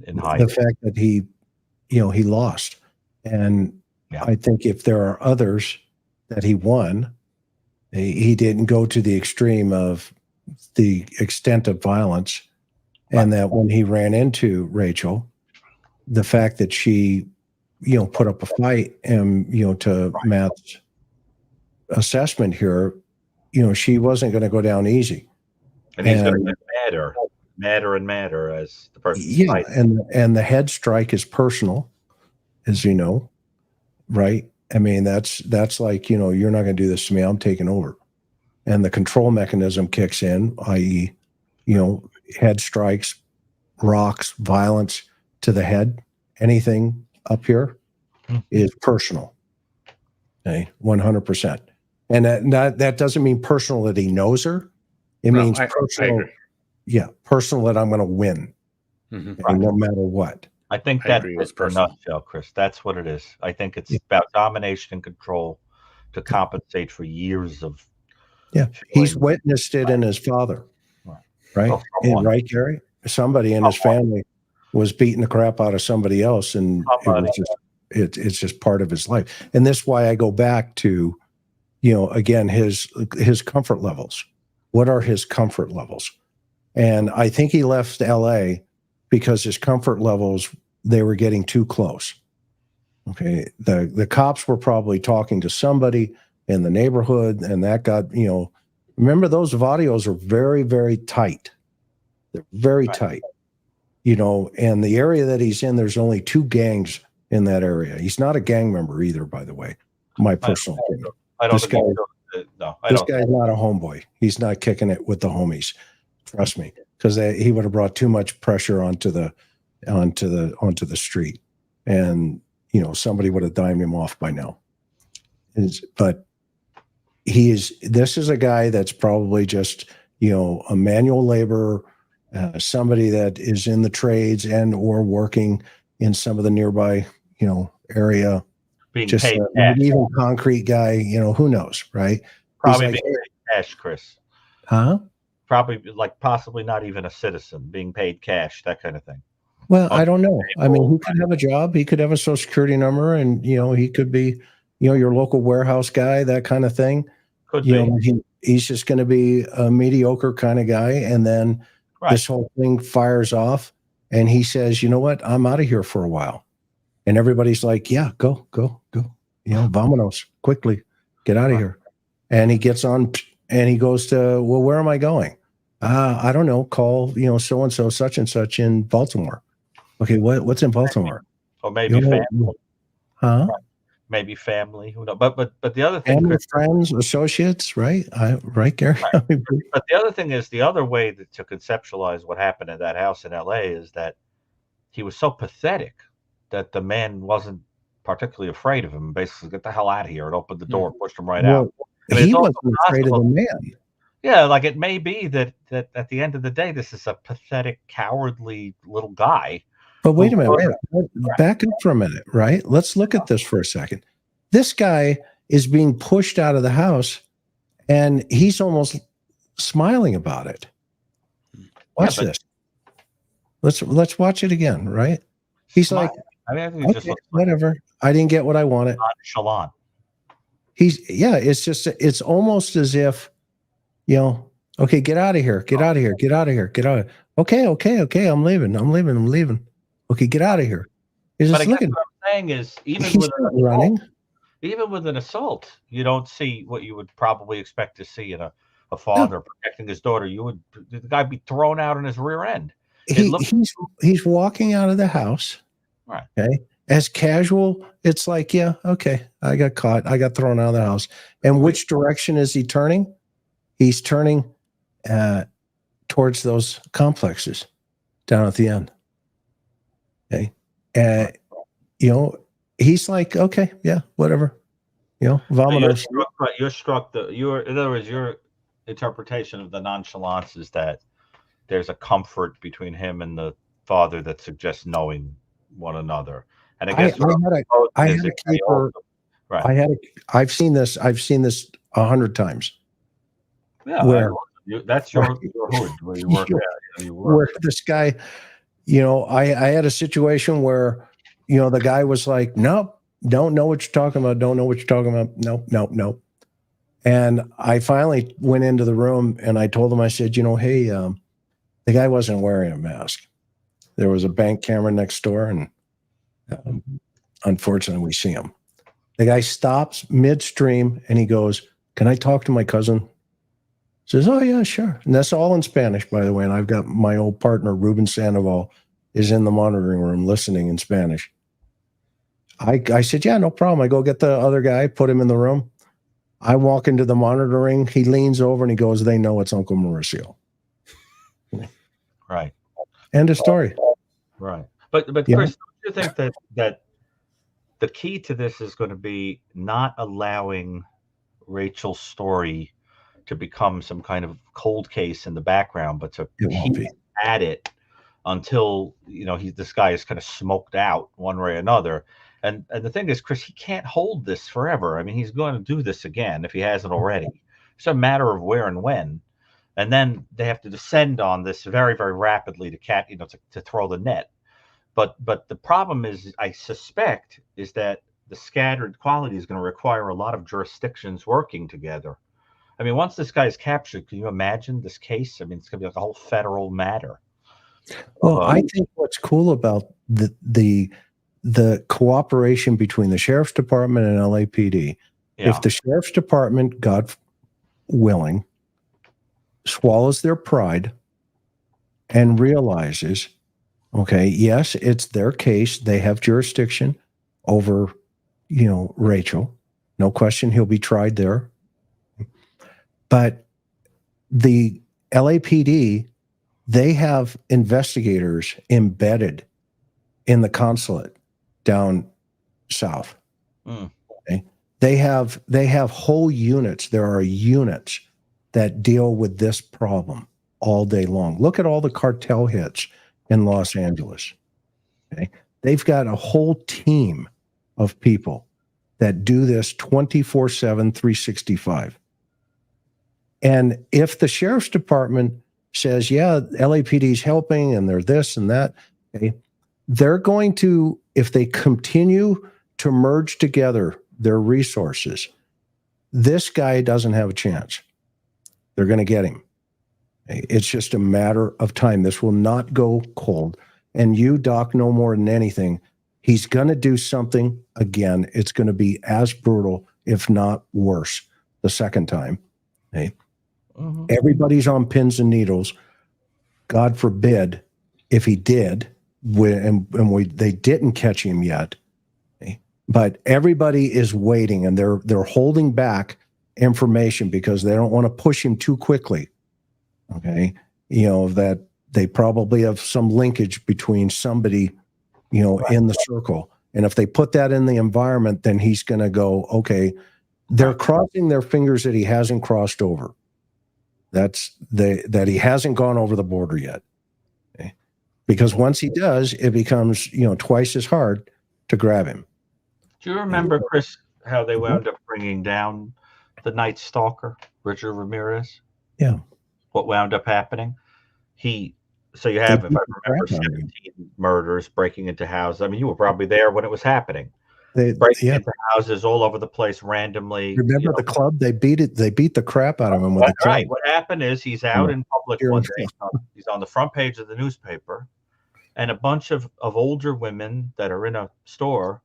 the fact that he lost. And I think if there are others that he won, he didn't go to the extreme of the extent of violence. And that when he ran into Rachel, the fact that she, put up a fight, and, to Matt's assessment here, she wasn't going to go down easy. And he's going to get madder and madder as the person. Yeah, fights. and the head strike is personal, as you know, right? I mean, that's like, you're not going to do this to me. I'm taking over. And the control mechanism kicks in, i.e., head strikes, rocks, violence to the head, anything up here is personal. Okay, 100%. And that doesn't mean personal that he knows her. It means personal. Yeah, personal that I'm going to win, no matter what. I think that's a nutshell, Chris. That's what it is. I think it's about domination and control to compensate for years of. Yeah, he's witnessed it in his father, right? Right, Gary? Somebody in his family was beating the crap out of somebody else, and it's just part of his life. And this is why I go back to, again, his comfort levels. What are his comfort levels? And I think he left LA because his comfort levels, they were getting too close. Okay. The cops were probably talking to somebody in the neighborhood, and that got, remember those audios are very, very tight. They're very tight. and the area that he's in, there's only 2 gangs in that area. He's not a gang member either, by the way. My personal opinion. This guy's not a homeboy. He's not kicking it with the homies. Trust me, because he would have brought too much pressure onto the street, and somebody would have dimed him off by now. But this is a guy that's probably just a manual laborer, somebody that is in the trades and or working in some of the nearby area. Being just paid even concrete guy, who knows, right? Probably being paid cash, Chris. Huh? Probably possibly not even a citizen, being paid cash, that kind of thing. Well, I don't know. I mean, he could have a job. He could have a social security number, and he could be, your local warehouse guy, that kind of thing. Could be. He's just going to be a mediocre kind of guy, and then this whole thing fires off, and he says, "You know what? I'm out of here for a while." And everybody's like, "Yeah, go. Vamonos, quickly, get out of here." And he gets on, and he goes to, "Well, where am I going?" I don't know. Call, so and so, such and such in Baltimore. Okay, what's in Baltimore? Or maybe family. Huh? Right. Maybe family. Who knows? But the other thing, family, friends, associates, right? Right, Gary. Right. But the other thing is, the other way to conceptualize what happened in that house in L.A. is that he was so pathetic that the man wasn't particularly afraid of him. Basically, get the hell out of here, and opened the door, pushed him right out. He wasn't afraid of the man. Yeah, like it may be that at the end of the day, this is a pathetic, cowardly little guy. But wait a minute, back up for a minute, right? Let's look at this for a second. This guy is being pushed out of the house, and he's almost smiling about it. Watch this. Let's watch it again, right? He's like, I think okay, whatever. I didn't get what I wanted. Nonchalant. It's almost as if, okay, get out of here, get out of here, get out of here, get out of here. Okay, I'm leaving. Okay, get out of here. But again, what I'm saying is, even with an assault, you don't see what you would probably expect to see in a father protecting his daughter. The guy be thrown out on his rear end. He's walking out of the house. Right. Okay. As casual, it's like, yeah, okay, I got caught. I got thrown out of the house. And which direction is he turning? He's turning towards those complexes down at the end. Okay. He's like, okay, yeah, whatever. Vamonos. In other words, your interpretation of the nonchalance is that there's a comfort between him and the father that suggests knowing one another. And I guess I've seen this 100 times. Yeah, where that's your hood where you work at. Where this guy, I had a situation where, the guy was like, nope, don't know what you're talking about. Don't know what you're talking about. Nope. And I finally went into the room and I told him, I said, hey, the guy wasn't wearing a mask. There was a bank camera next door, and unfortunately we see him. The guy stops midstream and he goes, "Can I talk to my cousin?" Says, "Oh yeah, sure." And that's all in Spanish, by the way. And I've got my old partner, Ruben Sandoval, is in the monitoring room listening in Spanish. I said, "Yeah, no problem." I go get the other guy, put him in the room. I walk into the monitoring. He leans over and he goes, "They know it's Uncle Mauricio." Right. End of story. Right. But Chris, do you think that the key to this is going to be not allowing Rachel's story to become some kind of cold case in the background, but to keep at it until this guy is kind of smoked out one way or another? And the thing is, Chris, he can't hold this forever. I mean, he's going to do this again if he hasn't already. It's a matter of where and when. And then they have to descend on this very, very rapidly to throw the net. But the problem is, I suspect, is that the scattered quality is going to require a lot of jurisdictions working together. I mean, once this guy is captured, can you imagine this case? I mean, it's going to be like a whole federal matter. Well, I think what's cool about the cooperation between the Sheriff's Department and LAPD, if the Sheriff's Department, God willing, swallows their pride and realizes Okay. Yes, it's their case. They have jurisdiction over, Rachel. No question he'll be tried there. But the LAPD, they have investigators embedded in the consulate down south. Mm. Okay? They have whole units. There are units that deal with this problem all day long. Look at all the cartel hits in Los Angeles. Okay? They've got a whole team of people that do this 24/7, 365. And if the sheriff's department says, yeah, LAPD's helping and they're this and that, okay, they're going to, if they continue to merge together their resources, this guy doesn't have a chance. They're going to get him. It's just a matter of time. This will not go cold. And you, Doc, know more than anything. He's going to do something again. It's going to be as brutal, if not worse, the second time. Okay? Mm-hmm. Everybody's on pins and needles. God forbid if he did, they didn't catch him yet. Okay? But everybody is waiting, and they're holding back information because they don't want to push him too quickly. Okay, that they probably have some linkage between somebody, in the circle. And if they put that in the environment, then he's going to go, okay, they're crossing their fingers that he hasn't crossed over. That he hasn't gone over the border yet. Okay? Because once he does, it becomes, twice as hard to grab him. Do you remember, Chris, how they wound up bringing down the Night Stalker, Richard Ramirez? Yeah. What wound up happening? So you have, if I remember, 17 murders, breaking into houses. I mean, you were probably there when it was happening. Breaking into houses all over the place randomly. Remember the club? They beat the crap out of him with the club. Right. What happened is he's out in public one day. He's on the front page of the newspaper, and a bunch of older women that are in a store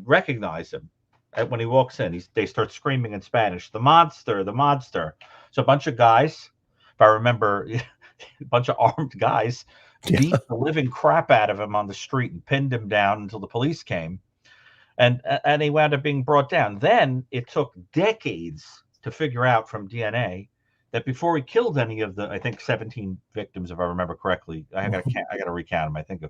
recognize him. And when he walks in, they start screaming in Spanish, "The monster, the monster." So a bunch of guys, if I remember, a bunch of armed guys beat the living crap out of him on the street and pinned him down until the police came. And he wound up being brought down. Then it took decades to figure out from DNA that before he killed any of the, I think, 17 victims, if I remember correctly, I got to recount them. I think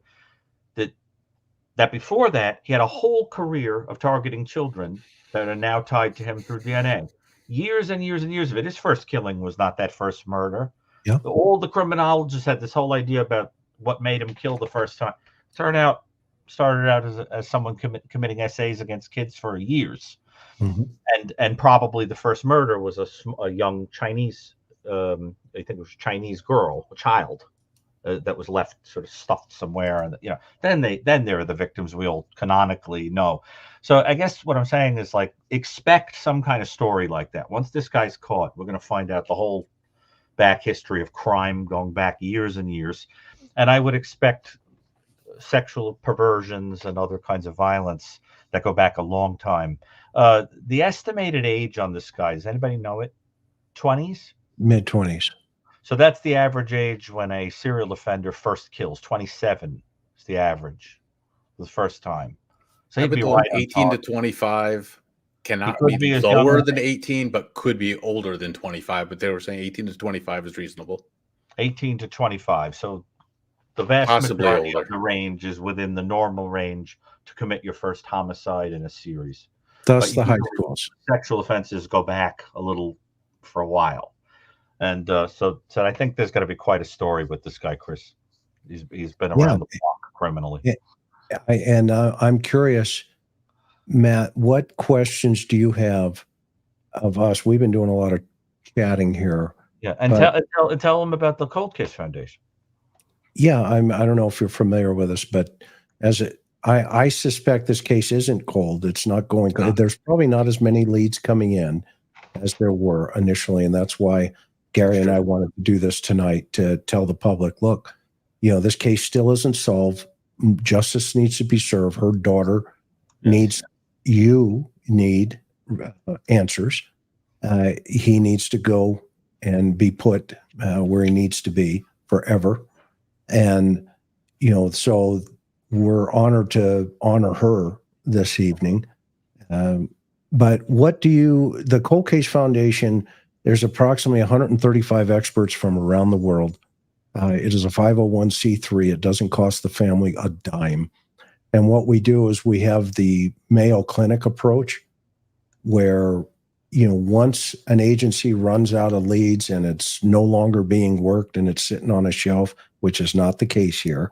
that before that he had a whole career of targeting children that are now tied to him through DNA. Years and years and years of it. His first killing was not that first murder. Yeah. All the criminologists had this whole idea about what made him kill the first time. Started out as someone committing essays against kids for years. Mm-hmm. And probably the first murder was a young Chinese, I think it was a Chinese girl, a child, that was left sort of stuffed somewhere. And then there are the victims we all canonically know. So I guess what I'm saying is, like, expect some kind of story like that. Once this guy's caught, we're going to find out the whole back history of crime going back years and years. And I would expect sexual perversions and other kinds of violence that go back a long time. The estimated age on this guy, does anybody know it? 20s? Mid-20s. So that's the average age when a serial offender first kills. 27 is the average the first time. So he'd be right 18 to 25 cannot be as lower young than 18, but could be older than 25. But they were saying 18 to 25 is reasonable. 18 to 25. So the vast Possibly majority older. of the range is within the normal range to commit your first homicide in a series. Thus But the high usually schools. Sexual offenses go back a little for a while. And so I think there's going to be quite a story with this guy, Chris. He's been around the block criminally. Yeah. I'm curious, Matt, what questions do you have of us? We've been doing a lot of chatting here. Yeah, and tell them about the Cold Case Foundation. Yeah, I don't know if you're familiar with us, but I suspect this case isn't cold. It's not going. There's probably not as many leads coming in as there were initially, and that's why Gary and I wanted to do this tonight to tell the public, look, this case still isn't solved. Justice needs to be served. Her daughter need answers. He needs to go and be put where he needs to be forever. And, so we're honored to honor her this evening. But the Cold Case Foundation, there's approximately 135 experts from around the world. It is a 501c3. It doesn't cost the family a dime. And what we do is we have the Mayo Clinic approach where, once an agency runs out of leads and it's no longer being worked and it's sitting on a shelf, which is not the case here.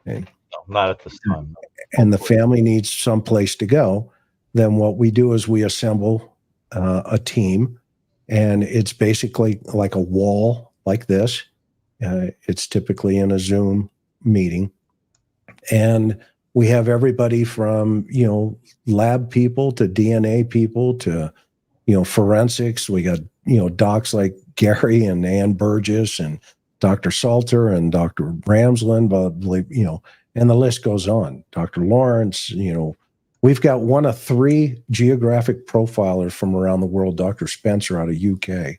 Okay? No, not at this time. And the family needs someplace to go, then what we do is we assemble a team, and it's basically like a wall like this. It's typically in a Zoom meeting. And we have everybody from, lab people to DNA people to, forensics. We got, docs like Gary and Ann Burgess and Dr. Salter and Dr. Ramsland, and the list goes on. Dr. Lawrence, we've got one of 3 geographic profilers from around the world, Dr. Spencer out of UK.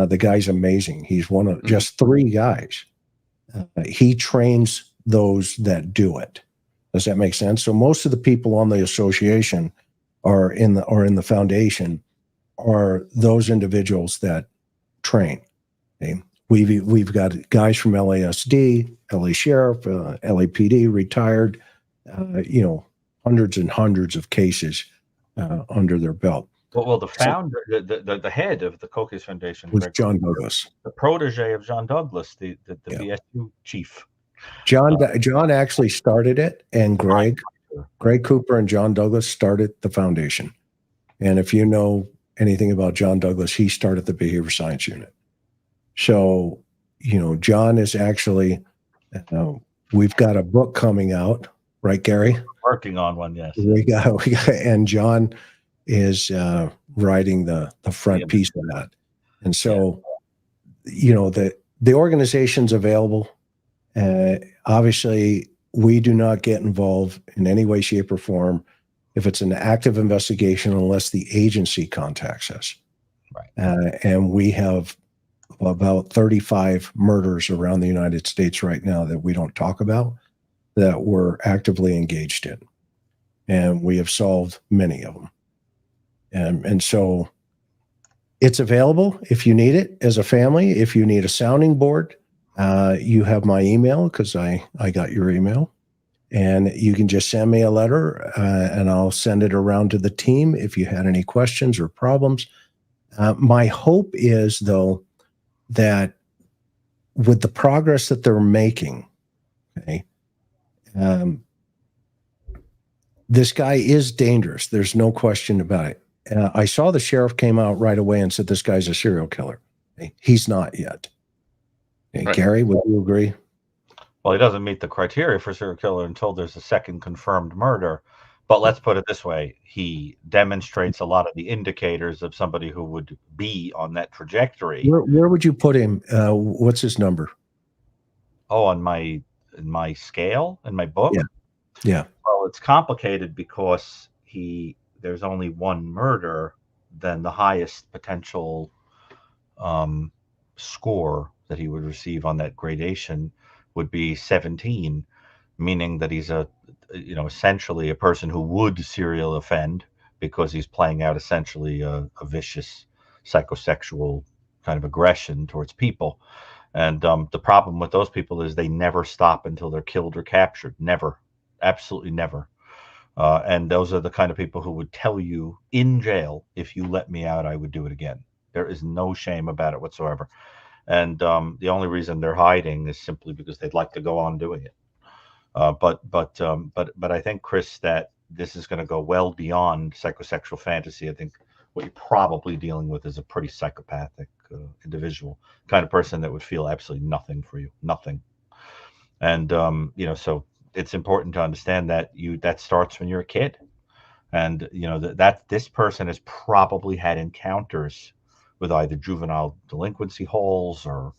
The guy's amazing. He's one of just 3 guys. He trains those that do it. Does that make sense? So most of the people on the association or in the foundation are those individuals that train. Okay? We've got guys from LASD, LA Sheriff, LAPD, retired, hundreds and hundreds of cases under their belt. Well, the founder, the head of the Cold Case Foundation was John Douglas, the protege of John Douglas, the BSU chief. John actually started it, and Greg Cooper and John Douglas started the foundation. And if you know anything about John Douglas, he started the behavior science unit. So, John is actually, we've got a book coming out, right, Gary? Working on one, yes. We got, and John is writing the front piece of that. And so, the organization's available. Obviously, we do not get involved in any way, shape, or form if it's an active investigation unless the agency contacts us. Right. And we have about 35 murders around the United States right now that we don't talk about, that we're actively engaged in. And we have solved many of them. And so it's available if you need it as a family. If you need a sounding board, you have my email because I got your email. And you can just send me a letter and I'll send it around to the team if you had any questions or problems. My hope is, though, that with the progress that they're making, okay, this guy is dangerous. There's no question about it. I saw the sheriff came out right away and said, this guy's a serial killer. Okay? He's not yet. Okay, right. Gary, would you agree? Well, he doesn't meet the criteria for serial killer until there's a second confirmed murder. But let's put it this way. He demonstrates a lot of the indicators of somebody who would be on that trajectory. Where would you put him? What's his number? Oh, in my scale, in my book? Yeah. Well, it's complicated because there's only one murder, then the highest potential score that he would receive on that gradation would be 17, meaning that he's essentially a person who would serial offend because he's playing out essentially a vicious psychosexual kind of aggression towards people. And the problem with those people is they never stop until they're killed or captured. Never. Absolutely never. And those are the kind of people who would tell you in jail, if you let me out, I would do it again. There is no shame about it whatsoever. And the only reason they're hiding is simply because they'd like to go on doing it. But I think, Chris, that this is going to go well beyond psychosexual fantasy. I think what you're probably dealing with is a pretty psychopathic individual, kind of person that would feel absolutely nothing for you, nothing. And so it's important to understand that that starts when you're a kid, and that this person has probably had encounters with either juvenile delinquency halls or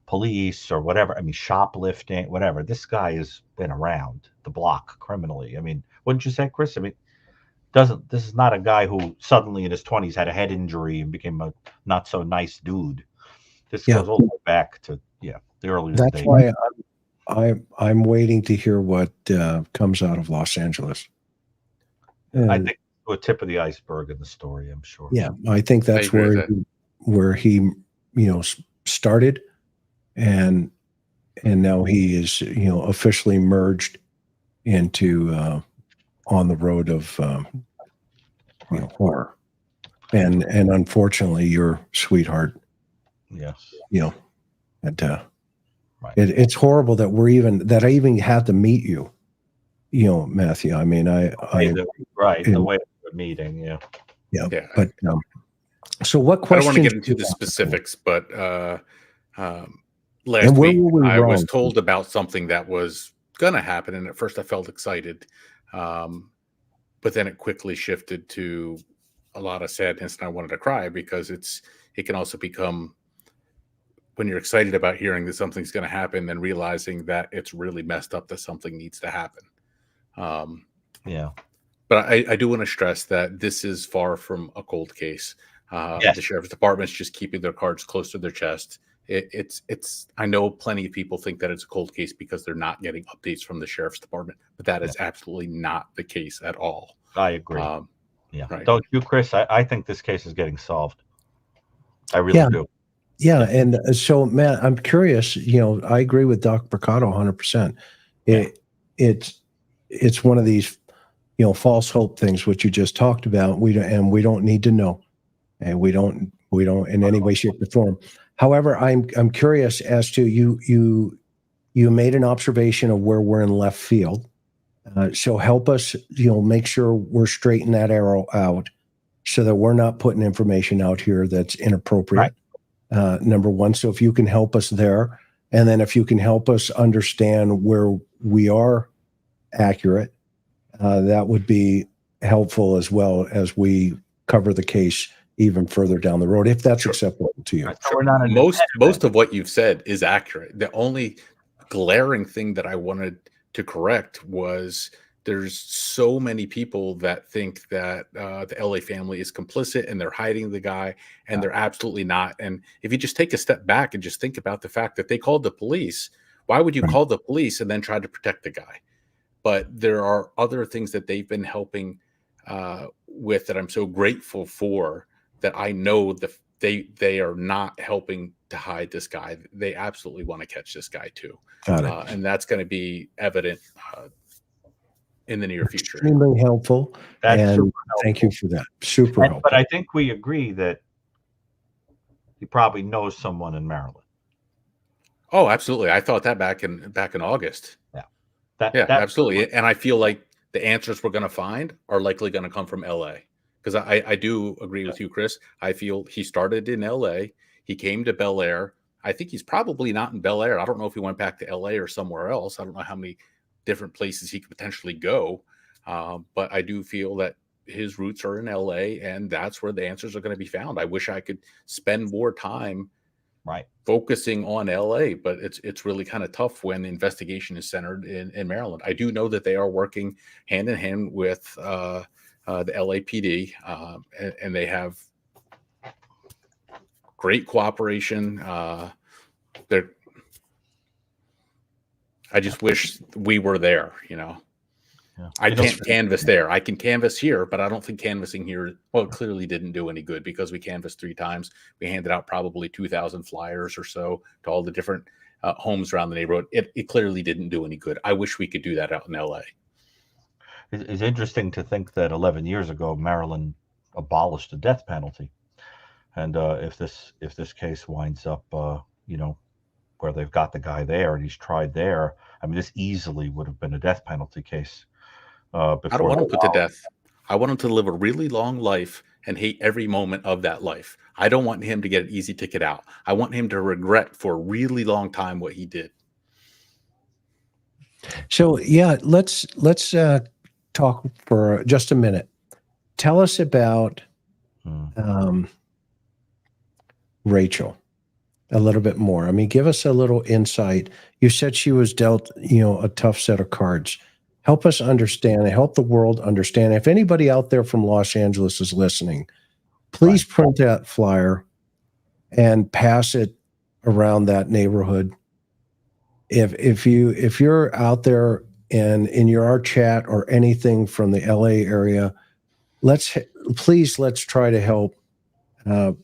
police or whatever. I mean, shoplifting, whatever. This guy has been around the block criminally. I mean, wouldn't you say, Chris? I mean, this is not a guy who suddenly in his 20s had a head injury and became a not so nice dude. This goes all the way back to the earliest days. I'm waiting to hear what comes out of Los Angeles. I And think the tip of the iceberg in the story, I'm sure. yeah, I think that's agree with where he started, and now he is officially merged into on the road of horror, and unfortunately your sweetheart, Yes. and Right. it's horrible that I even had to meet you, Matthew. I mean, The way of the meeting. Yeah. yeah. Yeah. But so what I don't questions? want to get into do the you have? specifics, but last And where week were we I was wrong? told about something that was going to happen, and at first I felt excited, but then it quickly shifted to a lot of sadness, and I wanted to cry because it can also become, when you're excited about hearing that something's going to happen, then realizing that it's really messed up that something needs to happen. Yeah. But I do want to stress that this is far from a cold case. Yes. The sheriff's department's just keeping their cards close to their chest. It's. I know plenty of people think that it's a cold case because they're not getting updates from the sheriff's department, but that is absolutely not the case at all. I agree. Yeah. Right. Don't you, Chris? I think this case is getting solved. I really do. Yeah, and so Matt, I'm curious. I agree with Doc Brucato 100%. It's one of these false hope things which you just talked about. We don't need to know, and we don't in any way, shape, or form. However, I'm curious as to you made an observation of where we're in left field. So help us, make sure we're straightening that arrow out so that we're not putting information out here that's inappropriate. Right. Number one. So if you can help us there, and then if you can help us understand where we are accurate, that would be helpful as well as we cover the case even further down the road, if that's acceptable to you. So most of what you've said is accurate. The only glaring thing that I wanted to correct was there's so many people that think that the LA family is complicit and they're hiding the guy, and they're absolutely not. And if you just take a step back and just think about the fact that they called the police, why would you call the police and then try to protect the guy? But there are other things that they've been helping with that I'm so grateful for, that I know that they are not helping to hide this guy. They absolutely want to catch this guy too. And that's going to be evident in the near future. Extremely helpful. And thank you for that. Super helpful. But I think we agree that he probably knows someone in Maryland. Oh, absolutely. I thought that back in August. Yeah. Absolutely. And I feel like the answers we're going to find are likely going to come from LA. Because I do agree with you, Chris. I feel he started in LA. He came to Bel Air. I think he's probably not in Bel Air. I don't know if he went back to LA or somewhere else. I don't know how many different places he could potentially go. But I do feel that his roots are in LA, and that's where the answers are going to be found. I wish I could spend more time focusing on LA, but it's really kind of tough when the investigation is centered in Maryland. I do know that they are working hand in hand with the LAPD, and they have great cooperation. I just wish we were there, Yeah. I can't canvas there. I can canvas here, but I don't think canvassing here, it clearly didn't do any good because we canvassed 3 times. We handed out probably 2,000 flyers or so to all the different homes around the neighborhood. It clearly didn't do any good. I wish we could do that out in LA. It's interesting to think that 11 years ago, Maryland abolished the death penalty. And if this case winds up, where they've got the guy there and he's tried there, I mean, this easily would have been a death penalty case. I don't want him put to death. I want him to live a really long life and hate every moment of that life. I don't want him to get an easy ticket out. I want him to regret for a really long time what he did. So let's talk for just a minute. Tell us about Rachel a little bit more. I mean, give us a little insight. You said she was dealt, a tough set of cards. Help us understand, help the world understand. If anybody out there from Los Angeles is listening, please print that flyer and pass it around that neighborhood. if you're out there and in your chat or anything from the LA area, let's try to help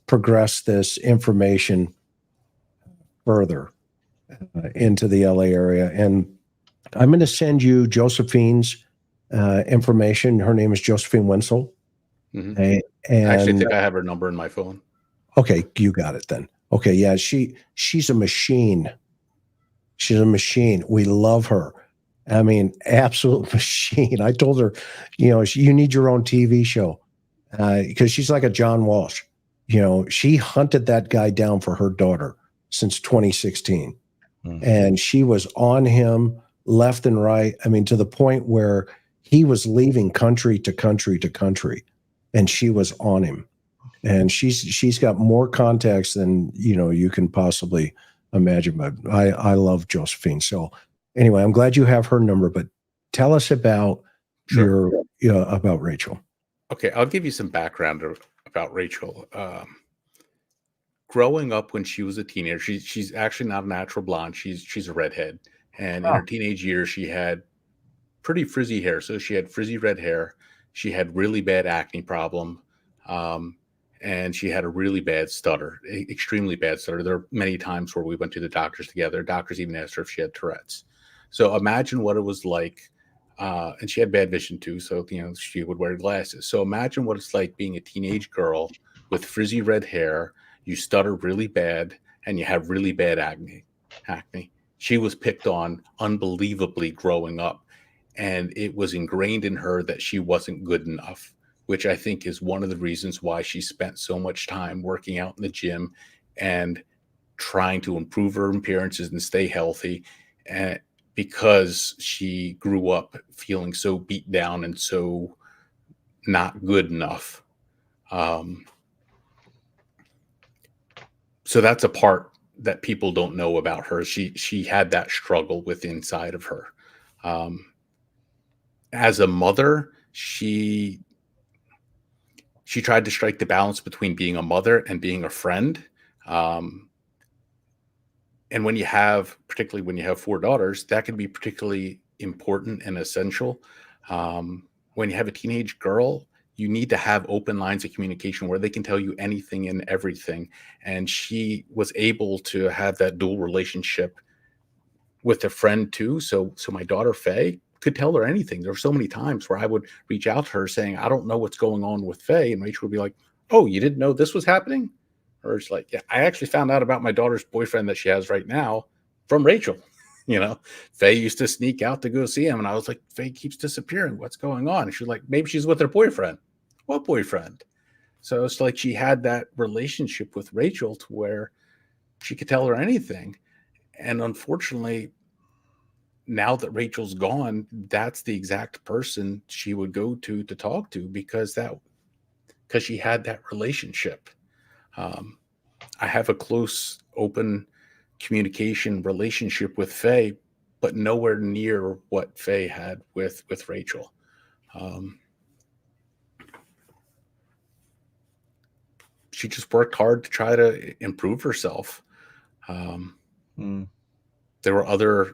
progress this information further into the LA area. And I'm going to send you Josephine's information. Her name is Josephine Wenzel. Mhm. And I actually think I have her number in my phone. okay, you got it then. Okay, yeah, she's a machine. She's a machine. We love her. I mean, absolute machine. I told her, you need your own TV show because she's like a John Walsh. She hunted that guy down for her daughter since 2016. And she was on him left and right. I mean, to the point where he was leaving country to country to country, and she was on him. And she's got more contacts than you can possibly imagine. But I love Josephine. So anyway, I'm glad you have her number. But tell us about about Rachel. Okay, I'll give you some background about Rachel. Growing up when she was a teenager, she's actually not a natural blonde. She's a redhead, and in her teenage years, she had pretty frizzy hair. So she had frizzy red hair. She had really bad acne problem, and she had a really bad stutter, extremely bad stutter. There were many times where we went to the doctors together. Doctors even asked her if she had Tourette's. So imagine what it was like. And she had bad vision too, so she would wear glasses. So imagine what it's like being a teenage girl with frizzy red hair. You stutter really bad, and you have really bad acne. She was picked on unbelievably growing up, and it was ingrained in her that she wasn't good enough, which I think is one of the reasons why she spent so much time working out in the gym and trying to improve her appearances and stay healthy, and because she grew up feeling so beat down and so not good enough. So that's a part that people don't know about her. She had that struggle with inside of her. As a mother, she tried to strike the balance between being a mother and being a friend. And particularly when you have 4 daughters, that can be particularly important and essential. When you have a teenage girl, you need to have open lines of communication where they can tell you anything and everything. And she was able to have that dual relationship with a friend too. So my daughter, Faye, could tell her anything. There were so many times where I would reach out to her saying, I don't know what's going on with Faye. And Rachel would be like, oh, you didn't know this was happening? Or it's like, yeah, I actually found out about my daughter's boyfriend that she has right now from Rachel. Faye used to sneak out to go see him. And I was like, Faye keeps disappearing. What's going on? And she's like, maybe she's with her boyfriend. What boyfriend? So it's like she had that relationship with Rachel to where she could tell her anything. And unfortunately, now that Rachel's gone, that's the exact person she would go to talk to because she had that relationship. I have a close, open communication relationship with Faye, but nowhere near what Faye had with Rachel. She just worked hard to try to improve herself. There were other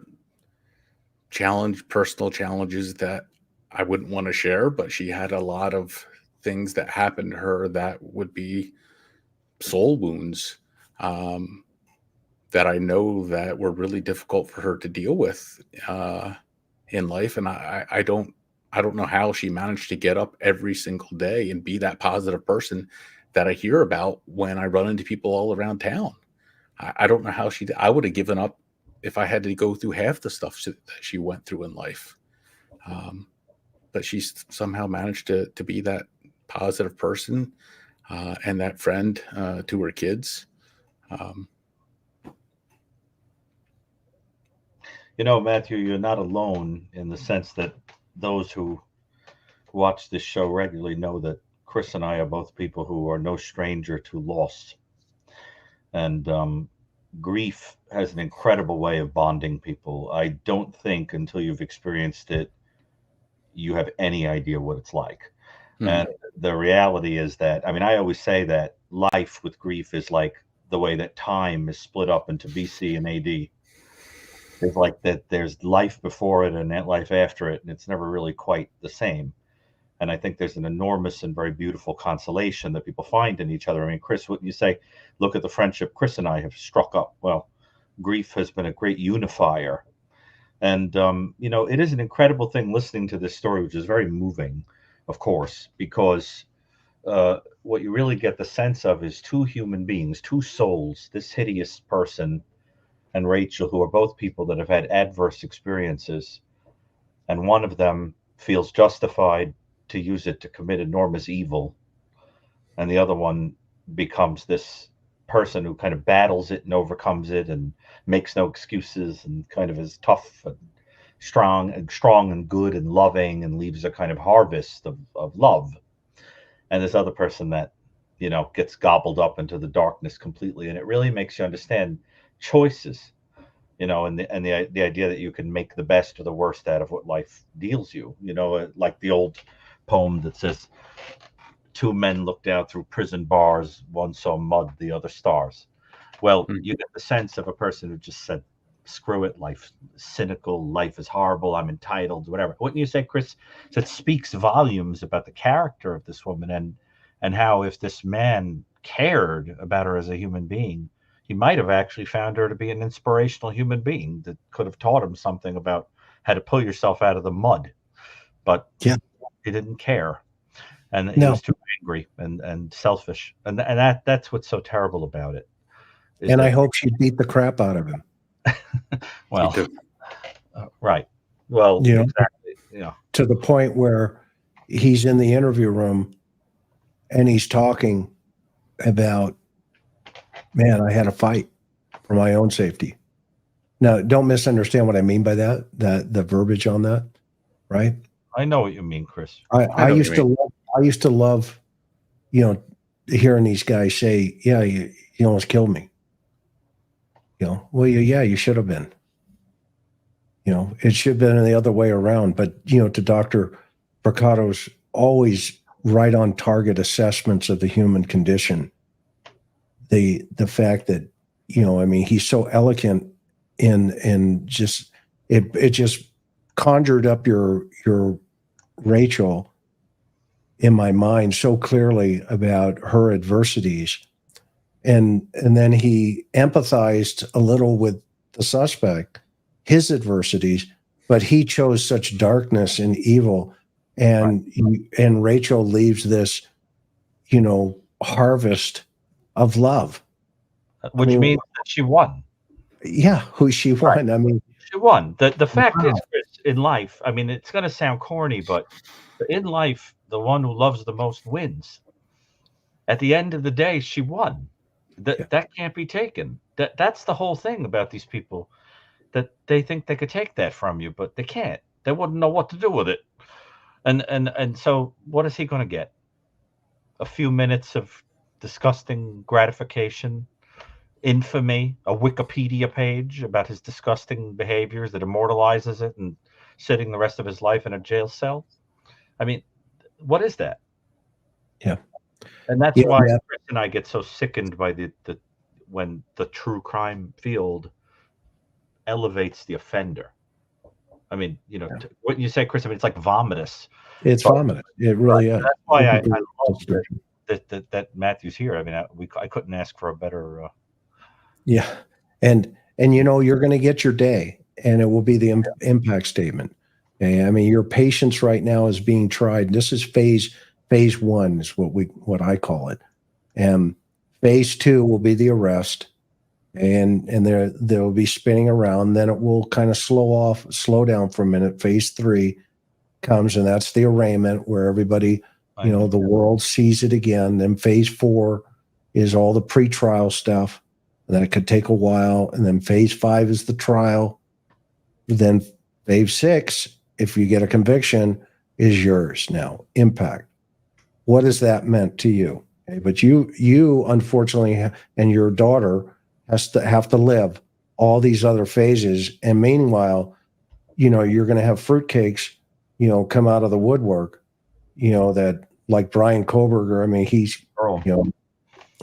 personal challenges that I wouldn't want to share, but she had a lot of things that happened to her that would be soul wounds that I know that were really difficult for her to deal with in life. And I don't know how she managed to get up every single day and be that positive person that I hear about when I run into people all around town. I don't know how I would have given up if I had to go through half the stuff that she went through in life. But she somehow managed to be that positive person and that friend to her kids. Matthew, you're not alone in the sense that those who watch this show regularly know that Chris and I are both people who are no stranger to loss. And grief has an incredible way of bonding people. I don't think until you've experienced it, you have any idea what it's like. Mm-hmm. And the reality is that, I always say that life with grief is like the way that time is split up into BC and AD. There's like that. There's life before it and that life after it, and it's never really quite the same. And I think there's an enormous and very beautiful consolation that people find in each other. I mean, Chris, wouldn't you say, look at the friendship Chris and I have struck up? Well, grief has been a great unifier. And, it is an incredible thing listening to this story, which is very moving, of course, because what you really get the sense of is two human beings, two souls, this hideous person and Rachel, who are both people that have had adverse experiences. And one of them feels justified to use it to commit enormous evil, and the other one becomes this person who kind of battles it and overcomes it and makes no excuses and kind of is tough and strong and good and loving and leaves a kind of harvest of love. And this other person that gets gobbled up into the darkness completely. And it really makes you understand choices, and the idea that you can make the best or the worst out of what life deals you, like the old poem that says, two men looked out through prison bars, one saw mud, the other stars. Well, you get the sense of a person who just said, screw it, life cynical, life is horrible, I'm entitled, whatever. Wouldn't you say, Chris, that speaks volumes about the character of this woman and how if this man cared about her as a human being, he might have actually found her to be an inspirational human being that could have taught him something about how to pull yourself out of the mud. But he didn't care, and he was too angry and selfish, and that's what's so terrible about it. And I hope she beat the crap out of him. Well, right. Well, exactly. To the point where he's in the interview room and he's talking about, man, I had a fight for my own safety. Now, don't misunderstand what I mean by that the verbiage on that, right? I know what you mean, Chris. I used to love, hearing these guys say, yeah, you almost killed me. Well, yeah, you should have been. It should have been the other way around. But, to Dr. Brucato's always right on target assessments of the human condition, the fact that, he's so eloquent in just, it just conjured up your Rachel in my mind so clearly about her adversities. And then he empathized a little with the suspect, his adversities, but he chose such darkness and evil. And Rachel leaves this, harvest of love. Which means that she won. Yeah, who she won. Right. I mean, she won. The fact is, Chris, in life, I mean, it's going to sound corny, but in life, the one who loves the most wins. At the end of the day, she won. That can't be taken. That's the whole thing about these people, that they think they could take that from you, but they can't. They wouldn't know what to do with it. And so what is he going to get? A few minutes of disgusting gratification, infamy, a Wikipedia page about his disgusting behaviors that immortalizes it and sitting the rest of his life in a jail cell? I mean, what is that? Yeah. And that's why Chris and I get so sickened by when the true crime field elevates the offender. I mean, what you say, Chris, I mean, it's like vomitous. It's vomitous. It really is. That's why I love that Matthew's here. I mean, I couldn't ask for a better. Yeah. And you're going to get your day, and it will be the impact statement. Okay? I mean, your patience right now is being tried. This is phase one is what I call it. And phase two will be the arrest, and they'll be spinning around. Then it will kind of slow down for a minute. Phase three comes, and that's the arraignment, where everybody, the world sees it again. Then phase four is all the pretrial stuff. That could take a while. And then phase five is the trial. Then phase six, if you get a conviction, is yours now. Impact. What has that meant to you? Okay, but you unfortunately, and your daughter have to live all these other phases. And meanwhile, you're going to have fruitcakes, come out of the woodwork, that like Brian Koberger. I mean,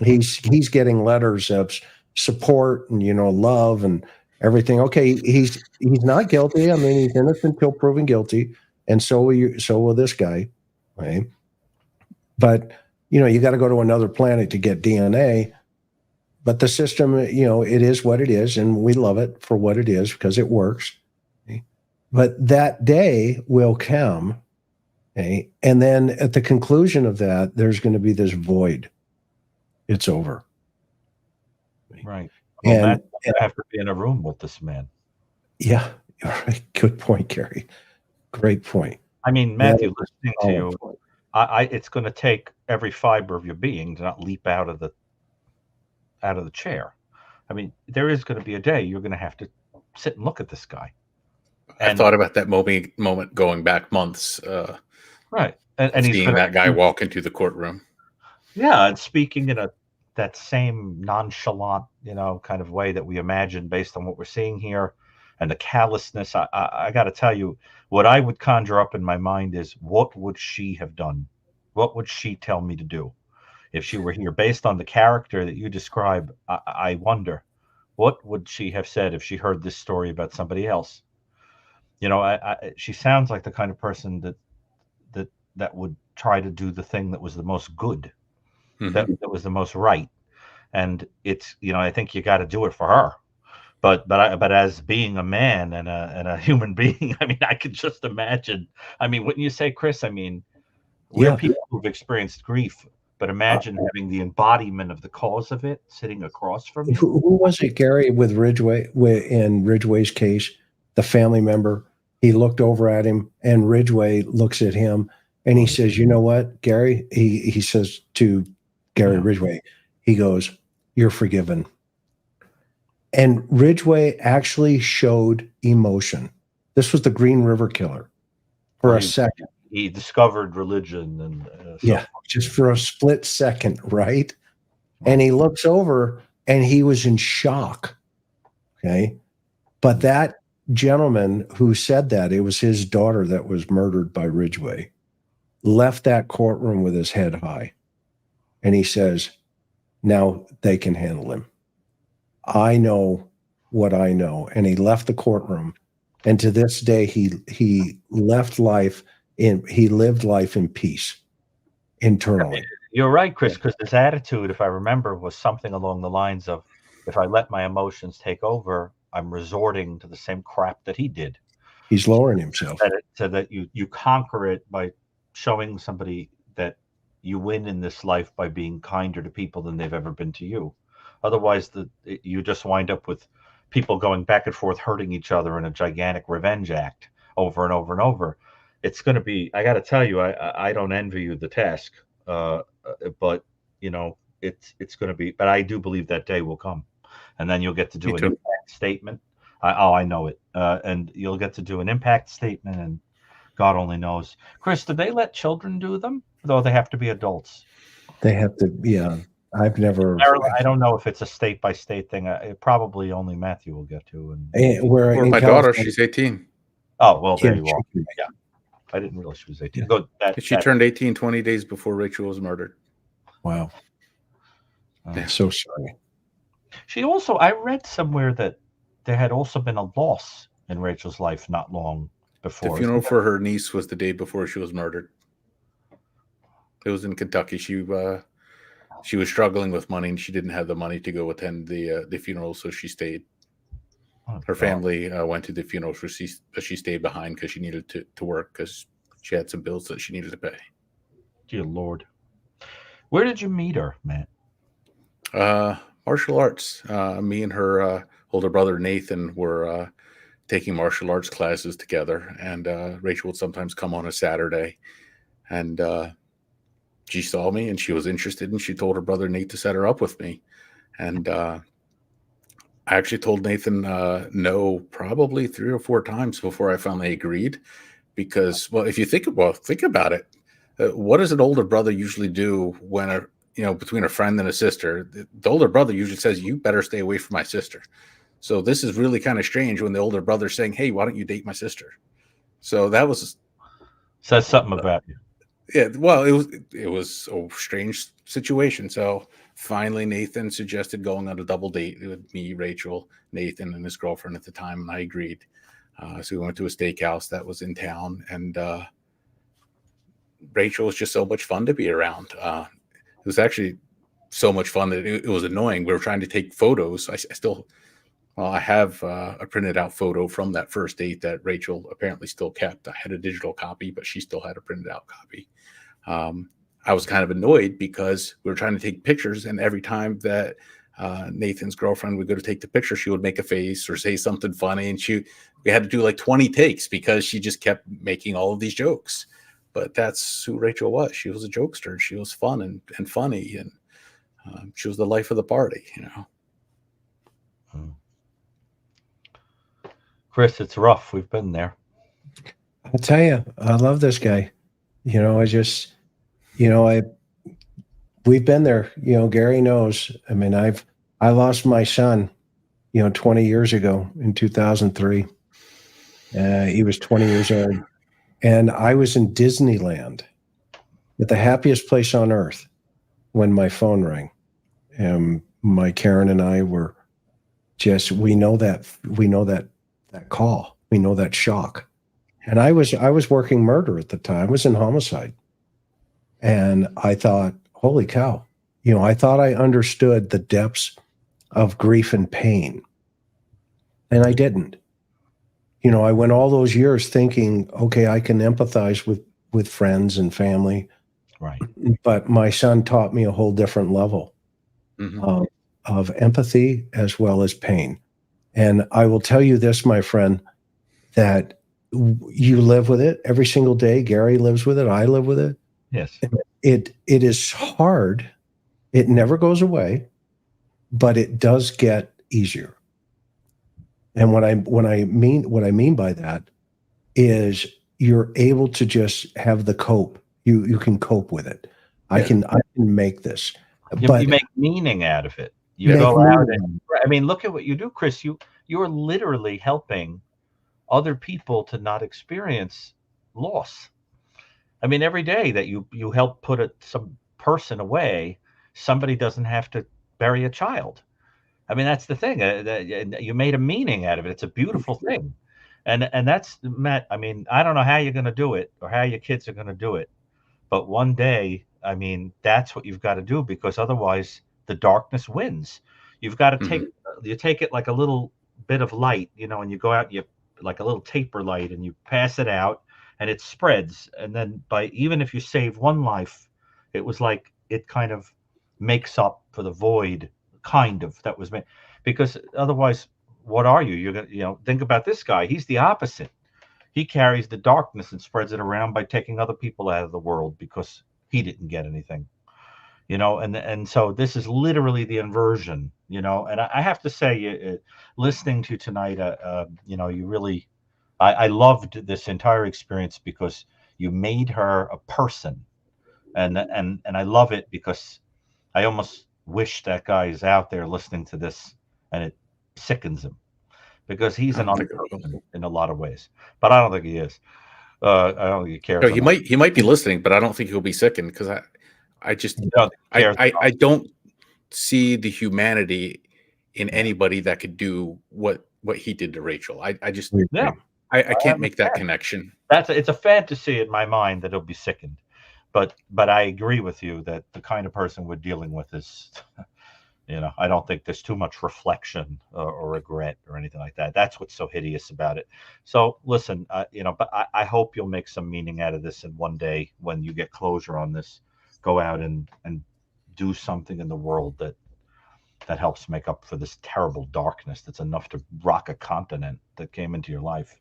he's getting letters of support and, love. And everything. Okay, he's not guilty. I mean, he's innocent until proven guilty, and so will you. So will this guy, right? But you got to go to another planet to get DNA. But the system, it is what it is, and we love it for what it is because it works. Okay? But that day will come, okay? And then at the conclusion of that, there's going to be this void. It's over. Right. Well, And Matt, I have to be in a room with this man. yeah, all right. Good point, Gary. Great point. I mean, Matthew, That is listening a to solid you, point. it's going to take every fiber of your being to not leap out of the chair. I mean, there is going to be a day you're going to have to sit and look at this guy. I thought about that moment going back months. Right. And he's seeing that guy walk into the courtroom. Yeah, and speaking in that same nonchalant, kind of way that we imagine based on what we're seeing here, and the callousness. I got to tell you, what I would conjure up in my mind is, what would she have done? What would she tell me to do if she were here? Based on the character that you describe, I wonder, what would she have said if she heard this story about somebody else? She sounds like the kind of person that would try to do the thing that was the most good. That was the most right, and it's I think you got to do it for her, but as being a man and a human being, I mean, I could just imagine. I mean, wouldn't you say, Chris? I mean, we're people who've experienced grief, but imagine having the embodiment of the cause of it sitting across from you. Who was it, Gary, with Ridgway? In Ridgway's case, the family member, he looked over at him, and Ridgway looks at him, and he says, "You know what, Gary?" He says to Gary Ridgway, he goes, "You're forgiven." And Ridgway actually showed emotion. This was the Green River Killer for a second. He discovered religion and just for a split second, right? And he looks over and he was in shock. Okay. But that gentleman who said that, it was his daughter that was murdered by Ridgway, left that courtroom with his head high. And he says, now they can handle him. I know what I know. And he left the courtroom. And to this day, he lived life in peace internally. You're right, Chris, because his attitude, if I remember, was something along the lines of, if I let my emotions take over, I'm resorting to the same crap that he did. He's lowering himself. So that you conquer it by showing somebody that you win in this life by being kinder to people than they've ever been to you. Otherwise, you just wind up with people going back and forth, hurting each other in a gigantic revenge act over and over and over. It's going to be, I got to tell you, I don't envy you the task, but it's going to be, but I do believe that day will come, and then you'll get to do an impact statement. I know it. And you'll get to do an impact statement, and God only knows. Chris, did they let children do them? Though they have to be adults. They have to, yeah. I've never. I don't know if it's a state by state thing. Probably only Matthew will get to. Or my daughter, she's 18. Oh, well, there you are. Yeah. I didn't realize she was 18. Yeah. She turned 18 20 days before Rachel was murdered. Wow. I'm so sorry. She also, I read somewhere that there had also been a loss in Rachel's life not long before. The funeral for her niece was the day before she was murdered. It was in Kentucky. She was struggling with money, and she didn't have the money to go attend the funeral, so she stayed. Her family went to the funeral, but she stayed behind because she needed to work because she had some bills that she needed to pay. Dear Lord. Where did you meet her, Matt? Martial arts. Me and her older brother, Nathan, were taking martial arts classes together, and Rachel would sometimes come on a Saturday, and she saw me and she was interested, and she told her brother Nate to set her up with me. And I actually told Nathan no probably 3 or 4 times before I finally agreed, because, well, if you think about it, what does an older brother usually do when between a friend and a sister? The older brother usually says, you better stay away from my sister. So this is really kind of strange when the older brother's saying, hey, why don't you date my sister? So that says something about you. Yeah, well, it was a strange situation. So Finally, Nathan suggested going on a double date with me, Rachel, Nathan, and his girlfriend at the time, and I agreed. So we went to a steakhouse that was in town, and Rachel was just so much fun to be around. It was actually so much fun that it was annoying. We were trying to take photos. I have a printed out photo from that first date that Rachel apparently still kept. I had a digital copy, but she still had a printed out copy. I was kind of annoyed because we were trying to take pictures, and every time that Nathan's girlfriend would go to take the picture, she would make a face or say something funny, and we had to do like 20 takes because she just kept making all of these jokes. But that's who Rachel was. She was a jokester. She was fun and funny, and she was the life of the party, you know. Chris, it's rough. We've been there. I'll tell you, I love this guy. You know, we've been there. You know, Gary knows. I mean, I lost my son, 20 years ago in 2003. He was 20 years old, and I was in Disneyland, at the happiest place on earth, when my phone rang. And my Karen and I were we know that call, we know that shock. And I was working murder at the time. I was in homicide. And I thought, holy cow, I thought I understood the depths of grief and pain. And I didn't. I went all those years thinking, okay, I can empathize with friends and family. Right. But my son taught me a whole different level of empathy as well as pain. And I will tell you this, my friend, that you live with it every single day. Gary lives with it. I live with it. Yes. It is hard. It never goes away, but it does get easier. And what I mean by that is you're able to just have the cope. You can cope with it. Yeah. I can make this. But you make meaning out of it. You go out and, I mean, look at what you do, Chris. You're literally helping other people to not experience loss. I mean, every day that you help put some person away, somebody doesn't have to bury a child. I mean, that's the thing. You made a meaning out of it. It's a beautiful thing. And that's, Matt, I mean, I don't know how you're going to do it or how your kids are going to do it. But one day, I mean, that's what you've got to do, because otherwise the darkness wins. You've got to take it like a little bit of light, and you go out, you like a little taper light, and you pass it out and it spreads. And then even if you save one life, it was like it kind of makes up for the void that was made, because otherwise, what are you? You're going to, think about this guy. He's the opposite. He carries the darkness and spreads it around by taking other people out of the world because he didn't get anything, and so this is literally the inversion, and I have to say, listening to tonight, you really, I loved this entire experience because you made her a person, and I love it because I almost wish that guy is out there listening to this, and it sickens him, because he's an other person in a lot of ways, but I don't think he is. I don't think he cares. No, he might be listening, but I don't think he'll be sickened, because I don't see the humanity in anybody that could do what he did to Rachel. I can't make that connection. It's a fantasy in my mind that he'll be sickened, but I agree with you that the kind of person we're dealing with is, I don't think there's too much reflection or regret or anything like that. That's what's so hideous about it. So listen, but I hope you'll make some meaning out of this, and one day when you get closure on this, go out and do something in the world that helps make up for this terrible darkness that's enough to rock a continent that came into your life.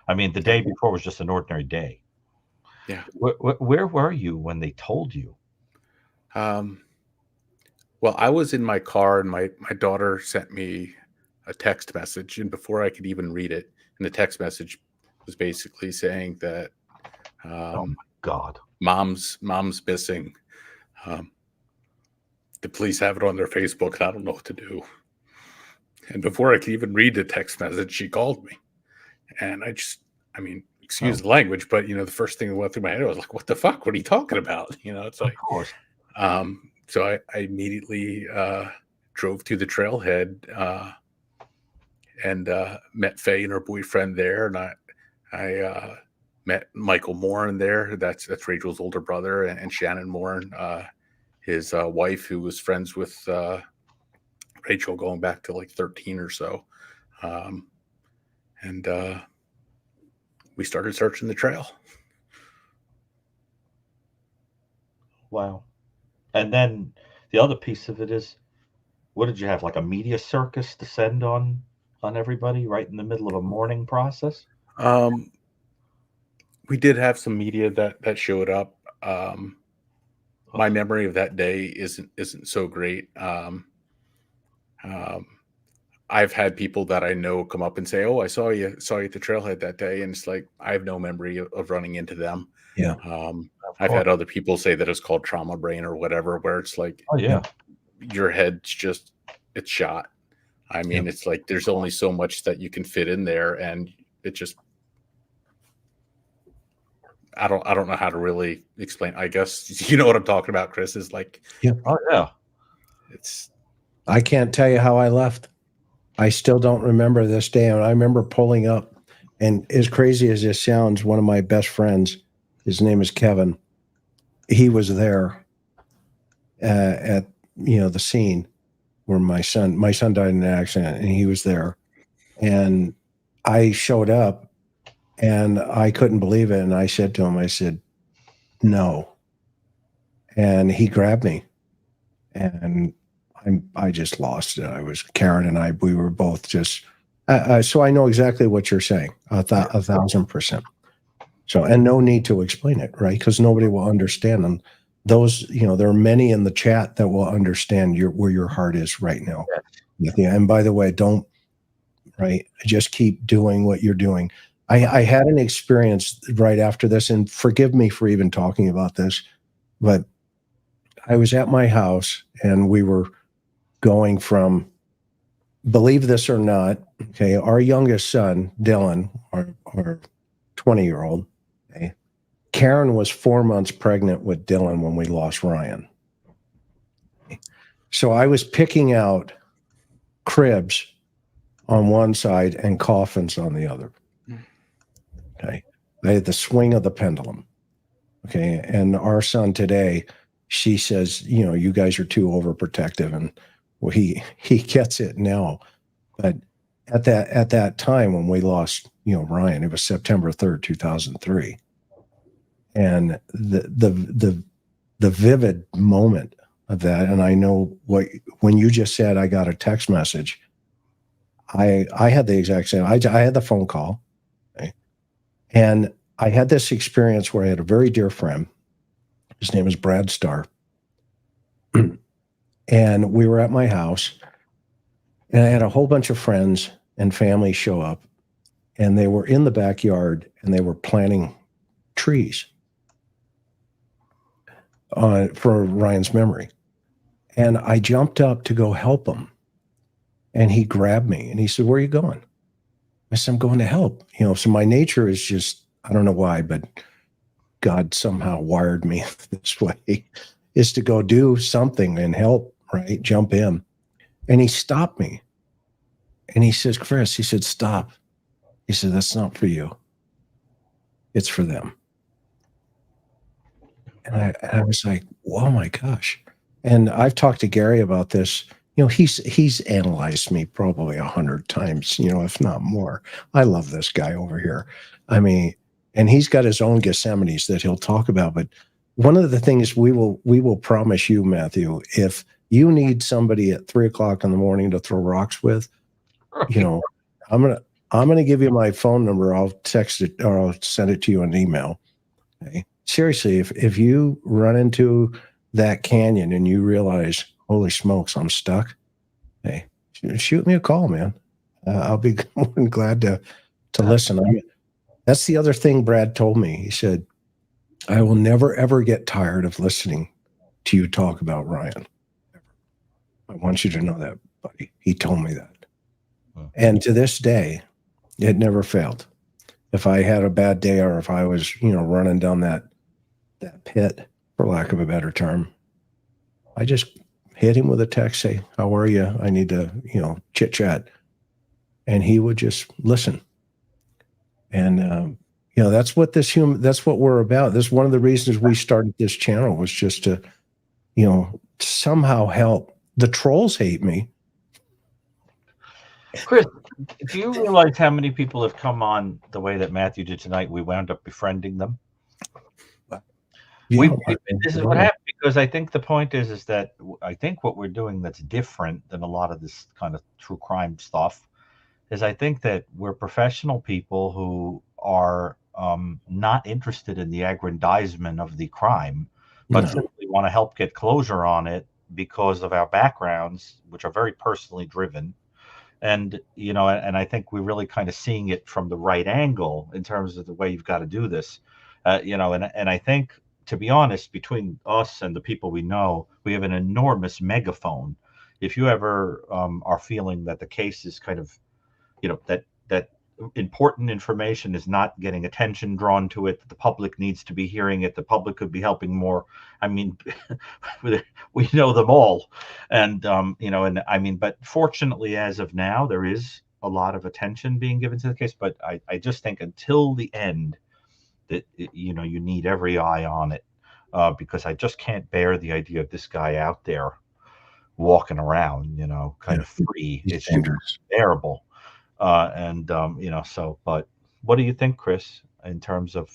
I mean, the day before was just an ordinary day. Yeah. Where were you when they told you? Well, I was in my car, and my daughter sent me a text message, and before I could even read it, and the text message was basically saying that, oh my God, mom's missing. The police have it on their Facebook, and I don't know what to do. And before I could even read the text message, she called me, and excuse the language, but the first thing that went through my head was like, what the fuck? What are you talking about? It's like, of course. So I immediately drove to the trailhead and met Faye and her boyfriend there, and I met Michael Morin there. That's Rachel's older brother, and Shannon Morin, his wife, who was friends with Rachel going back to like 13 or so. And we started searching the trail. Wow. And then the other piece of it is, what did you have, like a media circus to send on everybody right in the middle of a mourning process? We did have some media that showed up. My memory of that day isn't so great. I've had people that I know come up and say, "Oh, I saw you at the trailhead that day," and it's like I have no memory of running into them. Yeah. I've had other people say that it's called trauma brain or whatever, where it's like, Oh yeah. your head's just, it's shot. I mean, it's like there's only so much that you can fit in there, and it just, I don't know how to really explain. I guess you know what I'm talking about, Chris, is like, Oh yeah. it's, I can't tell you how I left. I still don't remember this day. And I remember pulling up, and as crazy as this sounds, one of my best friends, his name is Kevin. He was there at the scene where my son died in an accident, and he was there. And I showed up, and I couldn't believe it. And I said to him, I said, "No." And he grabbed me, and I just lost it. Karen and we were both just, so I know exactly what you're saying, 1,000%. So, and no need to explain it, right? Because nobody will understand them. Those, there are many in the chat that will understand where your heart is right now. Yeah. And by the way, just keep doing what you're doing. I had an experience right after this, and forgive me for even talking about this, but I was at my house, and we were going from, believe this or not, okay, our youngest son, Dylan, our 20-year-old, okay, Karen was 4 months pregnant with Dylan when we lost Ryan. Okay. So I was picking out cribs on one side and coffins on the other. Okay. I had the swing of the pendulum. Okay. And our son today, she says, you guys are too overprotective, and well, he gets it now. But at that time when we lost, Ryan, it was September 3rd, 2003. And the vivid moment of that, and I know when you just said I got a text message, I had the exact same. I had the phone call, okay? And I had this experience where I had a very dear friend. His name is Brad Starr. And we were at my house, and I had a whole bunch of friends and family show up, and they were in the backyard, and they were planting trees for Ryan's memory. And I jumped up to go help him, and he grabbed me, and he said, "Where are you going?" I said, "I'm going to help." So my nature is just, I don't know why, but God somehow wired me this way, is to go do something and help, right? Jump in. And he stopped me. And he says, "Chris," he said, "stop." He said, "That's not for you. It's for them." And I was like, "Oh my gosh." And I've talked to Gary about this. He's analyzed me probably 100 times, if not more. I love this guy over here. I mean, and he's got his own Gethsemanes that he'll talk about. But one of the things we will promise you, Matthew, if you need somebody at 3:00 in the morning to throw rocks with, I'm gonna give you my phone number. I'll text it, or I'll send it to you an email. Okay? Seriously, if you run into that canyon and you realize, holy smokes, I'm stuck, hey, shoot me a call, man. I'll be more than glad to listen. That's the other thing Brad told me. He said, "I will never, ever get tired of listening to you talk about Ryan. I want you to know that, buddy." He told me that. And to this day, it never failed. If I had a bad day, or if I was, running down that pit, for lack of a better term, I just hit him with a text, say, how are you? I need to, chit chat. And he would just listen. And, that's what that's what we're about. That's one of the reasons we started this channel, was just to, somehow help. The trolls hate me. Chris, do you realize how many people have come on the way that Matthew did tonight? We wound up befriending them. Yeah, This is what happened, because I think the point is that I think what we're doing that's different than a lot of this kind of true crime stuff is I think that we're professional people who are not interested in the aggrandizement of the crime, but simply want to help get closure on it because of our backgrounds, which are very personally driven. And, and I think we're really kind of seeing it from the right angle in terms of the way you've got to do this, and I think, to be honest, between us and the people we know, we have an enormous megaphone. If you ever are feeling that the case is kind of, that important information is not getting attention drawn to it, that the public needs to be hearing it, the public could be helping more. I mean, we know them all. And, but fortunately, as of now, there is a lot of attention being given to the case. But I just think until the end, that you need every eye on it, because I just can't bear the idea of this guy out there walking around, kind of free. It's dangerous, bearable, but what do you think, Chris, in terms of,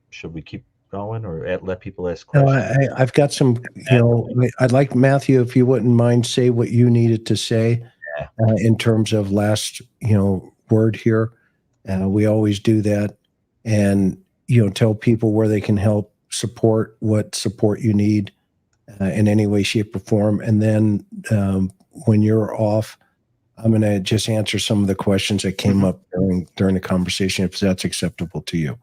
should we keep going or let people ask questions? No, I've got some. I'd like, Matthew, if you wouldn't mind, say what you needed to say in terms of last word here. We always do that. And tell people where they can help support, what support you need in any way, shape, or form. And then when you're off, I'm going to just answer some of the questions that came up during the conversation, if that's acceptable to you.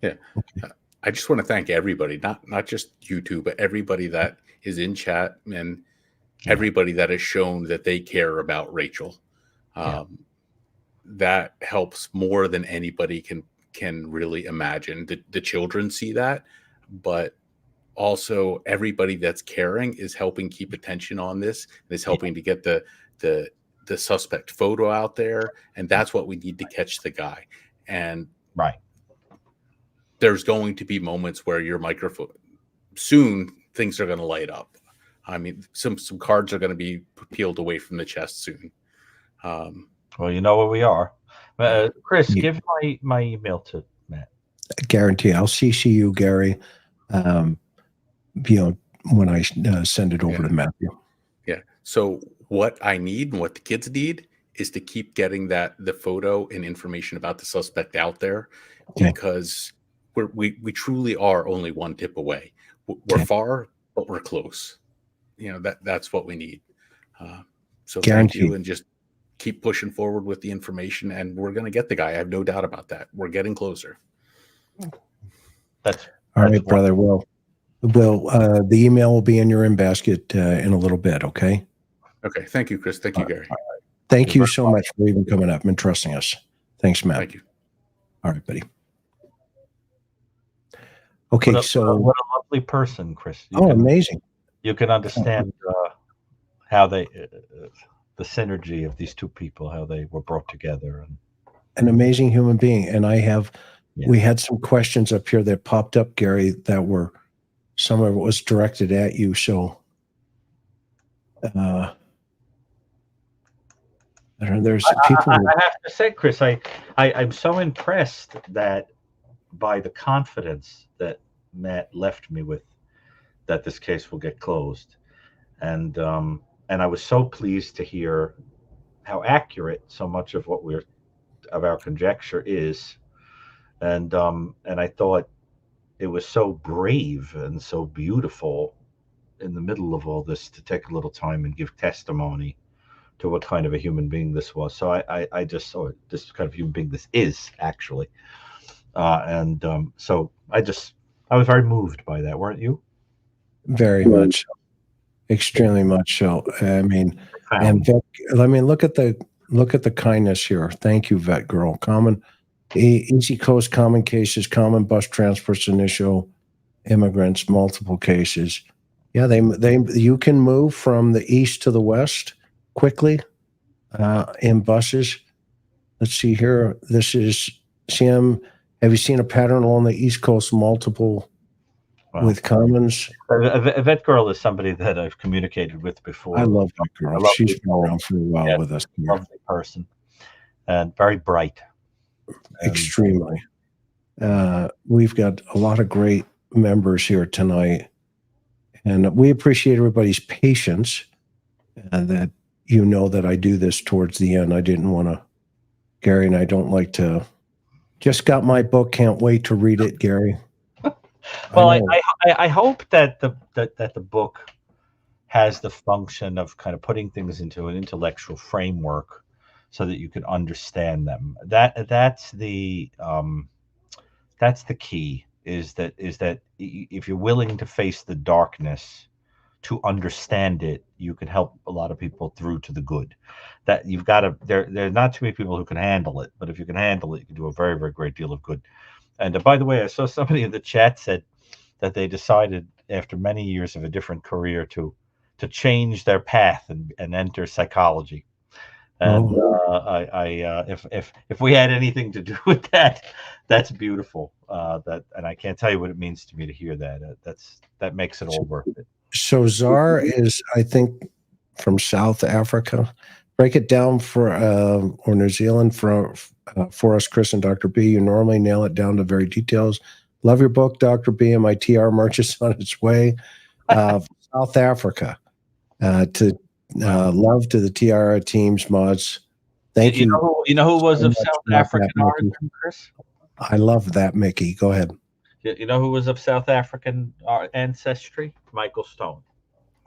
Yeah. Okay. I just want to thank everybody, not just you two, but everybody that is in chat and everybody that has shown that they care about Rachel. That helps more than anybody can really imagine. The children see that, but also everybody that's caring is helping keep attention on this, and is helping to get the suspect photo out there. And that's what we need to catch the guy. And there's going to be moments where your microphone, soon things are going to light up. I mean, some cards are going to be peeled away from the chest soon. Well, you know where we are. Chris, give my email to Matt. Guarantee I'll CC you, Gary, when I send it over to Matthew. Yeah. So what I need and what the kids need is to keep getting the photo and information about the suspect out there, because we truly are only one tip away. We're far, but we're close. That's what we need. So thank you, and just keep pushing forward with the information, and we're going to get the guy. I have no doubt about that. We're getting closer. That's all right, brother. Well, the email will be in your in basket in a little bit. Okay. Okay. Thank you, Chris. Thank you, Gary. Thank you so much for even coming up and trusting us. Thanks, Matt. Thank you. All right, buddy. Okay, what a lovely person, Chris. Amazing. You can understand how they, the synergy of these two people, how they were brought together. And an amazing human being. And we had some questions up here that popped up, Gary, that were, some of it was directed at you. So, I don't know, there's people. I have to say, Chris, I'm so impressed by the confidence that Matt left me with, that this case will get closed. And I was so pleased to hear how accurate so much of our conjecture is. And I thought it was so brave and so beautiful in the middle of all this to take a little time and give testimony to what kind of a human being this was. So I just saw this kind of human being this is actually. So I was very moved by that, weren't you? Very much, extremely much so. I mean, and Vet, look at the kindness here. Thank you, Vet Girl. Easy Coast, common cases, common bus transports, initial immigrants, multiple cases. Yeah, you can move from the east to the west quickly in buses. Let's see here. This is Sam. Have you seen a pattern along the East Coast? Multiple with Commons. That girl is somebody that I've communicated with before. I love that girl. She's been around for a while with us. Lovely person and very bright. Extremely. We've got a lot of great members here tonight, and we appreciate everybody's patience. And that that I do this towards the end. I didn't want to, Gary, and I don't like to. Just got my book. Can't wait to read it, Gary. Well, I hope that the book has the function of kind of putting things into an intellectual framework so that you can understand them. That's the key, is that if you're willing to face the darkness to understand it, you can help a lot of people through to the good. That you've got to, there are not too many people who can handle it, but if you can handle it, you can do a very, very great deal of good. And by the way, I saw somebody in the chat said that they decided after many years of a different career to change their path and enter psychology. And if we had anything to do with that, that's beautiful. And I can't tell you what it means to me to hear that. That makes it all worth it. So Czar is, I think, from South Africa. Break it down or New Zealand for us, Chris and Dr. B. You normally nail it down to very details. Love your book, Dr. B, and my TR merch is on its way. South Africa. To love to the TR teams mods. Thank you. You know who was of South African origin, Chris? I love that, Mickey. Go ahead. You know who was of South African ancestry? Michael Stone.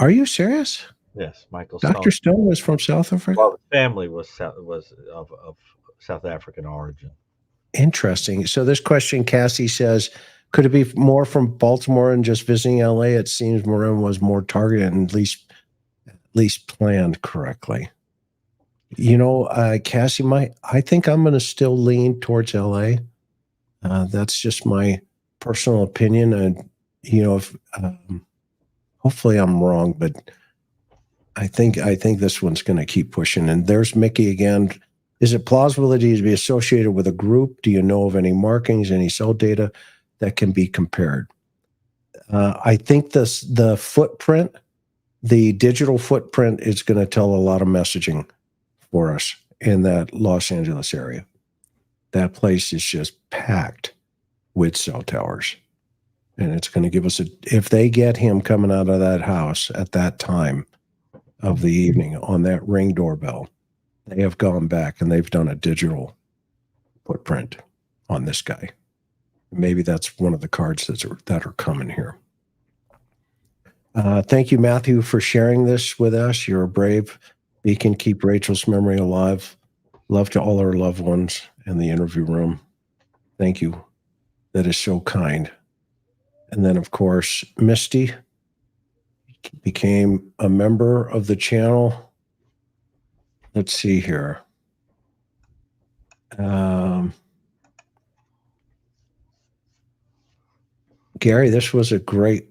Are you serious? Yes, Michael Stone. Dr. Stone was from South Africa? Well, his family was of South African origin. Interesting. So this question, Cassie says, could it be more from Baltimore and just visiting LA? It seems Morin was more targeted and at least planned correctly. Cassie, I think I'm going to still lean towards LA. That's just my personal opinion. And, hopefully I'm wrong, but I think this one's going to keep pushing. And there's Mickey again. Is it plausibility to be associated with a group? Do you know of any markings, any cell data that can be compared? I think the footprint, the digital footprint, is going to tell a lot of messaging for us in that Los Angeles area. That place is just packed with cell towers. And it's going to give us if they get him coming out of that house at that time of the evening on that Ring doorbell, they have gone back and they've done a digital footprint on this guy. Maybe that's one of the cards that are coming here. Thank you, Matthew, for sharing this with us. You're a brave beacon. Keep Rachel's memory alive. Love to all her loved ones in the interview room. Thank you. That is so kind. And then, of course, Misty became a member of the channel. Let's see here. Gary, this was a great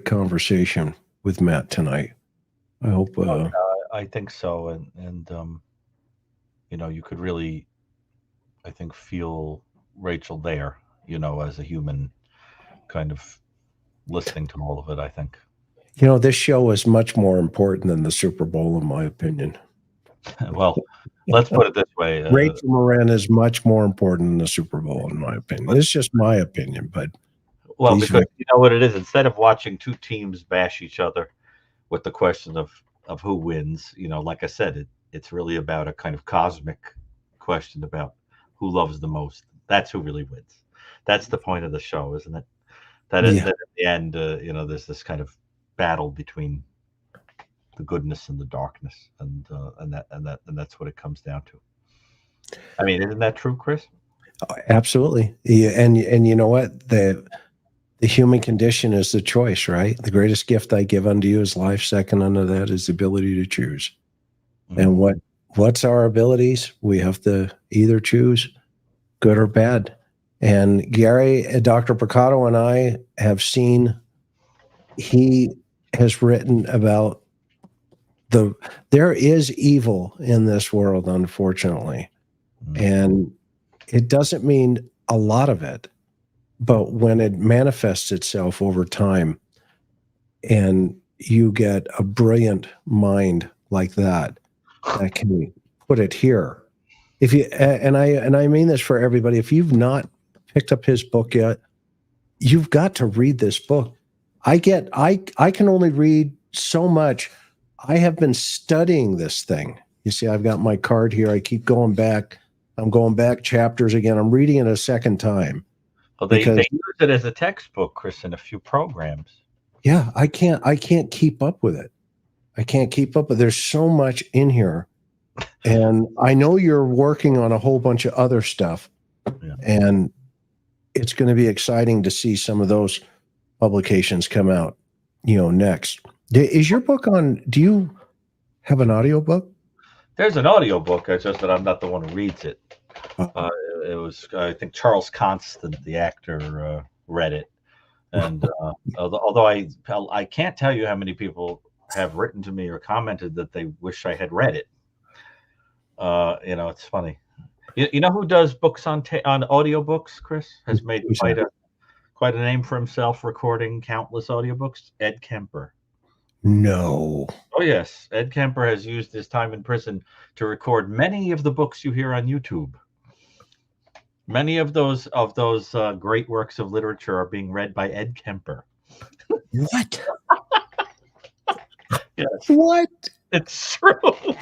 conversation with Matt tonight. I hope. I think so, and you could really, I think, feel Rachel there, as a human, kind of listening to all of it. I think. This show is much more important than the Super Bowl, in my opinion. Well, let's put it this way: Rachel Morin is much more important than the Super Bowl, in my opinion. It's just my opinion, but. Well, because you know what it is. Instead of watching two teams bash each other with the question of who wins, like I said, it's really about a kind of cosmic question about who loves the most. That's who really wins. That's the point of the show, isn't it? That is that at the end, there's this kind of battle between the goodness and the darkness, and that's what it comes down to. I mean, isn't that true, Chris? Oh, absolutely. Yeah, and you know what? The human condition is the choice, right? The greatest gift I give unto you is life. Second unto that is the ability to choose. Mm-hmm. And what's our abilities? We have to either choose good or bad. And Gary, Dr. Brucato, and I have seen he has written about there is evil in this world, unfortunately. And it doesn't mean a lot of it, but when it manifests itself over time and you get a brilliant mind like that can put it here. If you and I mean this for everybody, if you've not picked up his book yet, you've got to read this book. I can only read so much. I have been studying this thing. You see, I've got my card here. I keep going back. I'm going back chapters again. I'm reading it a second time. Well, they use it as a textbook, Chris, in a few programs. Yeah, I can't keep up with it. I can't keep up with it. There's so much in here. And I know you're working on a whole bunch of other stuff. Yeah. And it's going to be exciting to see some of those publications come out, next. Is your book on, do you have an audiobook? There's an audiobook. It's just that I'm not the one who reads it. It was, I think, Charles Constant, the actor, read it. And although I can't tell you how many people have written to me or commented that they wish I had read it. It's funny. You know who does books on audiobooks, Chris? Has made quite a name for himself recording countless audiobooks? Ed Kemper. No. Oh, yes. Ed Kemper has used his time in prison to record many of the books you hear on YouTube. Many of those great works of literature are being read by Ed Kemper. What? Yes. What? It's true.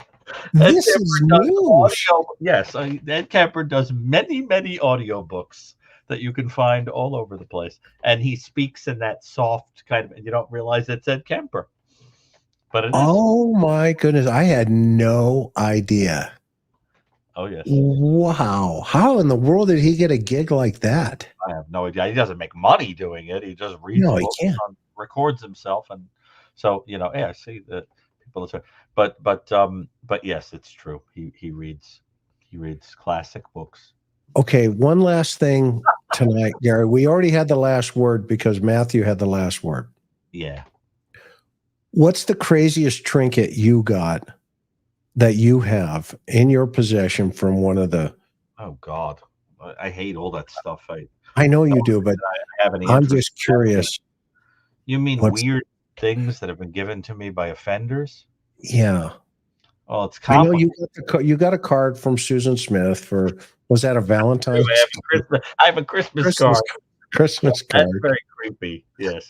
This is news. Yes, Ed Kemper does many, many audiobooks that you can find all over the place. And he speaks in that soft kind of, and you don't realize it's Ed Kemper. But it is. Oh, my goodness. I had no idea. Oh, yes. Wow. How in the world did he get a gig like that? I have no idea. He doesn't make money doing it. He just reads books and records himself. And so, I see that people listen. But yes, it's true. He reads classic books. Okay, one last thing tonight, Gary. We already had the last word because Matthew had the last word. Yeah. What's the craziest trinket you got that you have in your possession from one of the... Oh, God. I hate all that stuff. I know you do, but I'm just curious. You mean weird things that have been given to me by offenders? Yeah. Well, it's complicated. I know you got a card from Susan Smith for, was that a Valentine's? I have a Christmas card. Christmas card. That's very creepy. Yes.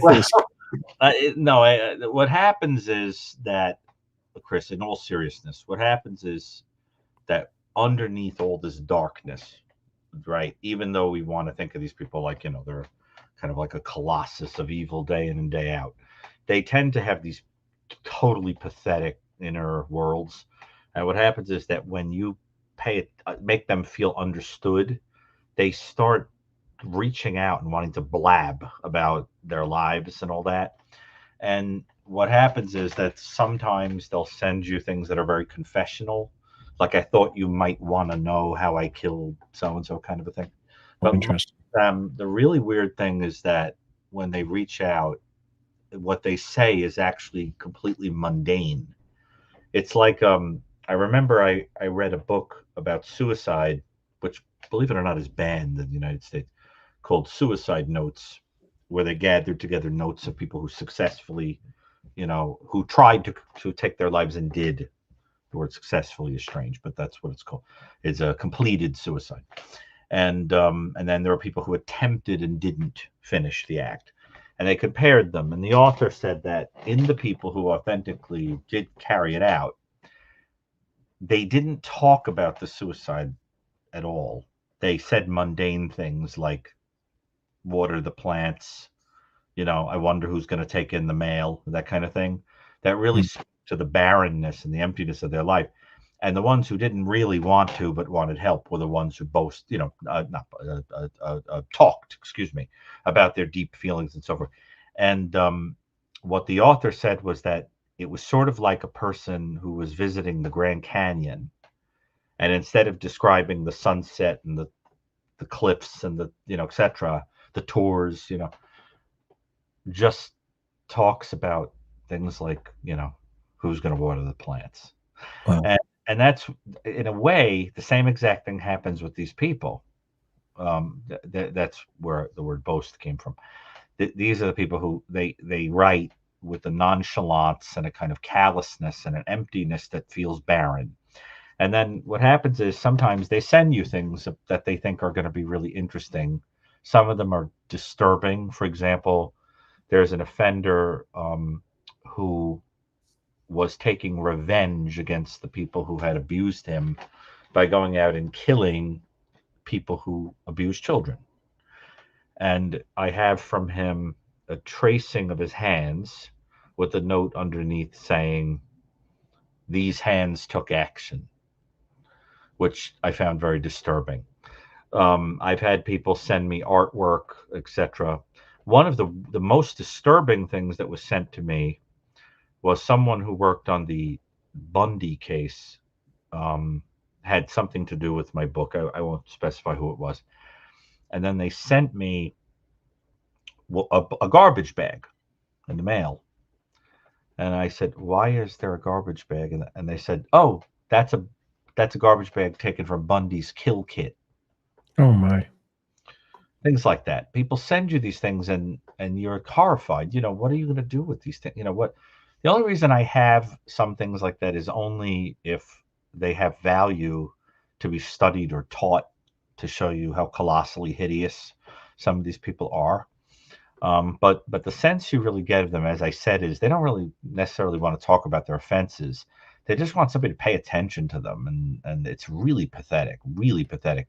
Well, what happens is that, Chris, in all seriousness, what happens is that underneath all this darkness, right, even though we want to think of these people like, they're kind of like a colossus of evil day in and day out, they tend to have these totally pathetic inner worlds. And what happens is that when you make them feel understood, they start reaching out and wanting to blab about their lives and all that. And what happens is that sometimes they'll send you things that are very confessional, like, I thought you might want to know how I killed so-and-so, kind of a thing. But interesting. The really weird thing is that when they reach out, what they say is actually completely mundane. It's like, I remember I read a book about suicide, which, believe it or not, is banned in the United States, called Suicide Notes, where they gathered together notes of people who successfully, who tried to take their lives and did. The word successfully is strange, but that's what it's called. It's a completed suicide. And then there were people who attempted and didn't finish the act. And they compared them. And the author said that in the people who authentically did carry it out, they didn't talk about the suicide at all. They said mundane things like, water the plants, I wonder who's going to take in the mail, that kind of thing. That really spoke to the barrenness and the emptiness of their life. And the ones who didn't really want to but wanted help were the ones who talked, about their deep feelings and so forth. And what the author said was that it was sort of like a person who was visiting the Grand Canyon, and instead of describing the sunset and the cliffs and the etc., the tours, just talks about things like, who's going to water the plants. Wow. And that's, in a way, the same exact thing happens with these people. That's where the word boast came from. These are the people who they write with a nonchalance and a kind of callousness and an emptiness that feels barren. And then what happens is sometimes they send you things that they think are going to be really interesting. Some of them are disturbing. For example, there's an offender who was taking revenge against the people who had abused him by going out and killing people who abuse children. And I have from him a tracing of his hands with a note underneath saying, "These hands took action," which I found very disturbing. I've had people send me artwork, etc. One of the most disturbing things that was sent to me was someone who worked on the Bundy case, had something to do with my book. I won't specify who it was. And then they sent me a garbage bag in the mail. And I said, "Why is there a garbage bag?" And they said, "Oh, that's a garbage bag taken from Bundy's kill kit." Oh my. Things like that. People send you these things and you're horrified. What are you going to do with these things? The only reason I have some things like that is only if they have value to be studied or taught, to show you how colossally hideous some of these people are. But the sense you really get of them, as I said, is they don't really necessarily want to talk about their offenses. They just want somebody to pay attention to them, and it's really pathetic, really pathetic.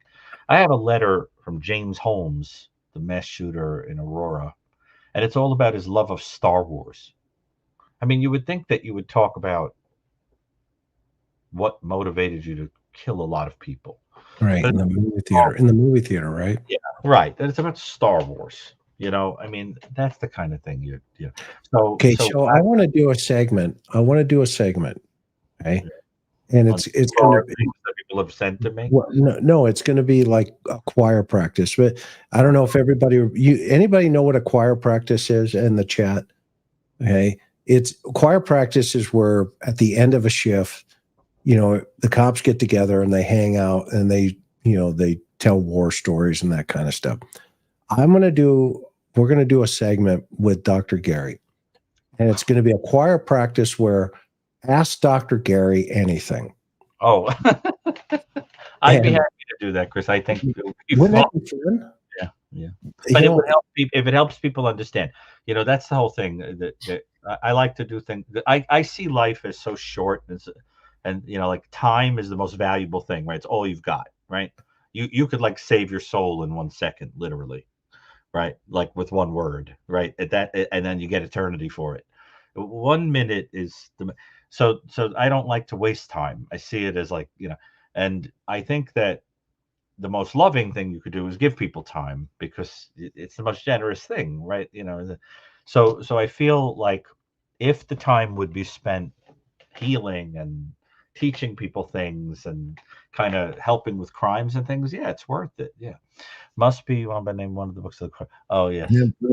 I have a letter from James Holmes, the mass shooter in Aurora, and it's all about his love of Star Wars. I mean, you would think that you would talk about what motivated you to kill a lot of people. Right. But In the movie theater, right? yeah, right. That it's about Star Wars. I mean, that's the kind of thing you. So Okay, so I want to do a segment. Okay. And it's going to be things that people have sent to me. well, no, it's going to be like a choir practice. But I don't know if anybody know what a choir practice is in the chat. Okay. It's choir practice is where at the end of a shift, the cops get together and they hang out and they tell war stories and that kind of stuff. We're going to do a segment with Dr. Gary, and it's going to be a choir practice where ask Dr. Gary anything. Oh, I'd be happy to do that, Chris. I think wouldn't that be fun? Yeah. But it would help if it helps people understand. That's the whole thing. That I like to do things. I see life as so short, and like time is the most valuable thing, right? It's all you've got, right? You could like save your soul in 1 second, literally, right? Like with one word, right? And then you get eternity for it. 1 minute is so I don't like to waste time. I see it as like, and I think that the most loving thing you could do is give people time, because it's the most generous thing, right? So I feel like if the time would be spent healing and teaching people things and kind of helping with crimes and things, yeah, it's worth it. Yeah. Must be Wamba named one of the books of the oh yes,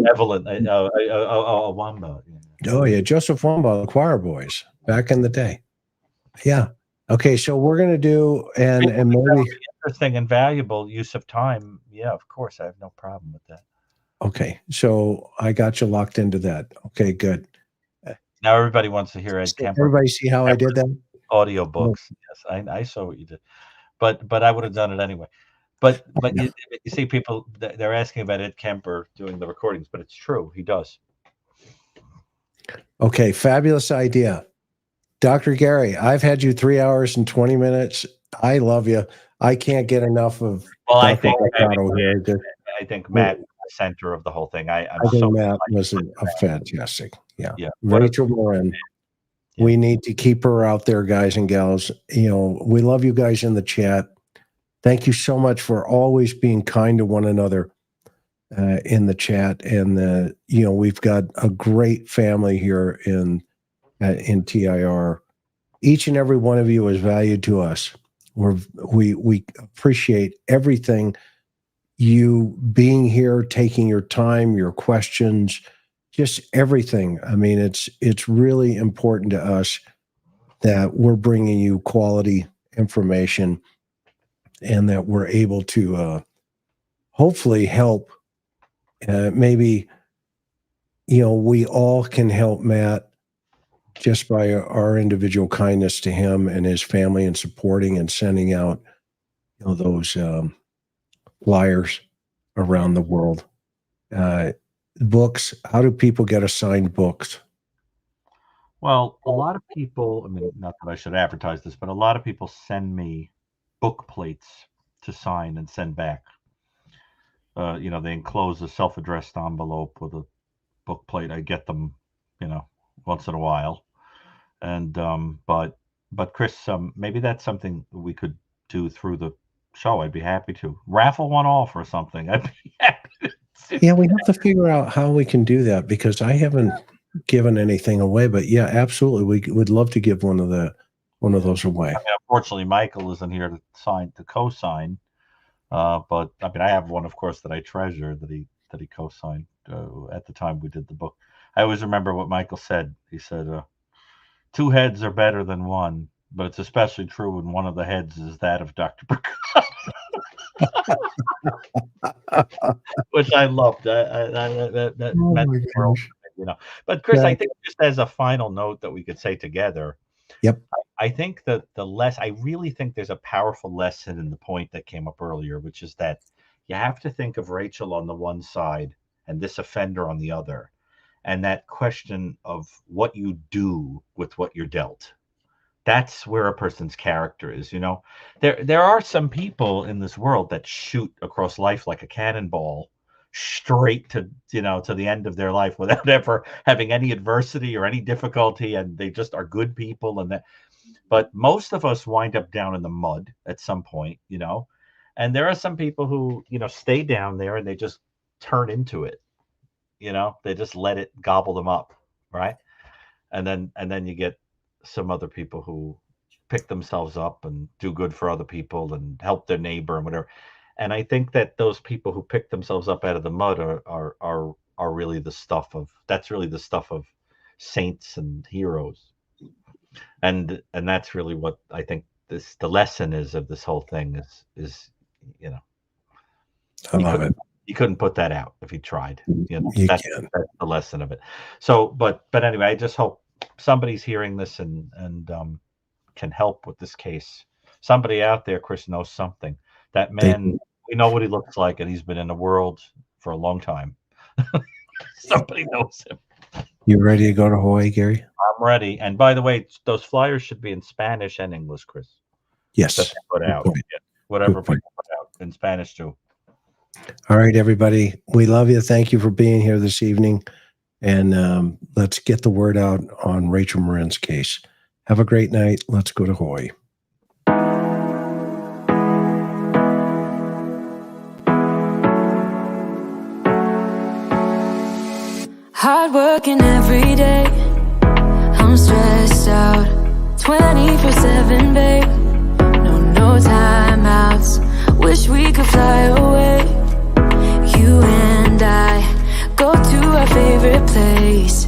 Evelyn. Wamba. Yeah. Oh yeah, Joseph Wamba, the Choir Boys back in the day. Yeah. Okay, so we're gonna do and maybe interesting and valuable use of time. Yeah, of course, I have no problem with that. Okay, so I got you locked into that. Okay, good. Now everybody wants to hear Ed Kemper. Everybody see how I did that? Audio books. Yes, I saw what you did, but I would have done it anyway. But you see, people they're asking about Ed Kemper doing the recordings, but it's true, he does. Okay, fabulous idea, Dr. Gary. I've had you 3 hours and 20 minutes. I love you. I can't get enough of. Well, Dr. I think Matt was the center of the whole thing. I think Matt was a fantastic. Yeah. Rachel Morin. We need to keep her out there, guys and gals. We love you guys in the chat. Thank you so much for always being kind to one another in the chat. And we've got a great family here in TIR. Each and every one of you is valued to us. We appreciate everything. You being here, taking your time, your questions, just everything. I mean, it's really important to us that we're bringing you quality information and that we're able to hopefully help. Maybe, we all can help Matt just by our individual kindness to him and his family, and supporting and sending out, those flyers around the world. Books. How do people get assigned books? Well, a lot of people, I mean, not that I should advertise this, but a lot of people send me book plates to sign and send back. They enclose a self-addressed envelope with a book plate. I get them, once in a while. And but Chris, maybe that's something we could do through the show. I'd be happy to raffle one off or something. I'd be happy to do. Yeah, we have to figure out how we can do that, because I haven't given anything away. But yeah, absolutely, we would love to give one of those away. I mean, unfortunately, Michael isn't here to co-sign. But I mean, I have one, of course, that I treasure that he co-signed at the time we did the book. I always remember what Michael said. He said, 2 heads are better than one, but it's especially true when one of the heads is that of Dr. Brucato. Which I loved. That meant the world to me, But Chris, I think just as a final note that we could say together, yep. I think that I really think there's a powerful lesson in the point that came up earlier, which is that you have to think of Rachel on the one side and this offender on the other. And that question of what you do with what you're dealt. That's where a person's character is. There are some people in this world that shoot across life like a cannonball, straight to the end of their life without ever having any adversity or any difficulty, and they just are good people. But most of us wind up down in the mud at some point, and there are some people who stay down there and they just turn into it. They just let it gobble them up, right? And then you get some other people who pick themselves up and do good for other people and help their neighbor and whatever. And I think that those people who pick themselves up out of the mud are really the stuff of saints and heroes. And that's really what I think the lesson is of this whole thing is I love it. You couldn't put that out if you tried. That's the lesson of it. So, but anyway, I just hope somebody's hearing this and can help with this case. Somebody out there, Chris, knows something. That man, we know what he looks like, and he's been in the world for a long time. Somebody knows him. You ready to go to Hawaii, Gary? I'm ready. And by the way, those flyers should be in Spanish and English, Chris. Yes. That they put out. Whatever people put out in Spanish too. All right, everybody. We love you. Thank you for being here this evening. And let's get the word out on Rachel Morin's case. Have a great night. Let's go to Hawaii. Hard working every day. I'm stressed out 24/7, babe. No timeouts. Wish we could fly away. You and I go to our favorite place.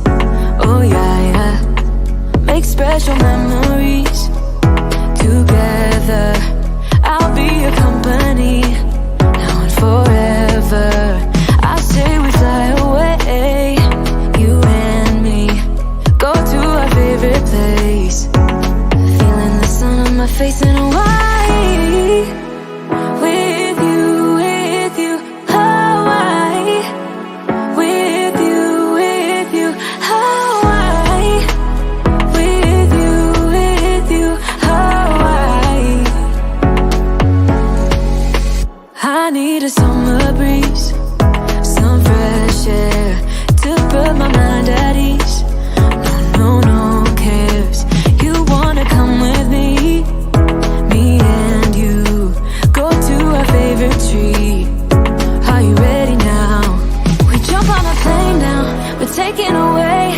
Oh yeah. Make special memories together. I'll be your company now and forever. I say we fly away. You and me go to our favorite place. Feeling the sun on my face in Hawaii. With you, Hawaii. With you, Hawaii. With you, Hawaii. I need a summer breeze, some fresh air to put my mind at ease. No cares. You wanna come with me? Me and you go to our favorite tree. Are you ready now? We jump on a plane now. We're taking away.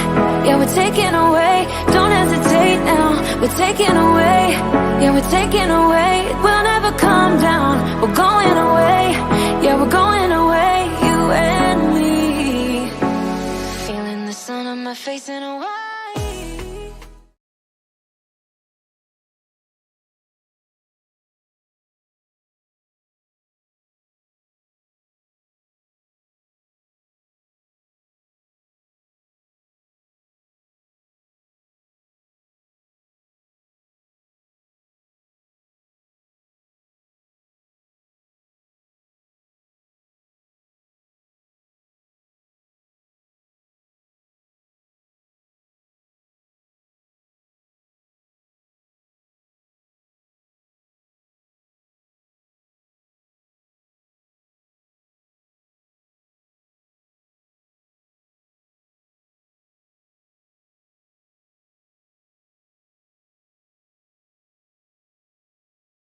Yeah, we're taking away. Don't hesitate now. We're taking away. Yeah, we're taking away. We'll never come down. We're going away. Yeah, we're going away. You and me. Feeling face in a world